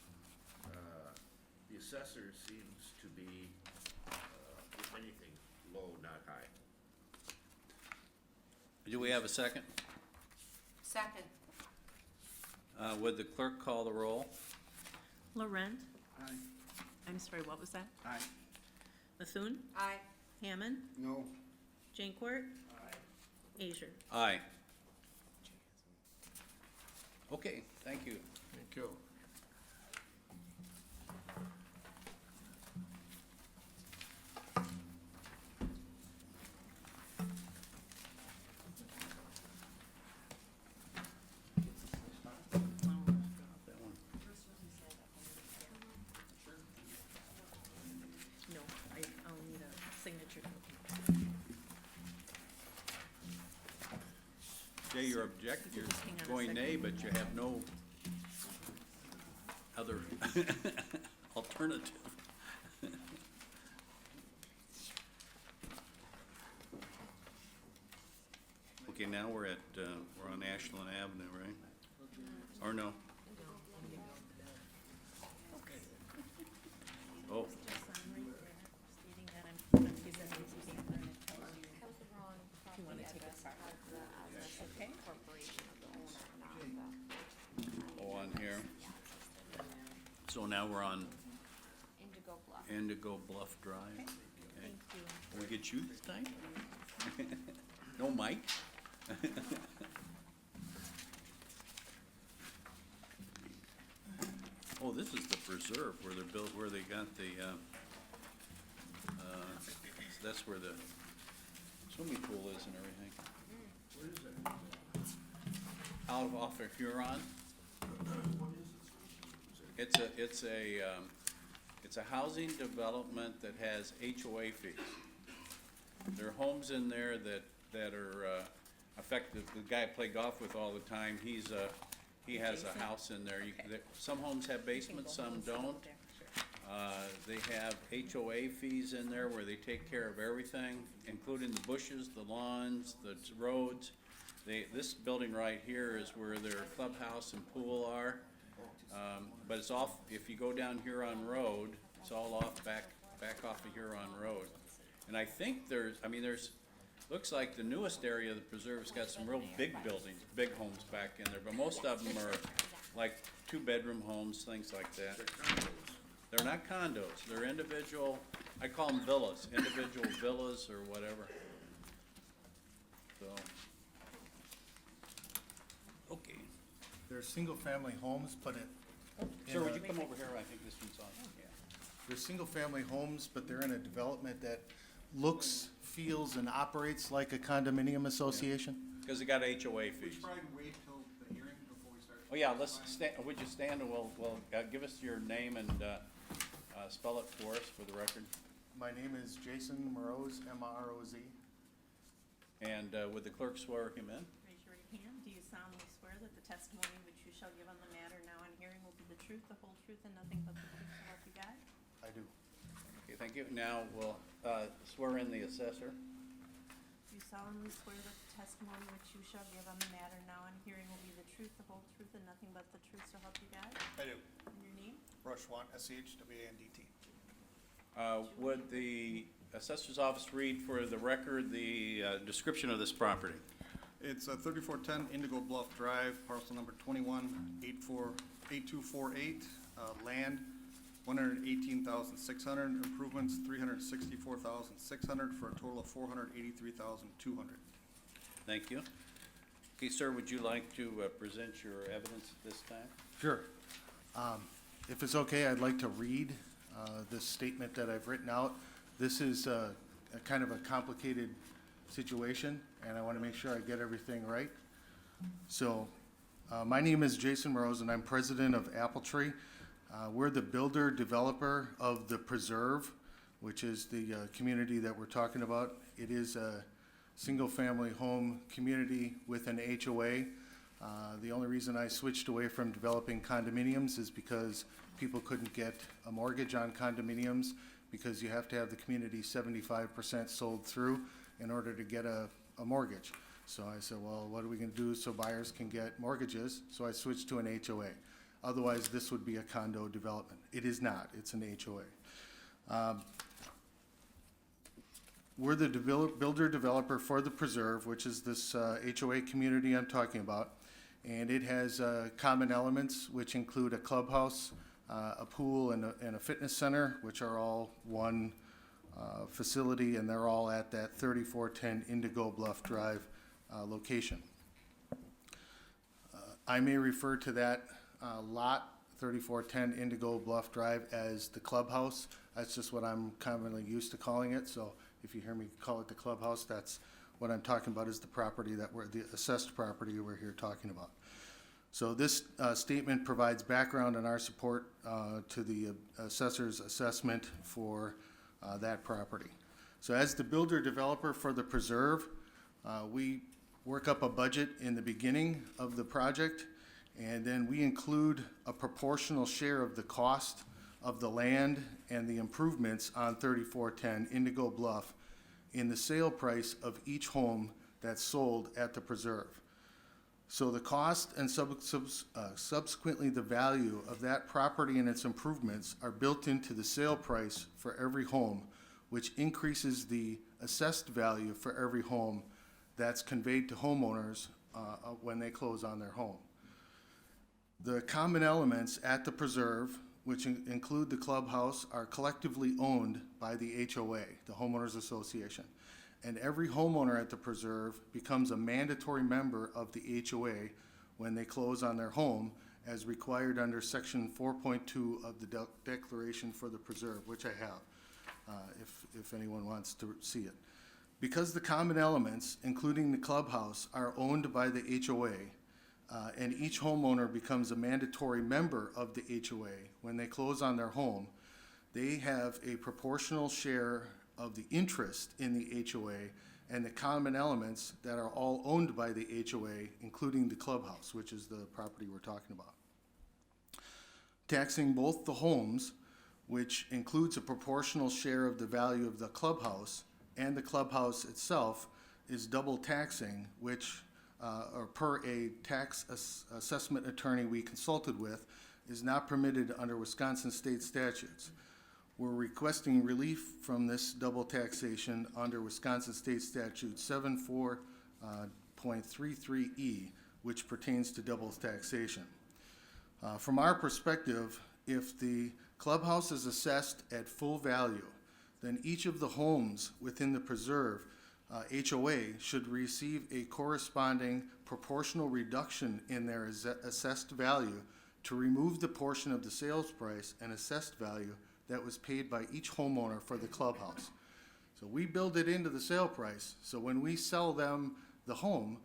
the assessor seems to be, if anything, low, not high. Do we have a second? Second. Would the clerk call the roll? Laurent? Aye. I'm sorry, what was that? Aye. Bethune? Aye. Hammond? No. Jancourt? Asia? Aye. Okay, thank you. Thank you. No, I'll need a signature. Jay, you're you're Just hang on a going second. nay, but you have no other alternative. Okay, now we're at, we're on Ashland Avenue, right? Or no? Oh, Stating that I'm presenting to the owner and it tells you That was the wrong if you want to take it apart. okay. Corporation of the owner, not the oh, on here. So now we're on Indigo Bluff. Indigo Bluff Drive. Okay, Okay. thank you. Will we get you this time? No mic? Oh, this is the preserve where they're built, where they got the, that's where the swimming pool is and everything. Where is it? Out off of Huron. It's a housing development that has HOA fees. There are homes in there that are affected. The guy I play golf with all the time, he has a house in there. Some homes have basements, some don't. They have HOA fees in there where they take care of everything, including the bushes, the lawns, the roads. This building right here is where their clubhouse and pool are. But it's off, if you go down Huron Road, it's all off, back off of Huron Road. And I think looks like the newest area of the preserve's got some real big buildings, big homes back in there, but most of them are like two-bedroom homes, things like that. They're not condos, they're individual, I call them villas, individual villas or whatever. So, okay. They're single-family homes, but Sir, would you come over here? I think this one's on, yeah. they're single-family homes, but they're in a development that looks, feels, and operates like a condominium association. Because they got HOA fees. Probably wait till the hearing before we start. Oh, yeah, let's stand, would you stand and we'll give us your name and spell it for us for the record. My name is Jason Moroz, M-R-O-Z. And would the clerk swear him in? Raise your right hand. Do you solemnly swear that the testimony which you shall give on the matter now in hearing will be the truth, the whole truth, and nothing but the truth, so help you God? I do. Okay, thank you. Now we'll swear in the assessor. Do you solemnly swear that the testimony which you shall give on the matter now in hearing will be the truth, the whole truth, and nothing but the truth, so help you God? I do. And your name? Rushwan, S-C-H-W-A-N-D-T. Would the assessor's office read for the record the description of this property? It's 3410 Indigo Bluff Drive, parcel number 218248, land 118,600, improvements 364,600, for a total of 483,200. Thank you. Okay, sir, would you like to present your evidence at this time? Sure. If it's okay, I'd like to read this statement that I've written out. This is a kind of a complicated situation, and I want to make sure I get everything right. So, my name is Jason Moroz, and I'm president of Apple Tree. We're the builder developer of the Preserve, which is the community that we're talking about. It is a single-family home community with an HOA. The only reason I switched away from developing condominiums is because people couldn't get a mortgage on condominiums, because you have to have the community 75% sold through in order to get a mortgage. So I said, well, what are we going to do so buyers can get mortgages? So I switched to an HOA. Otherwise, this would be a condo development. It is not. It's an HOA. We're the builder developer for the Preserve, which is this HOA community I'm talking about. And it has common elements, which include a clubhouse, a pool, and a fitness center, which are all one facility, and they're all at that 3410 Indigo Bluff Drive location. I may refer to that lot 3410 Indigo Bluff Drive as the clubhouse. That's just what I'm commonly used to calling it. So if you hear me call it the clubhouse, that's what I'm talking about, is the property that the assessed property we're here talking about. So this statement provides background on our support to the assessor's assessment for that property. So as the builder developer for the Preserve, we work up a budget in the beginning of the project, and then we include a proportional share of the cost of the land and the improvements on 3410 Indigo Bluff in the sale price of each home that's sold at the Preserve. So the cost and subsequently the value of that property and its improvements are built into the sale price for every home, which increases the assessed value for every home that's conveyed to homeowners when they close on their home. The common elements at the Preserve, which include the clubhouse, are collectively owned by the HOA, the Homeowners Association. And every homeowner at the Preserve becomes a mandatory member of the HOA when they close on their home, as required under Section 4.2 of the Declaration for the Preserve, which I have, if anyone wants to see it. Because the common elements, including the clubhouse, are owned by the HOA, and each homeowner becomes a mandatory member of the HOA when they close on their home, they have a proportional share of the interest in the HOA and the common elements that are all owned by the HOA, including the clubhouse, which is the property we're talking about. Taxing both the homes, which includes a proportional share of the value of the clubhouse, and the clubhouse itself, is double taxing, which, or per a tax assessment attorney we consulted with, is not permitted under Wisconsin state statutes. We're requesting relief from this double taxation under Wisconsin State Statute 74.33E, which pertains to double taxation. From our perspective, if the clubhouse is assessed at full value, then each of the homes within the preserve HOA should receive a corresponding proportional reduction in their assessed value to remove the portion of the sales price and assessed value that was paid by each homeowner for the clubhouse. So we build it into the sale price, so when we sell them the home,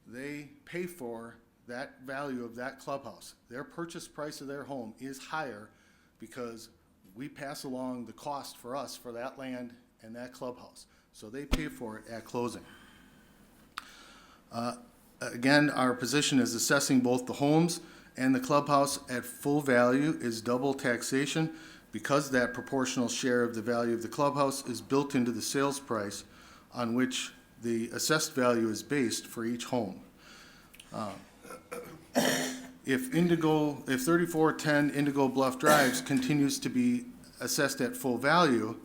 they pay for that value of that clubhouse. Their purchase price of their home is higher because we pass along the cost for us for that land and that clubhouse. So they pay for it at closing. Again, our position is assessing both the homes and the clubhouse at full value is double taxation because that proportional share of the value of the clubhouse is built into the sales price on which the assessed value is based for each home. If 3410 Indigo Bluff Drives continues to be assessed at full value,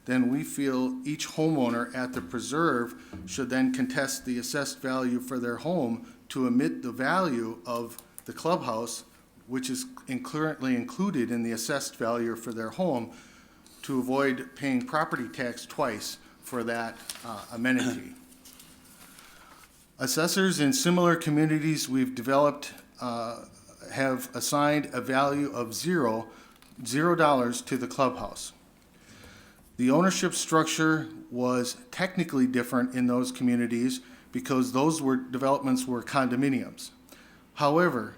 then we feel each homeowner at the preserve should then contest the assessed value for their home to omit the value of the clubhouse, which is currently included in the assessed value for their home, to avoid paying property tax twice for that amenity. Assessors in similar communities we've developed have assigned a value of $0 to the clubhouse. The ownership structure was technically different in those communities because those developments were condominiums. However,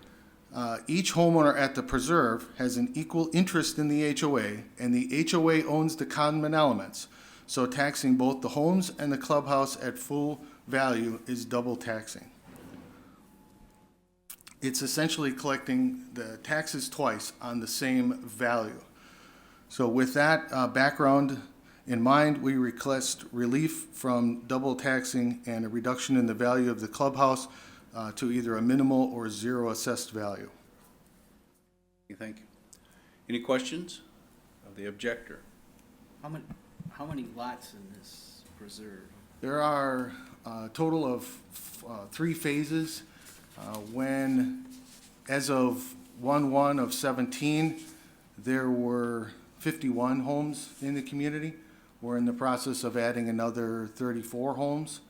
each homeowner at the preserve has an equal interest in the HOA, and the HOA owns the common elements. So taxing both the homes and the clubhouse at full value is double taxing. It's essentially collecting the taxes twice on the same value. So with that background in mind, we request relief from double taxing and a reduction in the value of the clubhouse to either a minimal or zero assessed value. Thank you. Any questions of the objector? How many lots in this preserve? There are a total of 3 phases. As of 1/1 of 17, there were 51 homes in the community. We're in the process of adding another 34 homes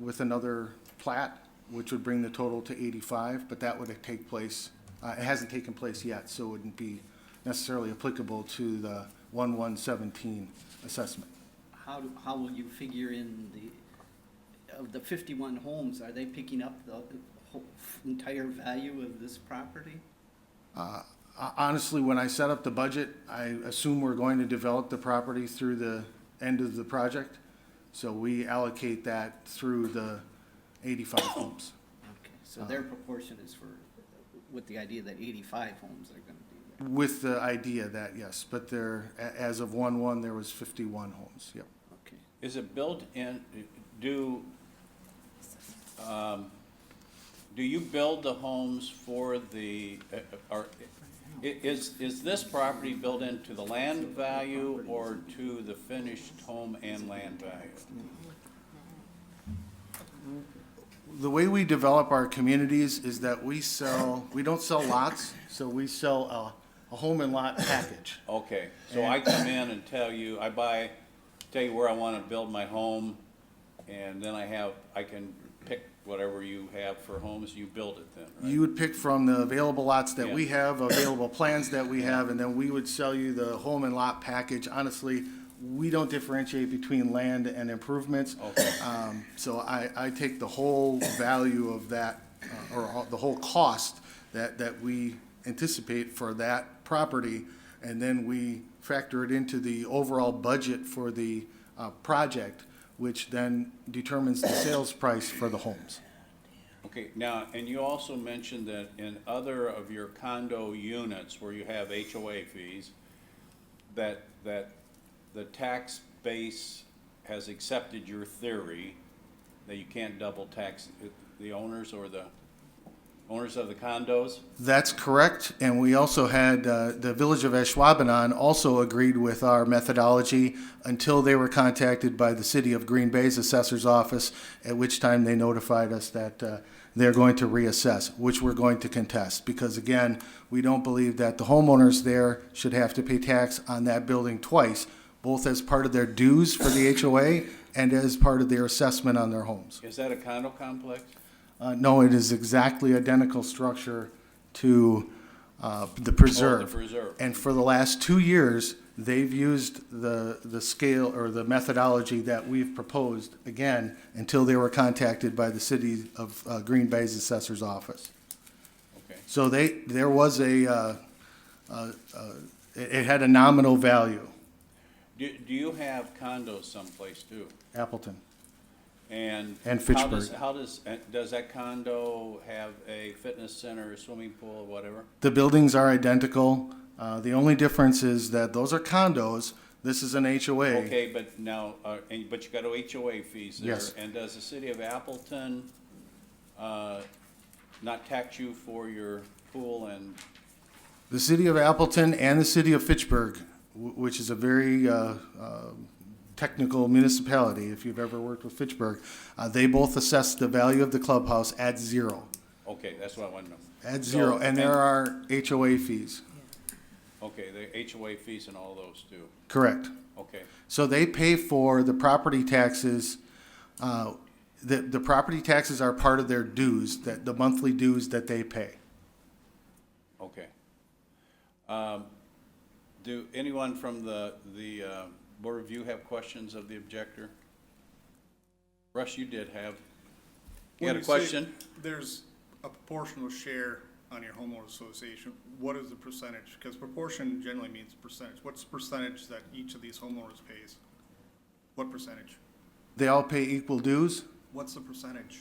with another plat, which would bring the total to 85, but that would take place, it hasn't taken place yet, so it wouldn't be necessarily applicable to the 1/1/17 assessment. How will you figure in of the 51 homes, are they picking up the whole entire value of this property? Honestly, when I set up the budget, I assume we're going to develop the property through the end of the project. So we allocate that through the 85 homes. Okay, so their proportion is with the idea that 85 homes are going to be there. With the idea that, yes, but as of 1/1, there was 51 homes, yep. Okay. Is it built in, do you build the homes for the, is this property built into the land value or to the finished home and land value? The way we develop our communities is that we don't sell lots, so we sell a home and lot package. Okay, so I come in and tell you where I want to build my home, and then I can pick whatever you have for homes, you build it then, right? You would pick from the available lots that we have, available plans that we have, and then we would sell you the home and lot package. Honestly, we don't differentiate between land and improvements. Okay. So I take the whole value of that, or the whole cost that we anticipate for that property, and then we factor it into the overall budget for the project, which then determines the sales price for the homes. Okay, now, and you also mentioned that in other of your condo units where you have HOA fees, that the tax base has accepted your theory that you can't double tax the owners or the owners of the condos? That's correct, and we also had, the Village of Ashwaubenon also agreed with our methodology until they were contacted by the City of Green Bay's Assessor's Office, at which time they notified us that they're going to reassess, which we're going to contest, because again, we don't believe that the homeowners there should have to pay tax on that building twice, both as part of their dues for the HOA and as part of their assessment on their homes. Is that a condo complex? No, it is exactly identical structure to the Preserve. Oh, the Preserve. And for the last 2 years, they've used the scale or the methodology that we've proposed, again, until they were contacted by the City of Green Bay's Assessor's Office. Okay. So there was it had a nominal value, Do you have condos someplace too? Appleton. And Fitchburg. how does that condo have a fitness center, a swimming pool, or whatever? The buildings are identical. The only difference is that those are condos. This is an HOA. Okay, but now, but you got HOA fees there. Yes. And does the city of Appleton not tax you for your pool and? The City of Appleton and the City of Fitchburg, which is a very technical municipality, if you've ever worked with Fitchburg, they both assess the value of the clubhouse at zero. Okay, that's what I want to know. At zero, and there are HOA fees. Okay, the HOA fees and all those too. Correct. Okay, So they pay for the property taxes. The property taxes are part of their dues, that the monthly dues that they pay. okay. Do anyone from the Board of Review have questions of the objector? Russ, you did have. You When had a say question? There's a proportional share on your homeowners association. What is the percentage? Because proportion generally means percentage. What's the percentage that each of these homeowners pays? What percentage? They all pay equal dues. What's the percentage?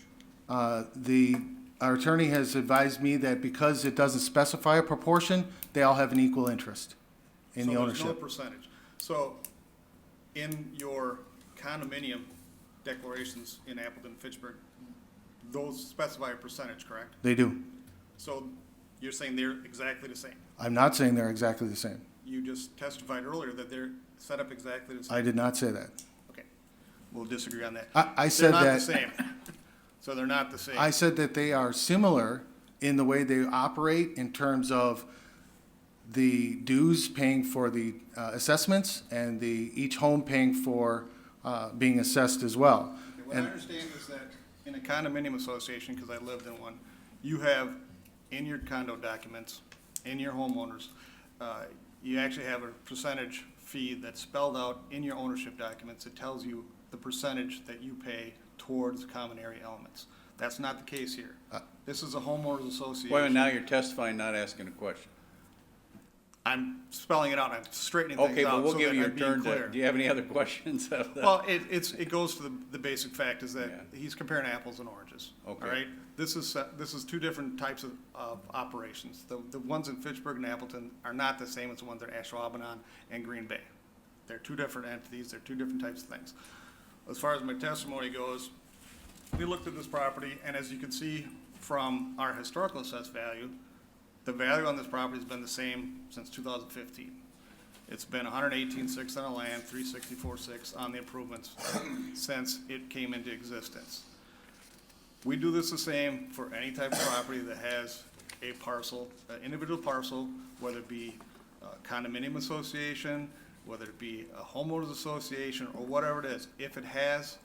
Our attorney has advised me that because it doesn't specify a proportion, they all have an equal interest in the So ownership. there's no percentage. So in your condominium declarations in Appleton, Fitchburg, those specify a percentage, correct? They do. So you're saying they're exactly the same? I'm not saying they're exactly the same. You just testified earlier that they're set up exactly the same. I did not say that. Okay, we'll disagree on that. I said They're not that- the same. So they're not the same. I said that they are similar in the way they operate in terms of the dues paying for the assessments and each home paying for being assessed as well. Okay, what I understand is that in a condominium association, because I lived in one, you have in your condo documents, in your homeowners, you actually have a percentage fee that's spelled out in your ownership documents. It tells you the percentage that you pay towards common area elements. That's not the case here. This is a homeowners association. Wait a minute, now you're testifying, not asking a question. I'm spelling it out, I'm straightening things out. Okay, but we'll so give that you your I'm being turn clear. do you have any other questions? Well, it goes to the basic fact is that he's comparing apples and oranges. Okay. All right? This is two different types of operations. The ones in Fitchburg and Appleton are not the same as the ones at Ashwaubenon and Green Bay. They're two different entities, they're two different types of things. As far as my testimony goes, we looked at this property, and as you can see from our historical assessed value, the value on this property has been the same since 2015. It's been 118.6 on the land, 364.6 on the improvements since it came into existence. We do this the same for any type of property that has a parcel, an individual parcel, whether it be a condominium association, whether it be a homeowners association, or whatever it is. If it has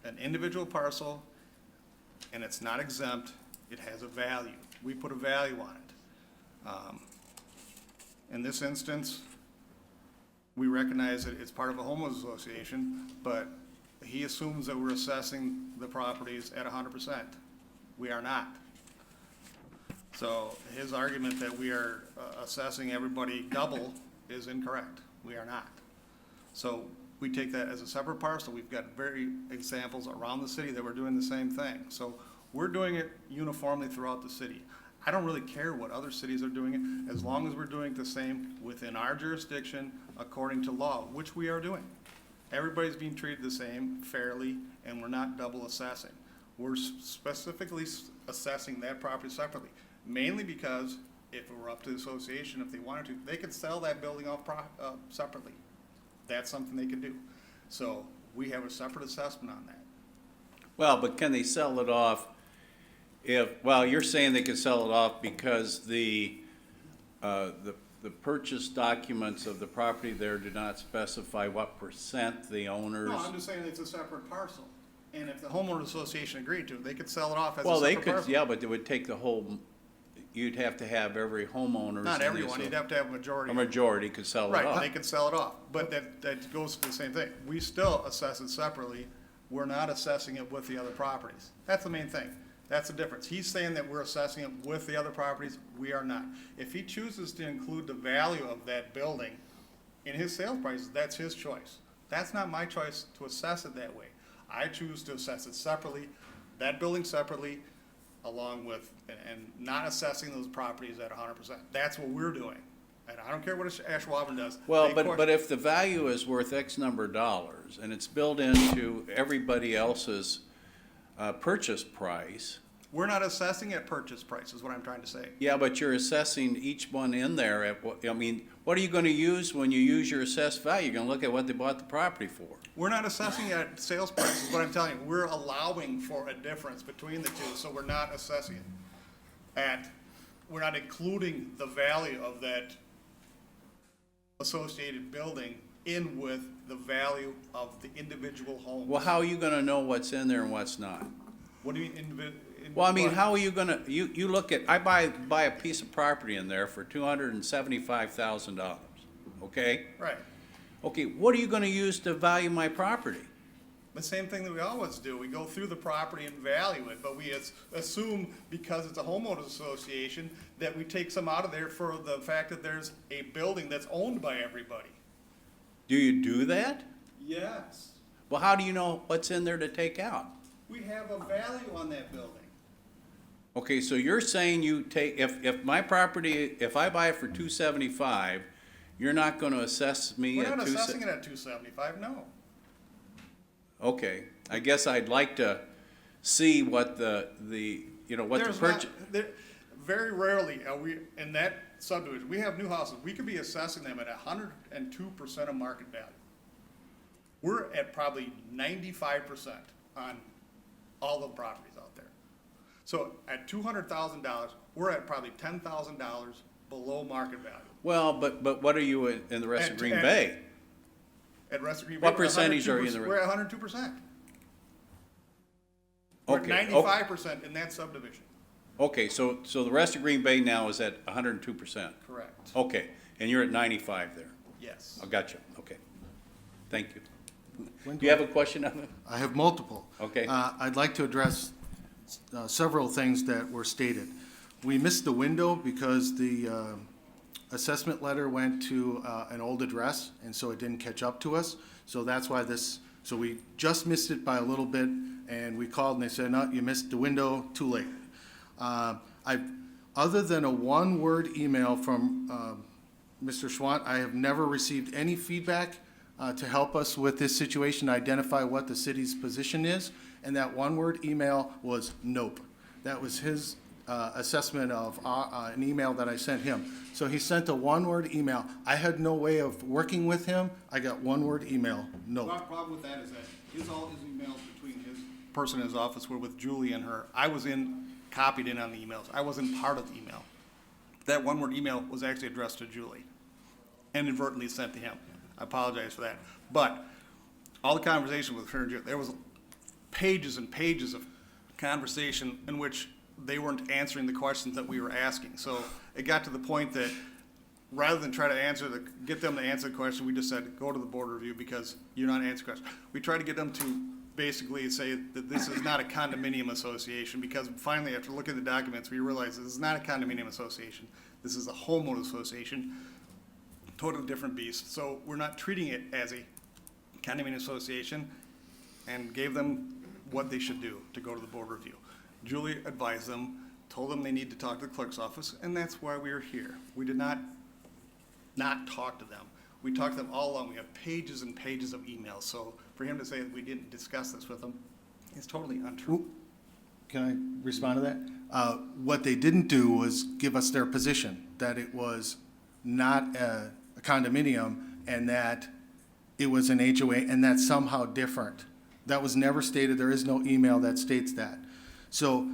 an individual parcel and it's not exempt, it has a value. We put a value on it. In this instance, we recognize that it's part of a homeowners association, but he assumes that we're assessing the properties at 100%. We are not. So his argument that we are assessing everybody double is incorrect. We are not. So we take that as a separate parcel. We've got very examples around the city that we're doing the same thing. So we're doing it uniformly throughout the city. I don't really care what other cities are doing it, as long as we're doing it the same within our jurisdiction according to law, which we are doing. Everybody's being treated the same, fairly, and we're not double assessing. We're specifically assessing that property separately. Mainly because if it were up to the association, if they wanted to, they could sell that building off separately. That's something they could do. So we have a separate assessment on that. Well, but can they sell it off well, you're saying they could sell it off because the purchase documents of the property there do not specify what percent the owners. No, I'm just saying it's a separate parcel. And if the homeowner association agreed to, they could sell it off as a Well, they separate could, parcel. yeah, but it would take the whole, you'd have to have every homeowner. Not everyone, you'd have to have a majority. A majority could sell it Right, off. they could sell it off, but that goes to the same thing. We still assess it separately. We're not assessing it with the other properties. That's the main thing. That's the difference. He's saying that we're assessing it with the other properties. We are not. If he chooses to include the value of that building in his sales prices, that's his choice. That's not my choice to assess it that way. I choose to assess it separately, that building separately, along with, and not assessing those properties at 100%. That's what we're doing. And I don't care what Ashwaubenon does. Well, They but if the value is worth X number of dollars and it's built into everybody else's purchase price. We're not assessing at purchase price, is what I'm trying to say. Yeah, but you're assessing each one in there at what, I mean, what are you gonna use when you use your assessed value? You're gonna look at what they bought the property for. We're not assessing at sales price, is what I'm telling you. We're allowing for a difference between the two, so we're not assessing it. We're not including the value of that associated building in with the value of the individual homes. Well, how are you gonna know what's in there and what's not? What do you mean Well, I mean, how are you gonna, you look at, I buy a piece of property in there for $275,000, okay? Right. Okay, what are you gonna use to value my property? The same thing that we always do. We go through the property and value it, but we assume because it's a homeowners association that we take some out of there for the fact that there's a building that's owned by everybody. Do you do that? Yes. Well, how do you know what's in there to take out? We have a value on that building. Okay, so you're saying you take, if my property, if I buy it for $275, you're not gonna assess me We're at not assessing it at $275, no. Okay, I guess I'd like to see what what the purchase. Very rarely are we, in that subdivision, we have new houses, we could be assessing them at 102% of market value. We're at probably 95% on all the properties out there. So at $200,000, we're at probably $10,000 below market value. Well, but what are you in the rest of Green Bay? At rest of Green Bay, What percentage are you in the? we're at 102%. We're at Okay, 95% in that subdivision. Okay, so the rest of Green Bay now is at 102%? Correct. Okay, and you're at 95 there? Yes. I got you, okay. Thank you. Do you have a question on it? I have multiple. Okay. I'd like to address several things that were stated. We missed the window because the assessment letter went to an old address, and so it didn't catch up to us. So that's why so we just missed it by a little bit, and we called and they said, no, you missed the window, too late. Other than a one-word email from Mr. Schwant, I have never received any feedback to help us with this situation, identify what the city's position is, and that one-word email was nope. That was his assessment of an email that I sent him. So he sent a one-word email. I had no way of working with him. I got one-word email, nope. The problem with that is that all his emails between his person in his office were with Julie and her. I was copied in on the emails. I wasn't part of the email. That one-word email was actually addressed to Julie and inadvertently sent to him. I apologize for that. But all the conversation with her and Julie, there was pages and pages of conversation in which they weren't answering the questions that we were asking. So it got to the point that rather than try to get them to answer the question, we just said, go to the board review because you're not answering questions. We tried to get them to basically say that this is not a condominium association because finally after looking at the documents, we realized this is not a condominium association. This is a homeowner association, totally different beast. So we're not treating it as a condominium association and gave them what they should do to go to the board review. Julie advised them, told them they need to talk to the clerk's office, and that's why we are here. We did not talk to them. We talked to them all along. We have pages and pages of emails. So for him to say that we didn't discuss this with them is totally untrue. Can I respond to that? What they didn't do was give us their position, that it was not a condominium and that it was an HOA and that's somehow different. That was never stated. There is no email that states that. So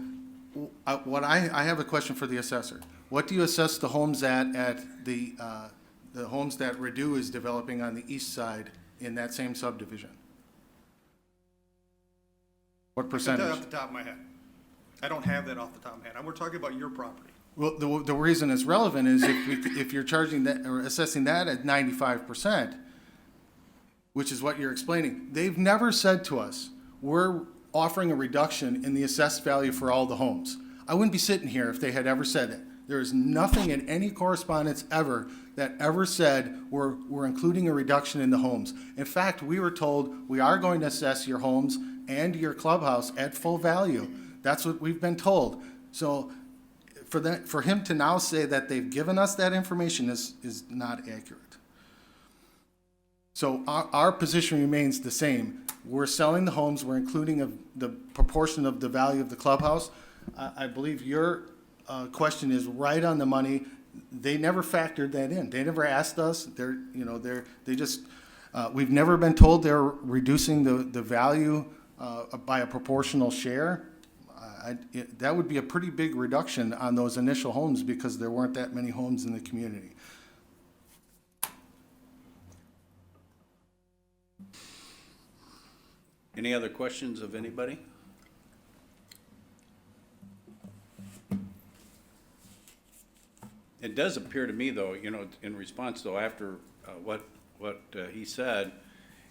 I have a question for the assessor. What do you assess the homes at the homes that Redu is developing on the east side in that same subdivision? What percentage? Off the top of my head. I don't have that off the top of my head. We're talking about your property. Well, the reason it's relevant is if you're charging that or assessing that at 95%, which is what you're explaining, they've never said to us, we're offering a reduction in the assessed value for all the homes. I wouldn't be sitting here if they had ever said that. There is nothing in any correspondence ever that ever said we're including a reduction in the homes. In fact, we were told we are going to assess your homes and your clubhouse at full value. That's what we've been told. So for him to now say that they've given us that information is not accurate. So our position remains the same. We're selling the homes, we're including the proportion of the value of the clubhouse. I believe your question is right on the money. They never factored that in. They never asked us. We've never been told they're reducing the value by a proportional share. That would be a pretty big reduction on those initial homes because there weren't that many homes in the community. Any other questions of anybody? It does appear to me, though, in response, though, after what he said,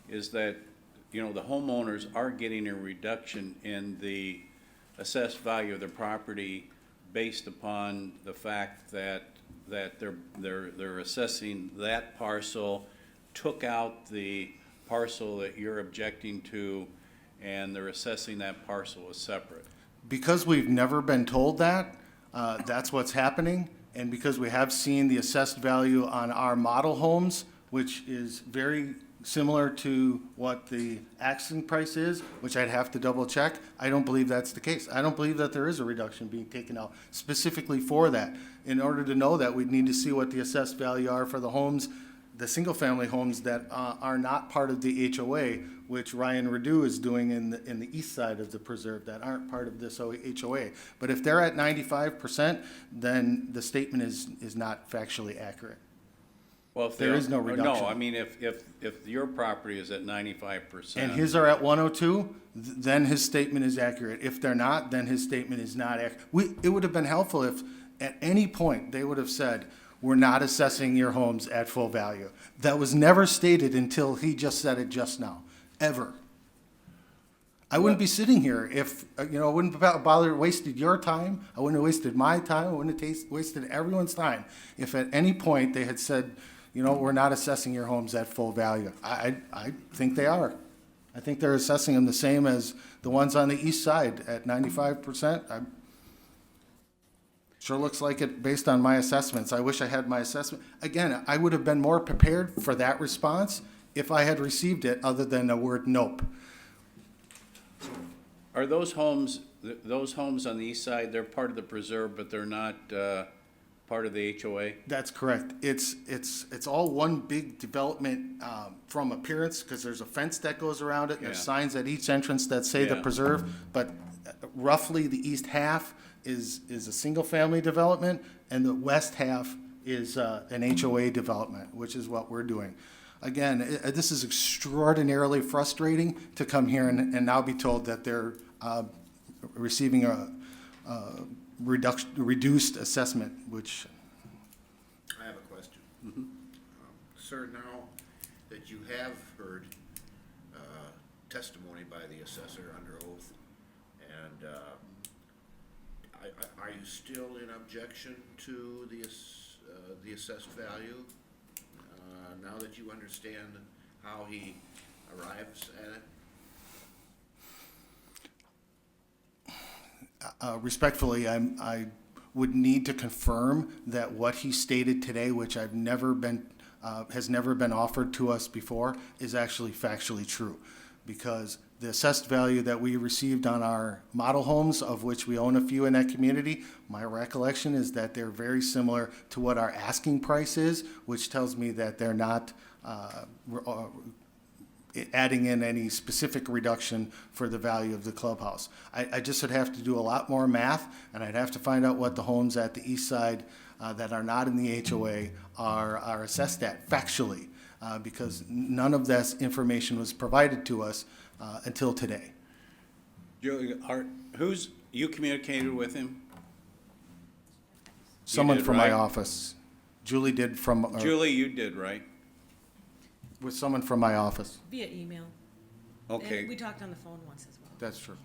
is that, the homeowners are getting a reduction in the assessed value of their property based upon the fact that they're assessing that parcel, took out the parcel that you're objecting to, and they're assessing that parcel as separate. Because we've never been told that, that's what's happening. And because we have seen the assessed value on our model homes, which is very similar to what the asking price is, which I'd have to double check, I don't believe that's the case. I don't believe that there is a reduction being taken out specifically for that. In order to know that, we'd need to see what the assessed value are for the homes, the single-family homes that are not part of the HOA, which Ryan Redu is doing in the east side of the preserve that aren't part of this HOA. But if they're at 95%, then the statement is not factually accurate. Well, if There is no reduction. No, I mean, if your property is at 95%. And his are at 102, then his statement is accurate. If they're not, then his statement is not accurate. It would have been helpful if at any point they would have said, we're not assessing your homes at full value. That was never stated until he just said it just now, ever. I wouldn't be sitting here if, I wouldn't have bothered wasted your time. I wouldn't have wasted my time. I wouldn't have wasted everyone's time if at any point they had said, we're not assessing your homes at full value. I think they are. I think they're assessing them the same as the ones on the east side at 95%. Sure looks like it based on my assessments. I wish I had my assessment. Again, I would have been more prepared for that response if I had received it other than a word nope. Are those homes on the east side, they're part of the preserve, but they're not part of the HOA? That's correct. It's all one big development from appearance because there's a fence that goes around it. And there's Yeah. signs at each entrance that say the Yeah. preserve, but roughly the east half is a single-family development, and the west half is an HOA development, which is what we're doing. Again, this is extraordinarily frustrating to come here and now be told that they're receiving a reduced assessment, which... I have a question. Sir, now that you have heard testimony by the assessor under oath, and are you still in objection to the assessed value? Now that you understand how he arrives at it? Respectfully, I would need to confirm that what he stated today, which has never been offered to us before, is actually factually true. Because the assessed value that we received on our model homes, of which we own a few in that community, my recollection is that they're very similar to what our asking price is, which tells me that they're not adding in any specific reduction for the value of the clubhouse. I just would have to do a lot more math, and I'd have to find out what the homes at the east side that are not in the HOA are assessed at factually, because none of this information was provided to us until today. Julie, you communicated with him? Someone did, from my right? office. Julie did from. Julie, you did, right? With someone from my office. Via email. Okay. And we talked on the phone once as well. That's true.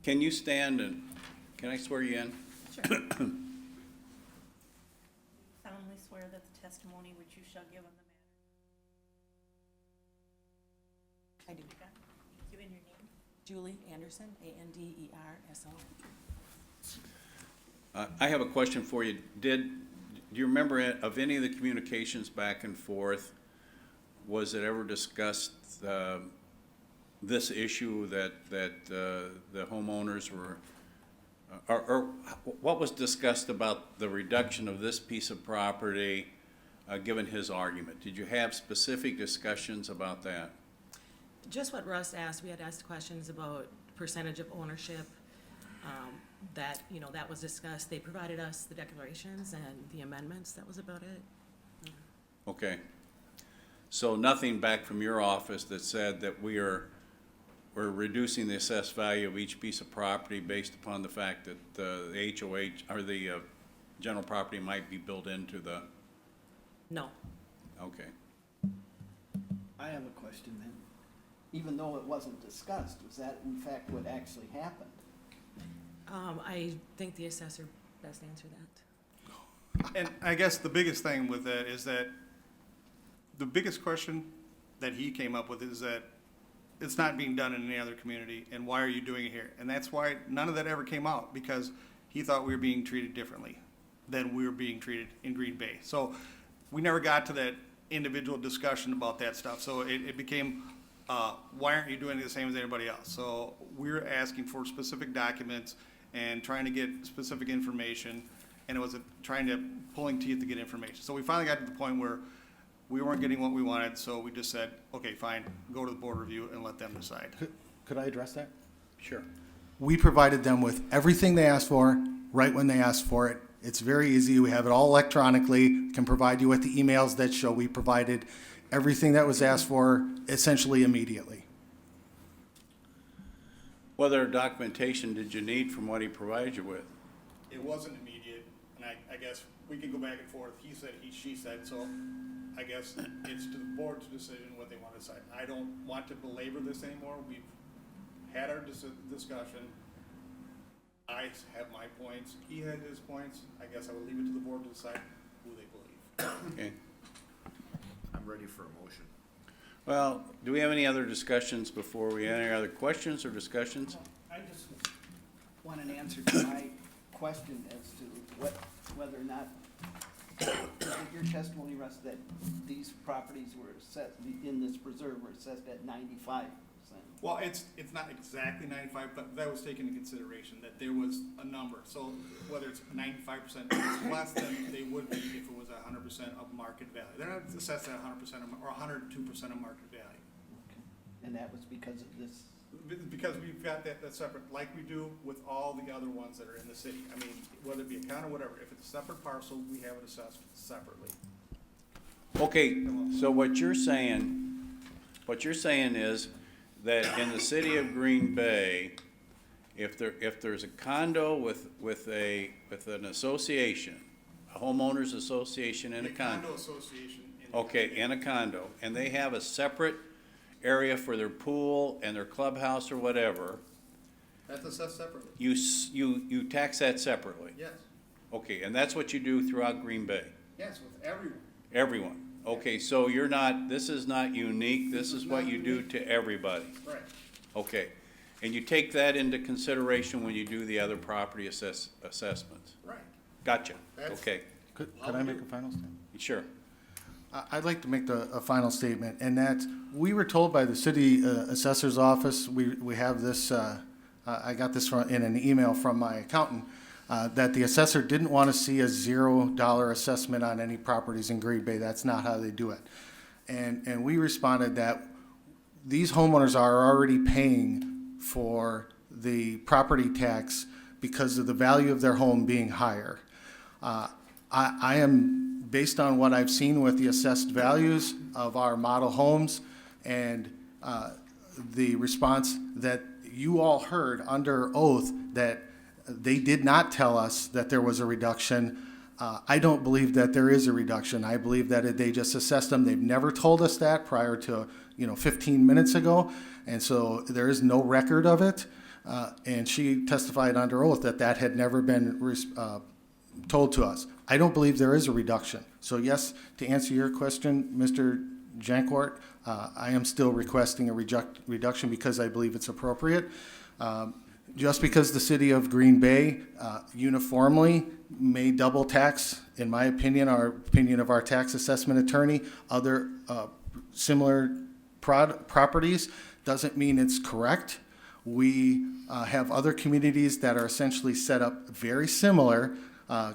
Can you stand and, can I swear you in? Sure. solemnly swear that the testimony which you shall give on the matter. I do. You and your name? Julie Anderson, Anderso. I have a question for you. Do you remember of any of the communications back and forth, was it ever discussed, this issue that the homeowners were, or what was discussed about the reduction of this piece of property, given his argument? Did you have specific discussions about that? Just what Russ asked, we had asked questions about percentage of ownership, that, that was discussed. They provided us the declarations and the amendments, that was about it. Okay. So nothing back from your office that said that we're reducing the assessed value of each piece of property based upon the fact that the HOH, or the general property might be built into the, No. okay. I have a question then. Even though it wasn't discussed, was that in fact what actually happened? I think the assessor best answer that. And I guess the biggest thing with that is that the biggest question that he came up with is that it's not being done in any other community, and why are you doing it here? And that's why none of that ever came out, because he thought we were being treated differently than we were being treated in Green Bay. So we never got to that individual discussion about that stuff. So it became, why aren't you doing the same as anybody else? So we're asking for specific documents and trying to get specific information, and it was trying to pulling teeth to get information. So we finally got to the point where we weren't getting what we wanted, so we just said, okay, fine, go to the board review and let them decide. Could I address that? Sure. We provided them with everything they asked for, right when they asked for it. It's very easy. We have it all electronically. Can provide you with the emails that show we provided everything that was asked for essentially immediately. What other documentation did you need from what he provided you with? It wasn't immediate, and I guess we can go back and forth. He said, she said, so I guess it's to the board's decision what they want to decide. I don't want to belabor this anymore. We've had our discussion. I have my points. He had his points. I guess I will leave it to the board to decide who they believe. Okay. I'm ready for a motion. Well, do we have any other discussions before we, any other questions or discussions? I just want an answer to my question as to whether or not, your testimony, Russ, that these properties were assessed, in this preserve were assessed at 95%. Well, it's not exactly 95, but that was taken into consideration, that there was a number. So whether it's 95%, it's less than they would be if it was 100% of market value. They're not assessed at 100% or 102% of market value. Okay. And that was because of this? Because we've got that separate, like we do with all the other ones that are in the city. I mean, whether it be a county or whatever, if it's a separate parcel, we have it assessed separately. Okay, so what you're saying is that in the city of Green Bay, if there's a condo with an association, a homeowners association in a condo. Condo association. Okay, in a condo, and they have a separate area for their pool and their clubhouse or whatever, That's assessed separately. you tax that separately? Yes. Okay, and that's what you do throughout Green Bay? Yes, with everyone. Everyone? Okay, so this is not unique, this is what you do to everybody? Right. Okay, and you take that into consideration when you do the other property assessments? Right. Gotcha, That's- okay, Could I make a final statement? sure. I'd like to make a final statement, and that we were told by the city assessor's office, we have this, I got this in an email from my accountant, that the assessor didn't want to see a $0 assessment on any properties in Green Bay. That's not how they do it. And we responded that these homeowners are already paying for the property tax because of the value of their home being higher. I am, based on what I've seen with the assessed values of our model homes and the response that you all heard under oath, that they did not tell us that there was a reduction. I don't believe that there is a reduction. I believe that they just assessed them. They've never told us that prior to 15 minutes ago, and so there is no record of it. And she testified under oath that that had never been told to us. I don't believe there is a reduction. So yes, to answer your question, Mr. Jancourt, I am still requesting a reduction because I believe it's appropriate. Just because the city of Green Bay uniformly may double tax, in my opinion, our opinion of our tax assessment attorney, other similar properties, doesn't mean it's correct. We have other communities that are essentially set up very similar,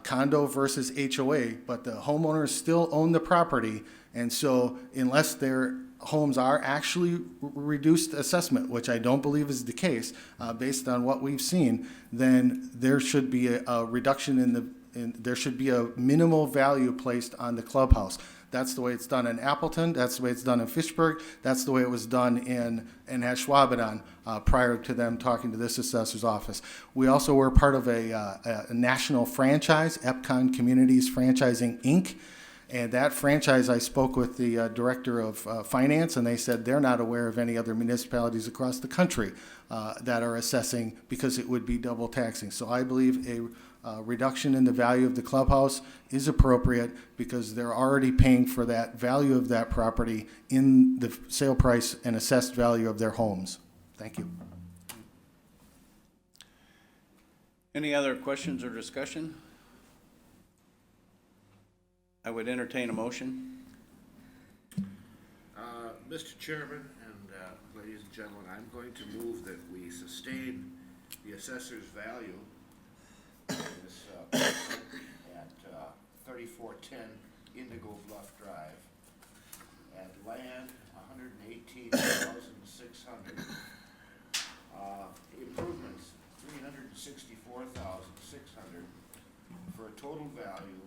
condo versus HOA, but the homeowners still own the property. And so unless their homes are actually reduced assessment, which I don't believe is the case, based on what we've seen, then there should be a reduction there should be a minimal value placed on the clubhouse. That's the way it's done in Appleton. That's the way it's done in Fitchburg. That's the way it was done in Ashwaubenon prior to them talking to this assessor's office. We also were part of a national franchise, Epcon Communities Franchising, Inc., and that franchise, I spoke with the director of finance, and they said they're not aware of any other municipalities across the country that are assessing, because it would be double taxing. So I believe a reduction in the value of the clubhouse is appropriate because they're already paying for that value of that property in the sale price and assessed value of their homes. Thank you. Any other questions or discussion? I would entertain a motion. Mr. Chairman and ladies and gentlemen, I'm going to move that we sustain the assessor's value this, at 3410 Indigo Bluff Drive, at land $118,600, improvements $364,600, for a total value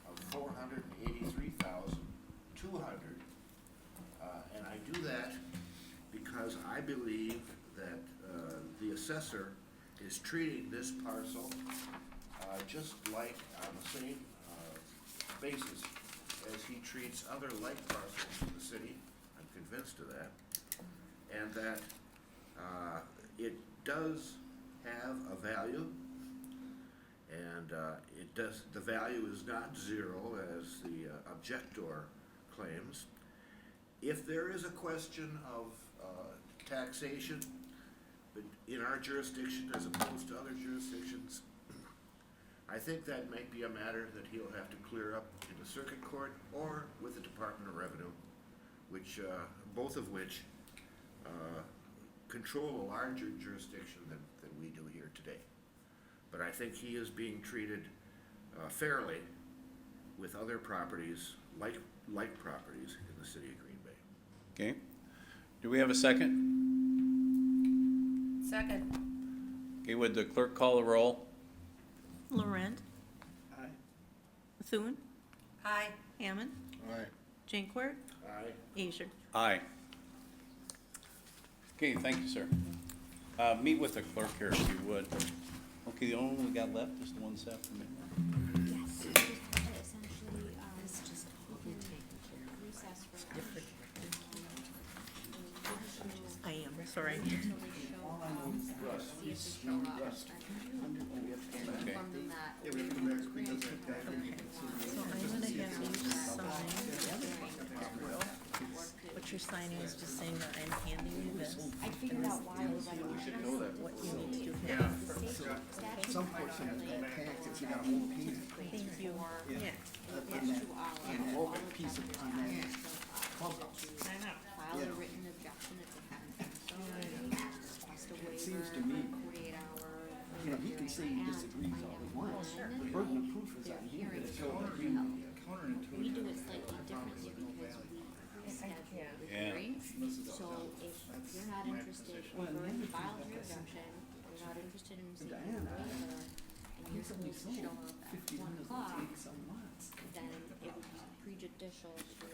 of $483,200. And I do that because I believe that the assessor is treating this parcel just like on the same basis as he treats other like parcels in the city. I'm convinced of that. And that it does have a value, and the value is not zero as the objector claims. If there is a question of taxation, but in our jurisdiction as opposed to other jurisdictions, I think that might be a matter that he'll have to clear up in the circuit court or with the Department of Revenue, which both of which control a larger jurisdiction than we do here today. But I think he is being treated fairly with other properties, like properties in the city of Green Bay. Okay. Do we have a second? Second. Okay, would the clerk call the roll? Laurent. Aye. Thune. Aye. Hammond. Aye. Jancourt. Aye. Asher. Aye. Okay, thank you, sir. Meet with the clerk here if you would. Okay, the only one we got left is the one this afternoon. Yes, essentially, we can recess for lunch. I am, sorry. So I'm gonna have you sign. What you're signing is just saying that I'm handing you this. I figured out why I was like, What you need to do here. Some portion is tax if you got a whole piece. Thank you. And a whole piece of on that Yeah, he can say he disagrees all he wants. The burden of proof is on him to show that he. We do it slightly differently because we schedule the hearings. So if you're not interested, if you file your objection, you're not interested in seeing the waiver, and you're supposed to show up at 1 o'clock, then it would be prejudicial to,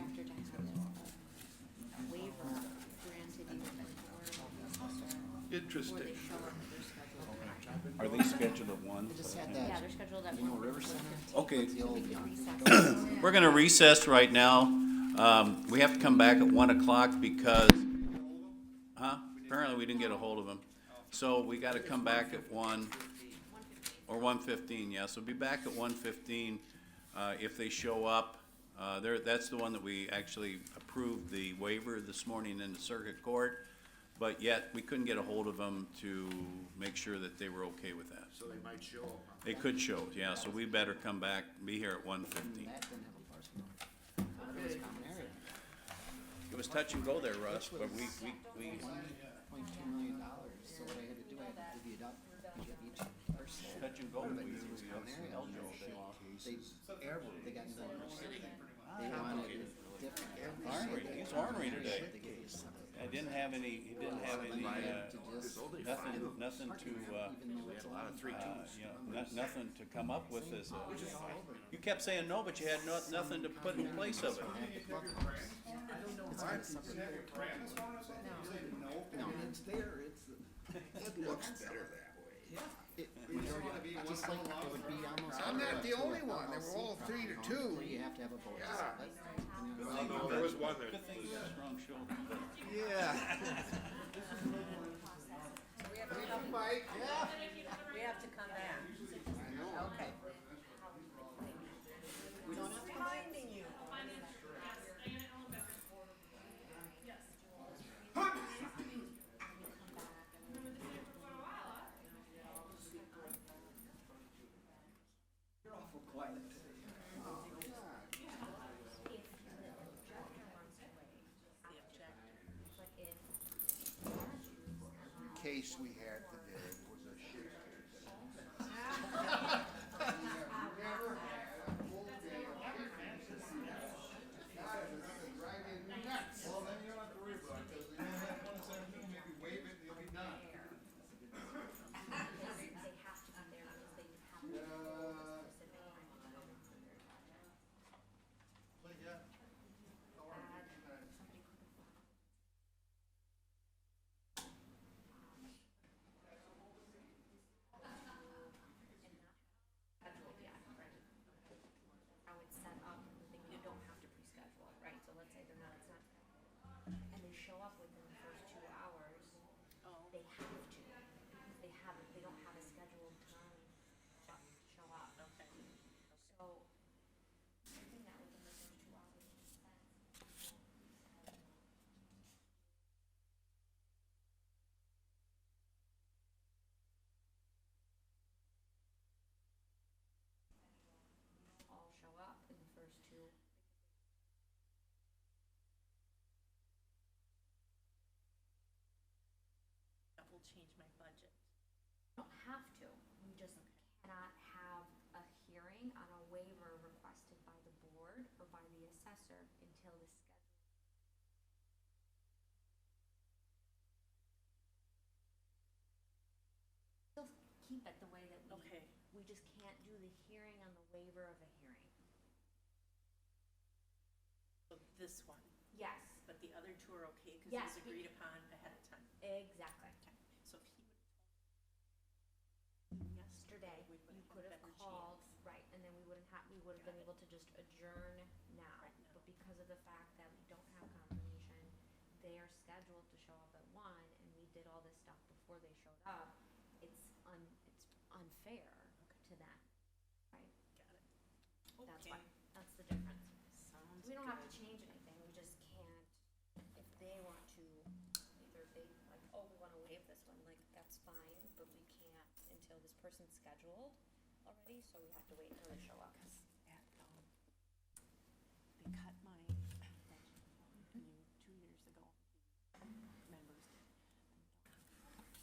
after to have a waiver granted you by the board of assessor. Interesting. Before they show up at their scheduled. Are they scheduled at 1? Yeah, they're scheduled at 1:15. Okay. So we can recess. We're gonna recess right now. We have to come back at 1 o'clock because, apparently we didn't get a hold of them. So we gotta come back at 1, or 1:15, yeah, so be back at 1:15. If they show up, that's the one that we actually approved the waiver this morning in the circuit court, but yet we couldn't get a hold of them to make sure that they were okay with that. So they might show up. They could show, yeah, so we better come back, be here at 1:15. It was touch and go there, Russ, but we $1.2 million, so what I had to do, I had to divvy it up, give each person. touch and go. They got no mercy. They wanted it different. Ornery, he's ornery today. I didn't have any, he didn't have any, nothing to, nothing to come up with as you kept saying no, but you had nothing to put in place of it. No, it's there, it's. It looks better that way. Just like it would be almost. I'm not the only one, they were all 3-2. You have to have a vote. No, there was one that. Strong shoulder, but. Yeah. Mike, we have to come back. Okay. We don't have to reminding you. You're awful quiet today. Case we had today was a shit Well, then you don't have to worry about it, because you don't have 117, maybe waive it, and you'll be done. But yeah. I would set up, you don't have to pre-schedule, right, so let's say they're not, it's not, and they show up within the first 2 hours, they have to, because they don't have a scheduled time to show up. Okay. So, doing that within the first 2 hours makes sense. All show up in the first 2. That will change my budget. You don't have to, you just cannot have a hearing on a waiver requested by the board or by the assessor until the schedule. Still keep it the way that we just can't do the hearing on the waiver of a hearing. So this one, Yes, but the other 2 are okay because Yes, it was agreed upon ahead of time. exactly. So if he Yesterday, you could have called, right, and then we would have been able to just adjourn now. But because of the fact that we don't have confirmation, they are scheduled to show up at 1, and we did all this stuff before they showed up, it's unfair to them, right? Got it. That's Okay. why, that's the difference. Sounds We don't have to good. change anything, we just can't, if they want to, either they, like, oh, we wanna waive this one, like, that's fine, but we can't until this person's scheduled already, so we have to wait until they show up. They cut my budget 2 years ago. Members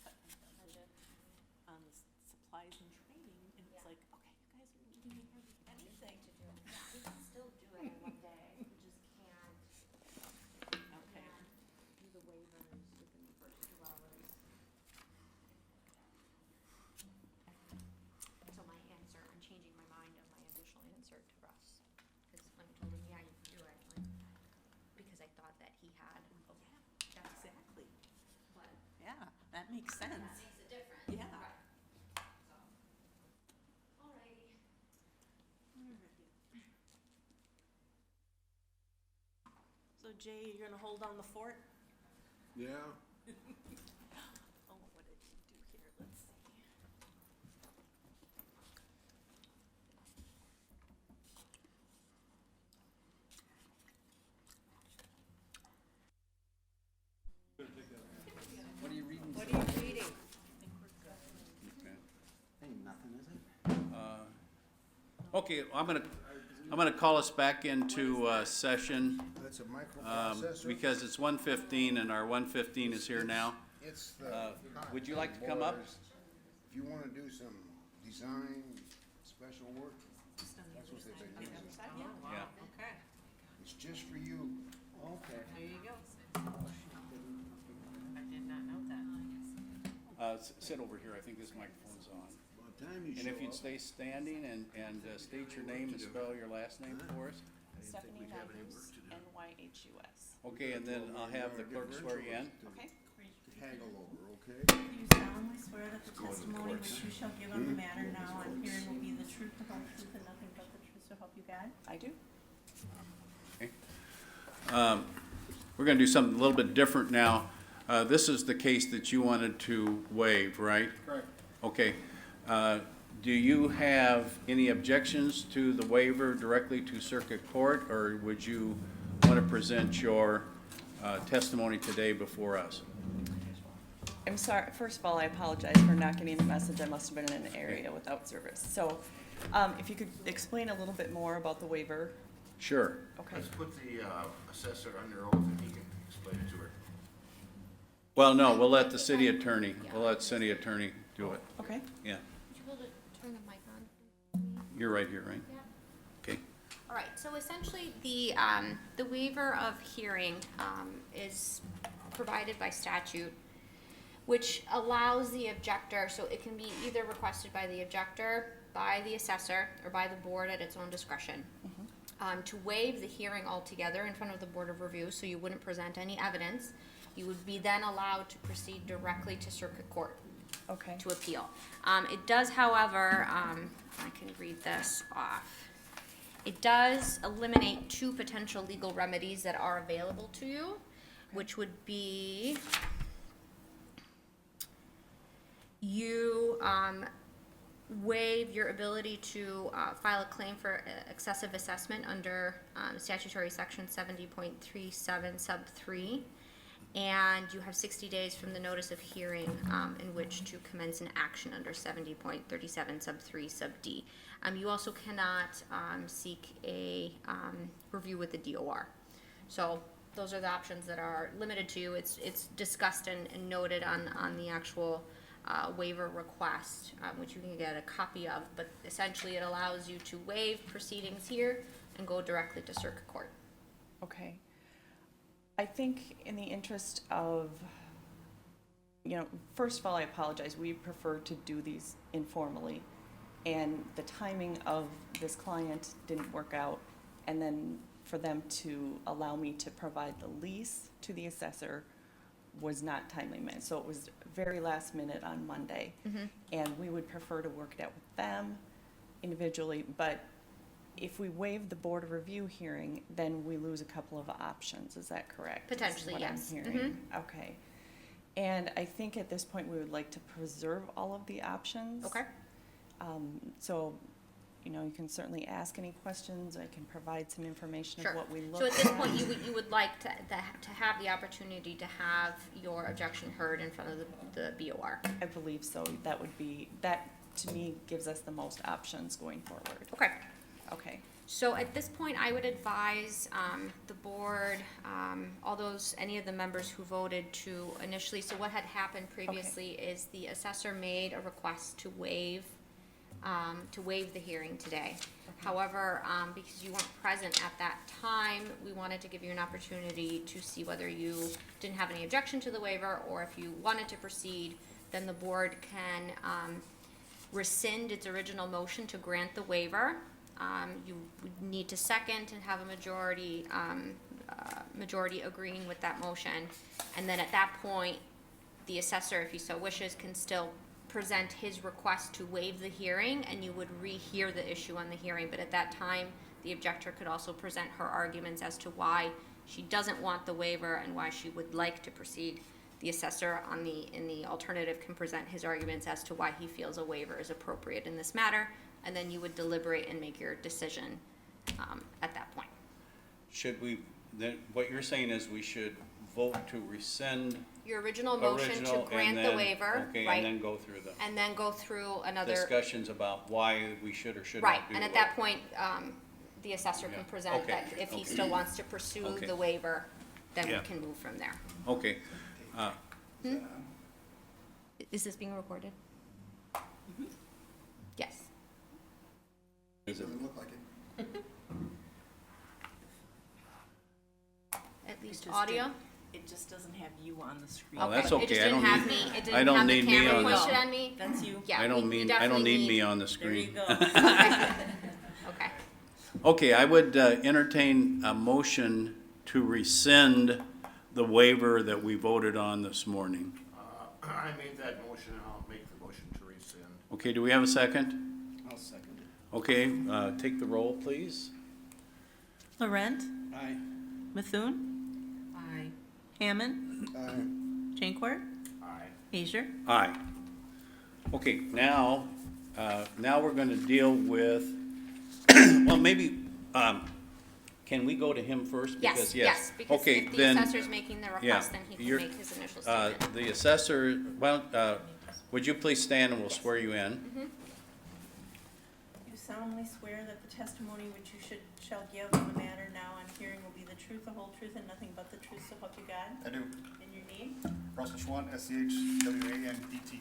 cut my budget That makes sense. That makes a difference. Yeah. Right. So, alrighty. So Jay, you're gonna hold down the fort? Yeah. Oh, what did you do here? Let's see. What are you reading? What are you reading? Ain't nothing, is it? Okay, I'm gonna call us back into session, That's a microprocessor. because it's 1:15 and our 1:15 is here now. It's the. Would you like to come up? If you wanna do some design, special work, that's what they've been using. Yeah. Okay, It's just for you. Okay. there you go. I did not know that. Sit over here, I think this microphone's on. By the time you And show if you'd up, stay standing and state your name and spell your last name for us. Stephanie Nyhus, Nyhus. Okay, and then I'll have the clerk swear you in. Okay. haggle over, okay? Do you solemnly swear that the testimony which you shall give on the matter now on hearing will be the truth, the whole truth, and nothing but the truth, so help you God? I do. We're gonna do something a little bit different now. This is the case that you wanted to waive, right? Correct. Okay. Do you have any objections to the waiver directly to circuit court, or would you want to present your testimony today before us? I'm sorry, first of all, I apologize for not getting the message. I must have been in an area without service. So, if you could explain a little bit more about the waiver. Sure. Okay. Let's put the assessor under oath and he can explain it to her. Well, no, we'll let the city attorney, do it. Okay. Yeah, Would you be able to turn the mic on? you're right here, right? Yeah. Okay. All right, so essentially, the waiver of hearing is provided by statute, which allows the objector, so it can be either requested by the objector, by the assessor, or by the board at its own discretion, to waive the hearing altogether in front of the Board of Review, so you wouldn't present any evidence. You would be then allowed to proceed directly to circuit court. Okay. To appeal. It does, however, I can read this off. It does eliminate two potential legal remedies that are available to you, which would be you waive your ability to file a claim for excessive assessment under statutory section 70.37 sub 3. And you have 60 days from the notice of hearing in which to commence an action under 70.37 sub 3 sub D. You also cannot seek a review with the DOR. So those are the options that are limited to you. It's discussed and noted on the actual waiver request, which you can get a copy of. But essentially, it allows you to waive proceedings here and go directly to circuit court. Okay. I think in the interest of, first of all, I apologize. We prefer to do these informally. And the timing of this client didn't work out. And then for them to allow me to provide the lease to the assessor was not timely met. So it was very last minute on Monday. And we would prefer to work it out with them individually. But if we waive the Board of Review hearing, then we lose a couple of options. Is that correct? Potentially, Is what I'm yes. hearing. Okay. And I think at this point, we would like to preserve all of the options. Okay. So, you can certainly ask any questions. I can provide some information Sure. of what we looked So at. at this point, you would like to have the opportunity to have your objection heard in front of the BOR. I believe so. That to me gives us the most options going forward. Okay. Okay. So at this point, I would advise the board, any of the members who voted to initially, so what had happened previously is the assessor made a request to waive the hearing today. However, because you weren't present at that time, we wanted to give you an opportunity to see whether you didn't have any objection to the waiver, or if you wanted to proceed, then the board can rescind its original motion to grant the waiver. You would need to second and have a majority agreeing with that motion. And then at that point, The assessor, if he so wishes, can still present his request to waive the hearing, and you would rehear the issue on the hearing. But at that time, the objector could also present her arguments as to why she doesn't want the waiver and why she would like to proceed. The assessor in the alternative can present his arguments as to why he feels a waiver is appropriate in this matter, and then you would deliberate and make your decision at that point. Should we, then, what you're saying is we should vote to rescind Your original motion to original and grant the then- waiver, okay, right? and then go through the And then go through another. discussions about why we should or should Right, not do and the at that waiver. point, the assessor can Yeah. present Okay, that if he okay. still wants to pursue Okay. the waiver, then we Yeah. can move from there. Okay, Is this being recorded? Yes. is it, look like it. At least just audio? It just doesn't have you on the screen. Oh, that's It okay. just I didn't don't have need- me, it I didn't don't have the need me camera on the- pointed on me? That's you. Yeah, I don't we I don't definitely need me on the There you screen. go. Okay. Okay, I would entertain a motion to rescind the waiver that we voted on this morning. I made that motion, and I'll make the motion to rescind. Okay, do we have a second? I'll second it. Okay, take the roll, please. Laurent, Aye. Methune, Aye. Hammond, Jankwer, Aye. Asia. Aye. Okay, now we're gonna deal with, well, maybe, can we go to him first? Yes, yes, because Okay, if the then- assessor's making the request, then he can you're- make his initial statement. The assessor, well, would you please stand and we'll swear you in? You solemnly swear that the testimony which you shall give on the matter now on hearing will be the truth, the whole truth, and nothing but the truth, so help you God? I do. And your name? Russell Schwandt, SCHWANDT.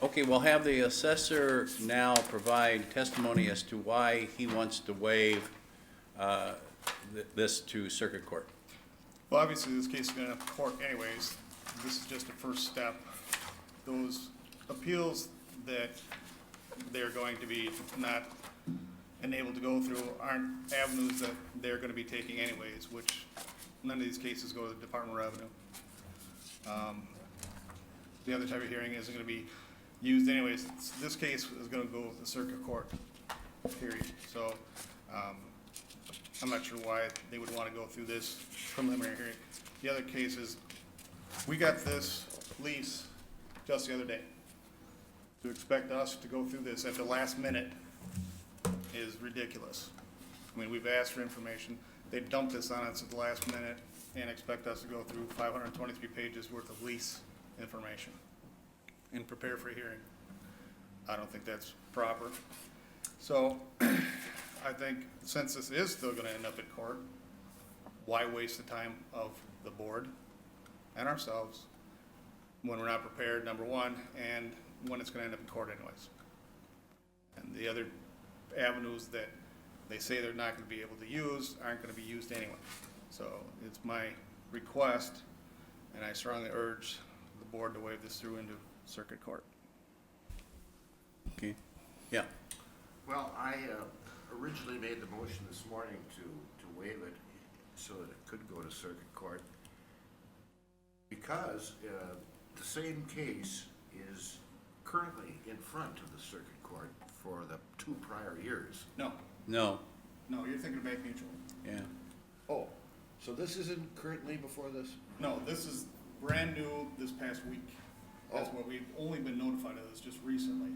Okay, we'll have the assessor now provide testimony as to why he wants to waive this to circuit court. Well, obviously, this case is going to court anyways. This is just a first step. Those appeals that they're going to be not enabled to go through aren't avenues that they're going to be taking anyways, which none of these cases go to the Department of Revenue. The other type of hearing isn't going to be used anyways. This case is going to go to the circuit court, period. So, I'm not sure why they would want to go through this preliminary hearing. The other case is, we got this lease just the other day. To expect us to go through this at the last minute is ridiculous. I mean, we've asked for information, they dumped this on us at the last minute and expect us to go through 523 pages worth of lease information and prepare for a hearing. I don't think that's proper. So, I think since this is still gonna end up in court, why waste the time of the board and ourselves when we're not prepared, number one, and when it's gonna end up in court anyways? And the other avenues that they say they're not gonna be able to use aren't gonna be used anyway. So it's my request, and I strongly urge the board to waive this through into circuit court. Okay, yeah. Well, I originally made the motion this morning to waive it so that it could go to circuit court because the same case is currently in front of the circuit court for the 2 prior years. No, No, no, you're thinking of Bank Mutual. yeah. Oh, so this isn't currently before this? No, this is brand new this past week. That's what we've only been notified of this just recently.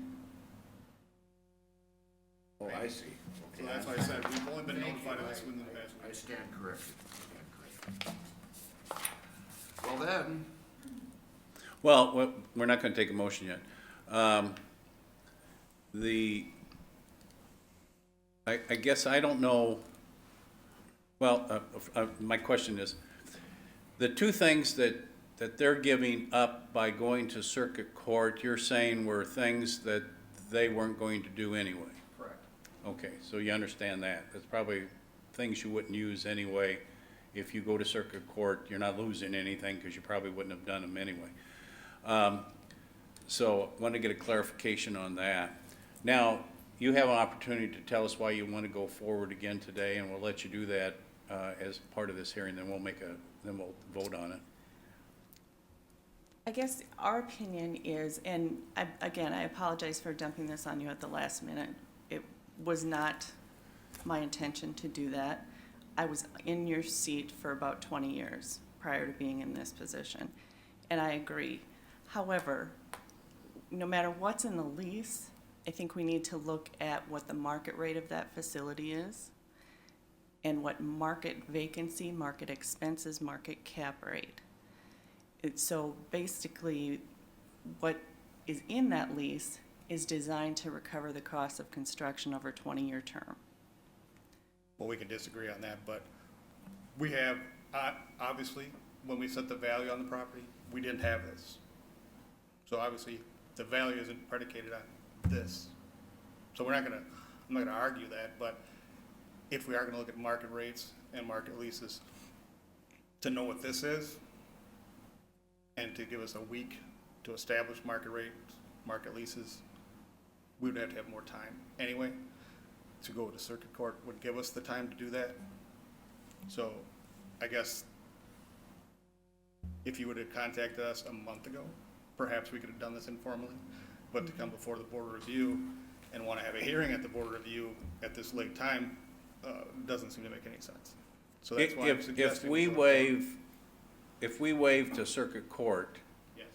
Oh, I see. So Okay, that's why I said, we've only been notified of this within the past I week. stand corrected. Well then, Well, we're not gonna take a motion yet. I guess I don't know, well, my question is, the two things that they're giving up by going to circuit court, you're saying were things that they weren't going to do anyway? Correct. Okay, so you understand that. That's probably things you wouldn't use anyway. If you go to circuit court, you're not losing anything because you probably wouldn't have done them anyway. So I want to get a clarification on that. Now, you have an opportunity to tell us why you want to go forward again today, and we'll let you do that as part of this hearing, then we'll vote on it. I guess our opinion is, and again, I apologize for dumping this on you at the last minute. It was not my intention to do that. I was in your seat for about 20 years prior to being in this position, and I agree. However, no matter what's in the lease, I think we need to look at what the market rate of that facility is and what market vacancy, market expenses, market cap rate. So basically, what is in that lease is designed to recover the cost of construction over a 20-year term. Well, we can disagree on that, but we have, obviously, when we set the value on the property, we didn't have this. So obviously, the value isn't predicated on this. So I'm not gonna argue that, but if we are gonna look at market rates and market leases, to know what this is, and to give us a week to establish market rates, market leases, we would have to have more time anyway. To go to circuit court would give us the time to do that. So I guess if you would have contacted us a month ago, perhaps we could have done this informally. But to come before the board of review and want to have a hearing at the board of review at this late time doesn't seem to make any sense. So that's why I'm suggesting. If we waive to circuit court, Yes.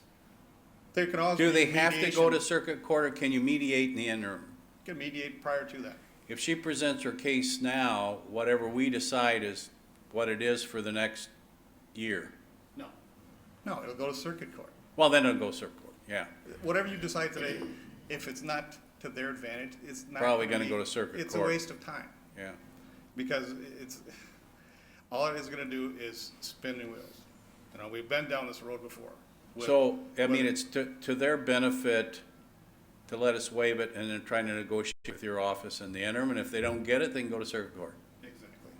There can also do be they have to go to mediation. circuit court, or can you mediate in the interim? Can mediate prior to that. If she presents her case now, whatever we decide is what it is for the next year. No. No, it'll go to circuit court. Well, then it'll go circuit court, yeah. Whatever you decide today, if it's not to their advantage, it's not. Probably gonna go to circuit It's a court. waste of time, Yeah. because all it is gonna do is spin the wheels. You know, we've been down this road before. with- So, I mean, with- it's to their benefit to let us waive it and then trying to negotiate with your office in the interim, and if they don't get it, they can go to circuit court. Exactly.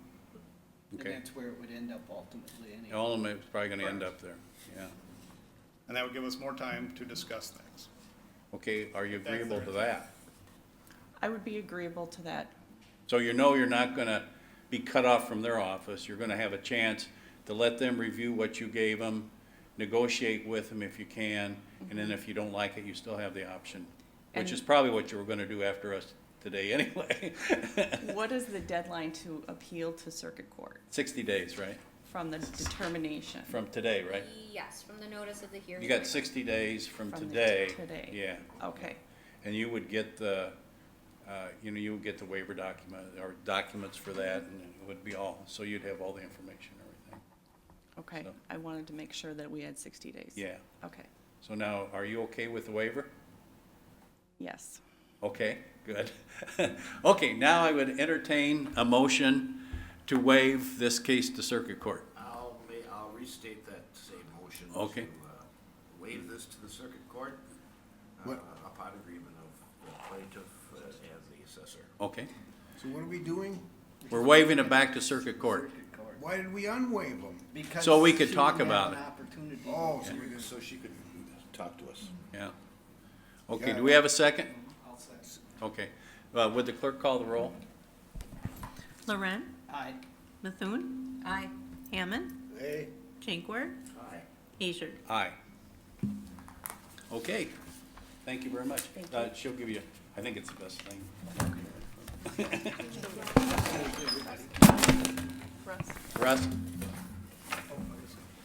And Okay. that's where it would end up ultimately anyway. Ultimately, it's probably gonna end up there, yeah. And that would give us more time to discuss things. Okay, are you That's their agreeable to intent. that? I would be agreeable to that. So you know you're not gonna be cut off from their office, you're gonna have a chance to let them review what you gave them, negotiate with them if you can, and then if you don't like it, you still have the option, which is And- probably what you were gonna do after us today anyway. What is the deadline to appeal to circuit court 60 days, right? from the determination? From today, right? Yes, from the notice of the hearing. You got 60 days from From the today. today. Yeah. Okay, And you would get the, you would get the waiver document, or documents for that, and it would be all, so you'd have all the information and everything. okay. So- I wanted to make sure that we had 60 days. Yeah. Okay, So now, are you okay with the waiver? yes. Okay, good. Okay, now I would entertain a motion to waive this case to circuit court. I'll restate that same motion. Okay. To waive this to the circuit court What? upon agreement of the plaintiff and the assessor. Okay, So what are we doing? we're waiving it back to circuit court. Why did we unwaive them? Because So we could she talk would have about an it. opportunity. Oh, so we didn't. So she could talk to us. Yeah. Okay, do we have a second? Okay, would the clerk call the roll? Loren, Aye. Methune, Aye. Hammond, Hey. Jankwer, Aye. Asher. Aye. Okay, thank you very much. She'll give you, I think it's the best thing. Russ. Russ,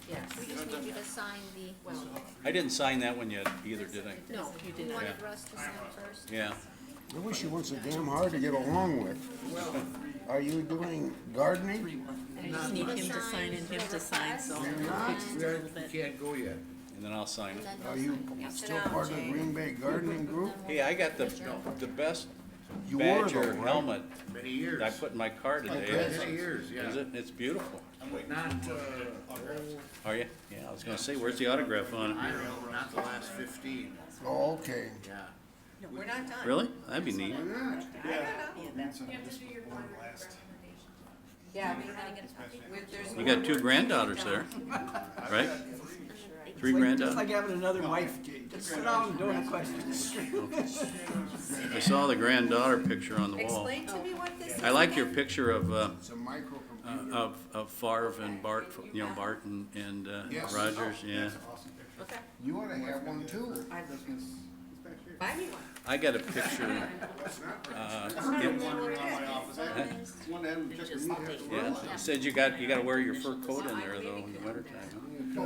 Yes, we just need you to sign the, well, I didn't sign that one yet either, did I? no, You did you not. wanted Yeah. Russ to sign first. Yeah. I wish you weren't so damn hard to get along with. Are you doing gardening? I just need him to sign and him to sign, so. Just a little bit. Can't go yet. And then I'll sign And it. then Are he'll you sign. Pass it still out, part of the Jay. Green Bay gardening group? Hey, I got the best You were Badger though, right? helmet Many years. I put in my car today. Many years, yeah. Is it? It's beautiful. Not, Are you? Yeah, I was gonna say, where's the autograph on I it? don't know, not the last 15, Oh, okay. yeah. No, we're not done. Really? That'd be neat. Yeah, You got two granddaughters there, right? Three granddaughters? It's like having another wife, Jay. Just sit down and don't have questions. I saw the granddaughter picture on the wall. explain to me what this is. I like your picture of, It's a micro. of Favre and Bart, you know, Bart and Yes. Rogers, yeah. Okay. You ought to have one too. Buy me one. I got a picture, yeah, it said you gotta wear your fur coat in there though in the wintertime, huh?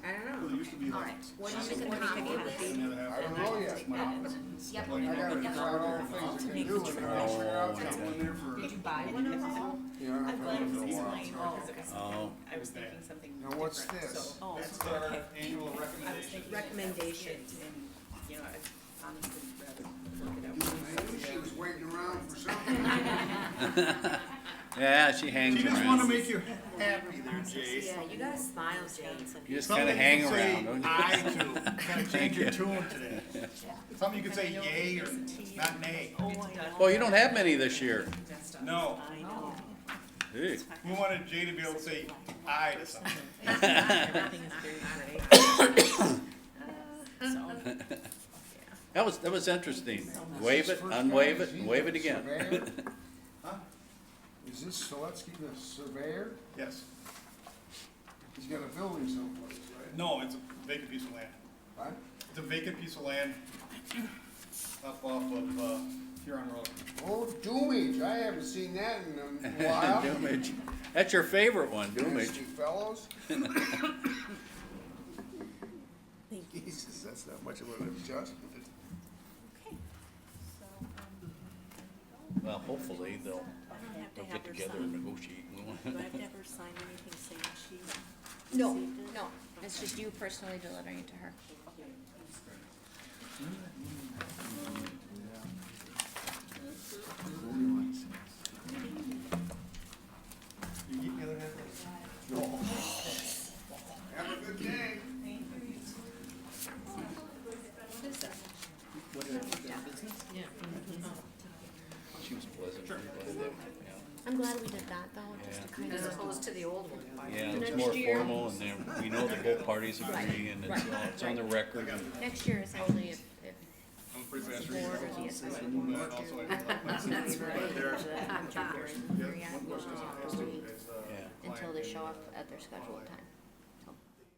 I don't know. All right. What do you think of this? I don't know yet. Yep. I gotta figure out all the things I can do, and I figure out that one there for, Did you buy one of them? yeah, I'm glad it was for a while. explained, because it was, Oh, I was thinking something Now, different, what's this? so. This is our annual I was recommendation. thinking Recommendations. And, you know, I honestly rather look it up. I knew she was waiting around for something. yeah, she hangs She just wanna around. make you happy there, Jay. Yeah, you gotta smile, Jason. You just Something kinda you hang can say around, don't you? I to, kinda change your tune today. Something you can say yay or not nay. Well, you don't have many this year. No, I know. Hey. we wanted Jay to be able to say I to something. Everything is very great. So, That was interesting. Wave it, unwave it, and wave it again. Surveyor? Huh? Is this Seletsky the surveyor? Yes. He's got a building someplace, right? No, it's a vacant piece of land. What? It's a vacant piece of land up off of, Huron Road. Oh, Doomage, I haven't seen that in a while. Doomage. That's your favorite one, Doomage. Nasty fellows. Jesus, that's not much of an adjustment. Well, hopefully they'll get together and negotiate. Do I have to have her sign anything saying she No, received it? no, it's just you personally delivering it to her. You keep the other hand? Have a good day. She was pleasant. I'm glad we did that though, just to kind As of. opposed to the old one. Yeah, it's Next more year. formal and then we know that both parties agree and it's on the record. Next year essentially if I'm a pretty fast the board reader. or the assessment board But wants also to. I That's right. There's, I'm January, yeah, one question I have asked to is, wait Yeah. until they show up at their scheduled time.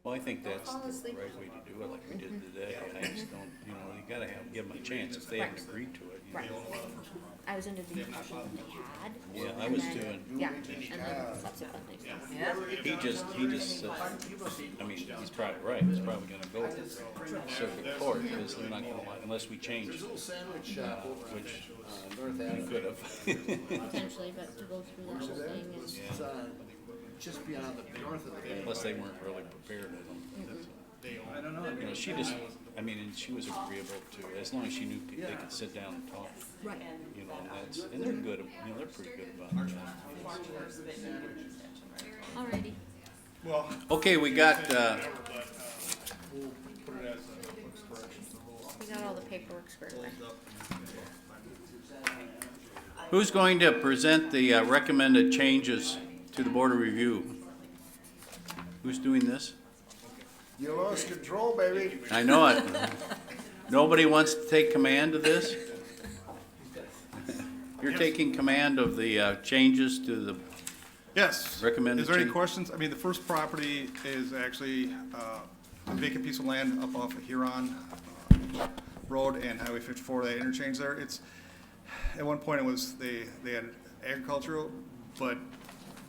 Well, I think that's the right way to do it, like we did today. I just don't, you know, you gotta give them a chance if they haven't agreed to it. you know. Right. I was under the impression that they had. Yeah, I and was then- too. Yeah, and then subsequently, so. He just said, I mean, he's probably right, he's probably gonna go circuit court, because they're not gonna, unless we change, There's a little sandwich shop over which North we Avenue. could have. Potentially, but to go through that whole thing is. It's, just beyond the, north of the bay. Unless they weren't really prepared, I don't know. You know, she just, I mean, and she was agreeable to, as long as she knew they could sit down and talk. Right. You know, and they're good, you know, they're pretty good about that. Alrighty. well, Okay, we got, we'll put it as a quick correction. We got all the paperwork squared away. who's going to present the recommended changes to the Board of Review? Who's doing this? You lost control, baby. I know it. Nobody wants to take command of this? You're taking command of the changes to the Yes. recommended Is there any change? questions? I mean, the first property is actually a vacant piece of land up off of Huron Road and Highway 54, that interchange there. It's, at one point it was, they had agricultural, but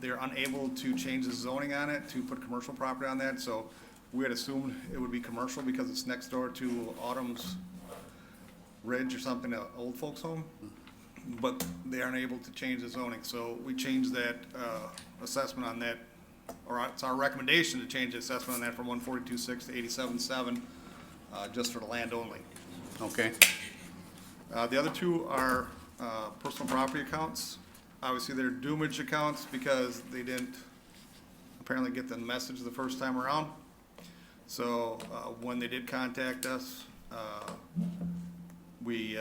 they're unable to change the zoning on it to put commercial property on that, so we had assumed it would be commercial because it's next door to Autumn's Ridge or something, an old folks home. But they aren't able to change the zoning, so we changed that, assessment on that, or it's our recommendation to change the assessment on that from 142.6 to 87.7, just for the land only. Okay. The other two are, personal property accounts. Obviously, they're doomage accounts because they didn't apparently get the message the first time around. So, when they did contact us, we,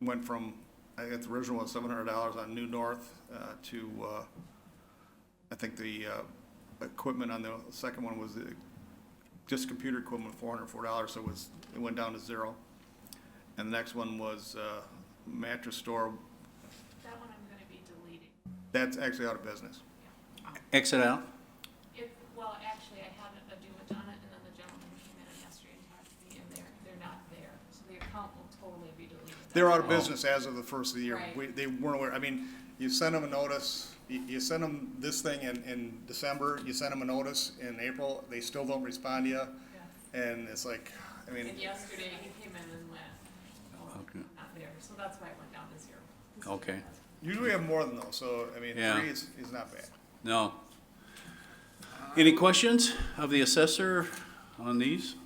went from, I think the original was $700 on New North, to, I think the, equipment on the second one was just computer equipment, $404, so it went down to zero. And the next one was, mattress store. That one I'm gonna be deleting. That's actually out of business. Exit out? Well, actually, I had a due on it, and then the gentleman came in yesterday and talked to me, and they're not there. So the account will totally be deleted. They're out of business as of the first of the year. Right. They weren't aware, I mean, you send them a notice, you send them this thing in December, you send them a notice in April, they still don't respond to you. And it's like, I mean, And yesterday, he came in and went, oh, Okay. not there, so that's why it went down to 0. Okay. usually we have more than those, so, I mean, Yeah. 3 is not bad. No. Any questions of the assessor on these?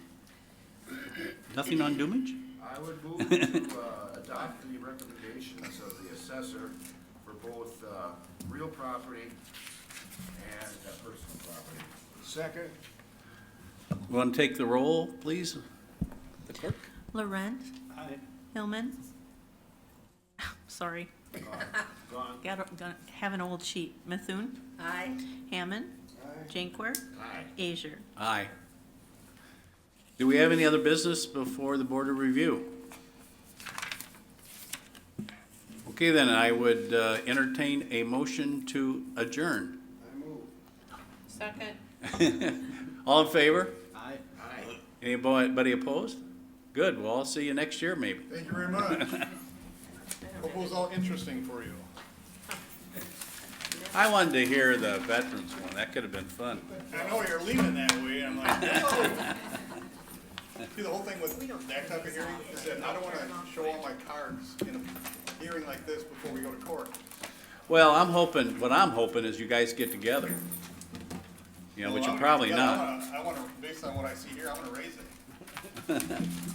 Nothing on Dumage? I would move to adopt the recommendations of the assessor for both real property and personal property. Second. Want to take the roll, please? The clerk? Laurent, Aye. Hillman. Sorry, Gone. got have an old sheet. Methune, Aye. Hammond, Jankwer, Aye. Asia. Aye. Do we have any other business before the Board of Review? Okay, then I would entertain a motion to adjourn. I move. Second. All in favor? Aye. Aye. Anybody opposed? Good, well, I'll see you next year, maybe. Thank you very much. Hope it was all interesting for you. I wanted to hear the veterans one, that could have been fun. I know you're leaving that way, I'm like, no. See, the whole thing with that type of hearing is that I don't wanna show all my cards in a hearing like this before we go to court. Well, what I'm hoping is you guys get together. You know, which Well, you're probably yeah, not. I wanna, based on what I see here, I wanna raise it.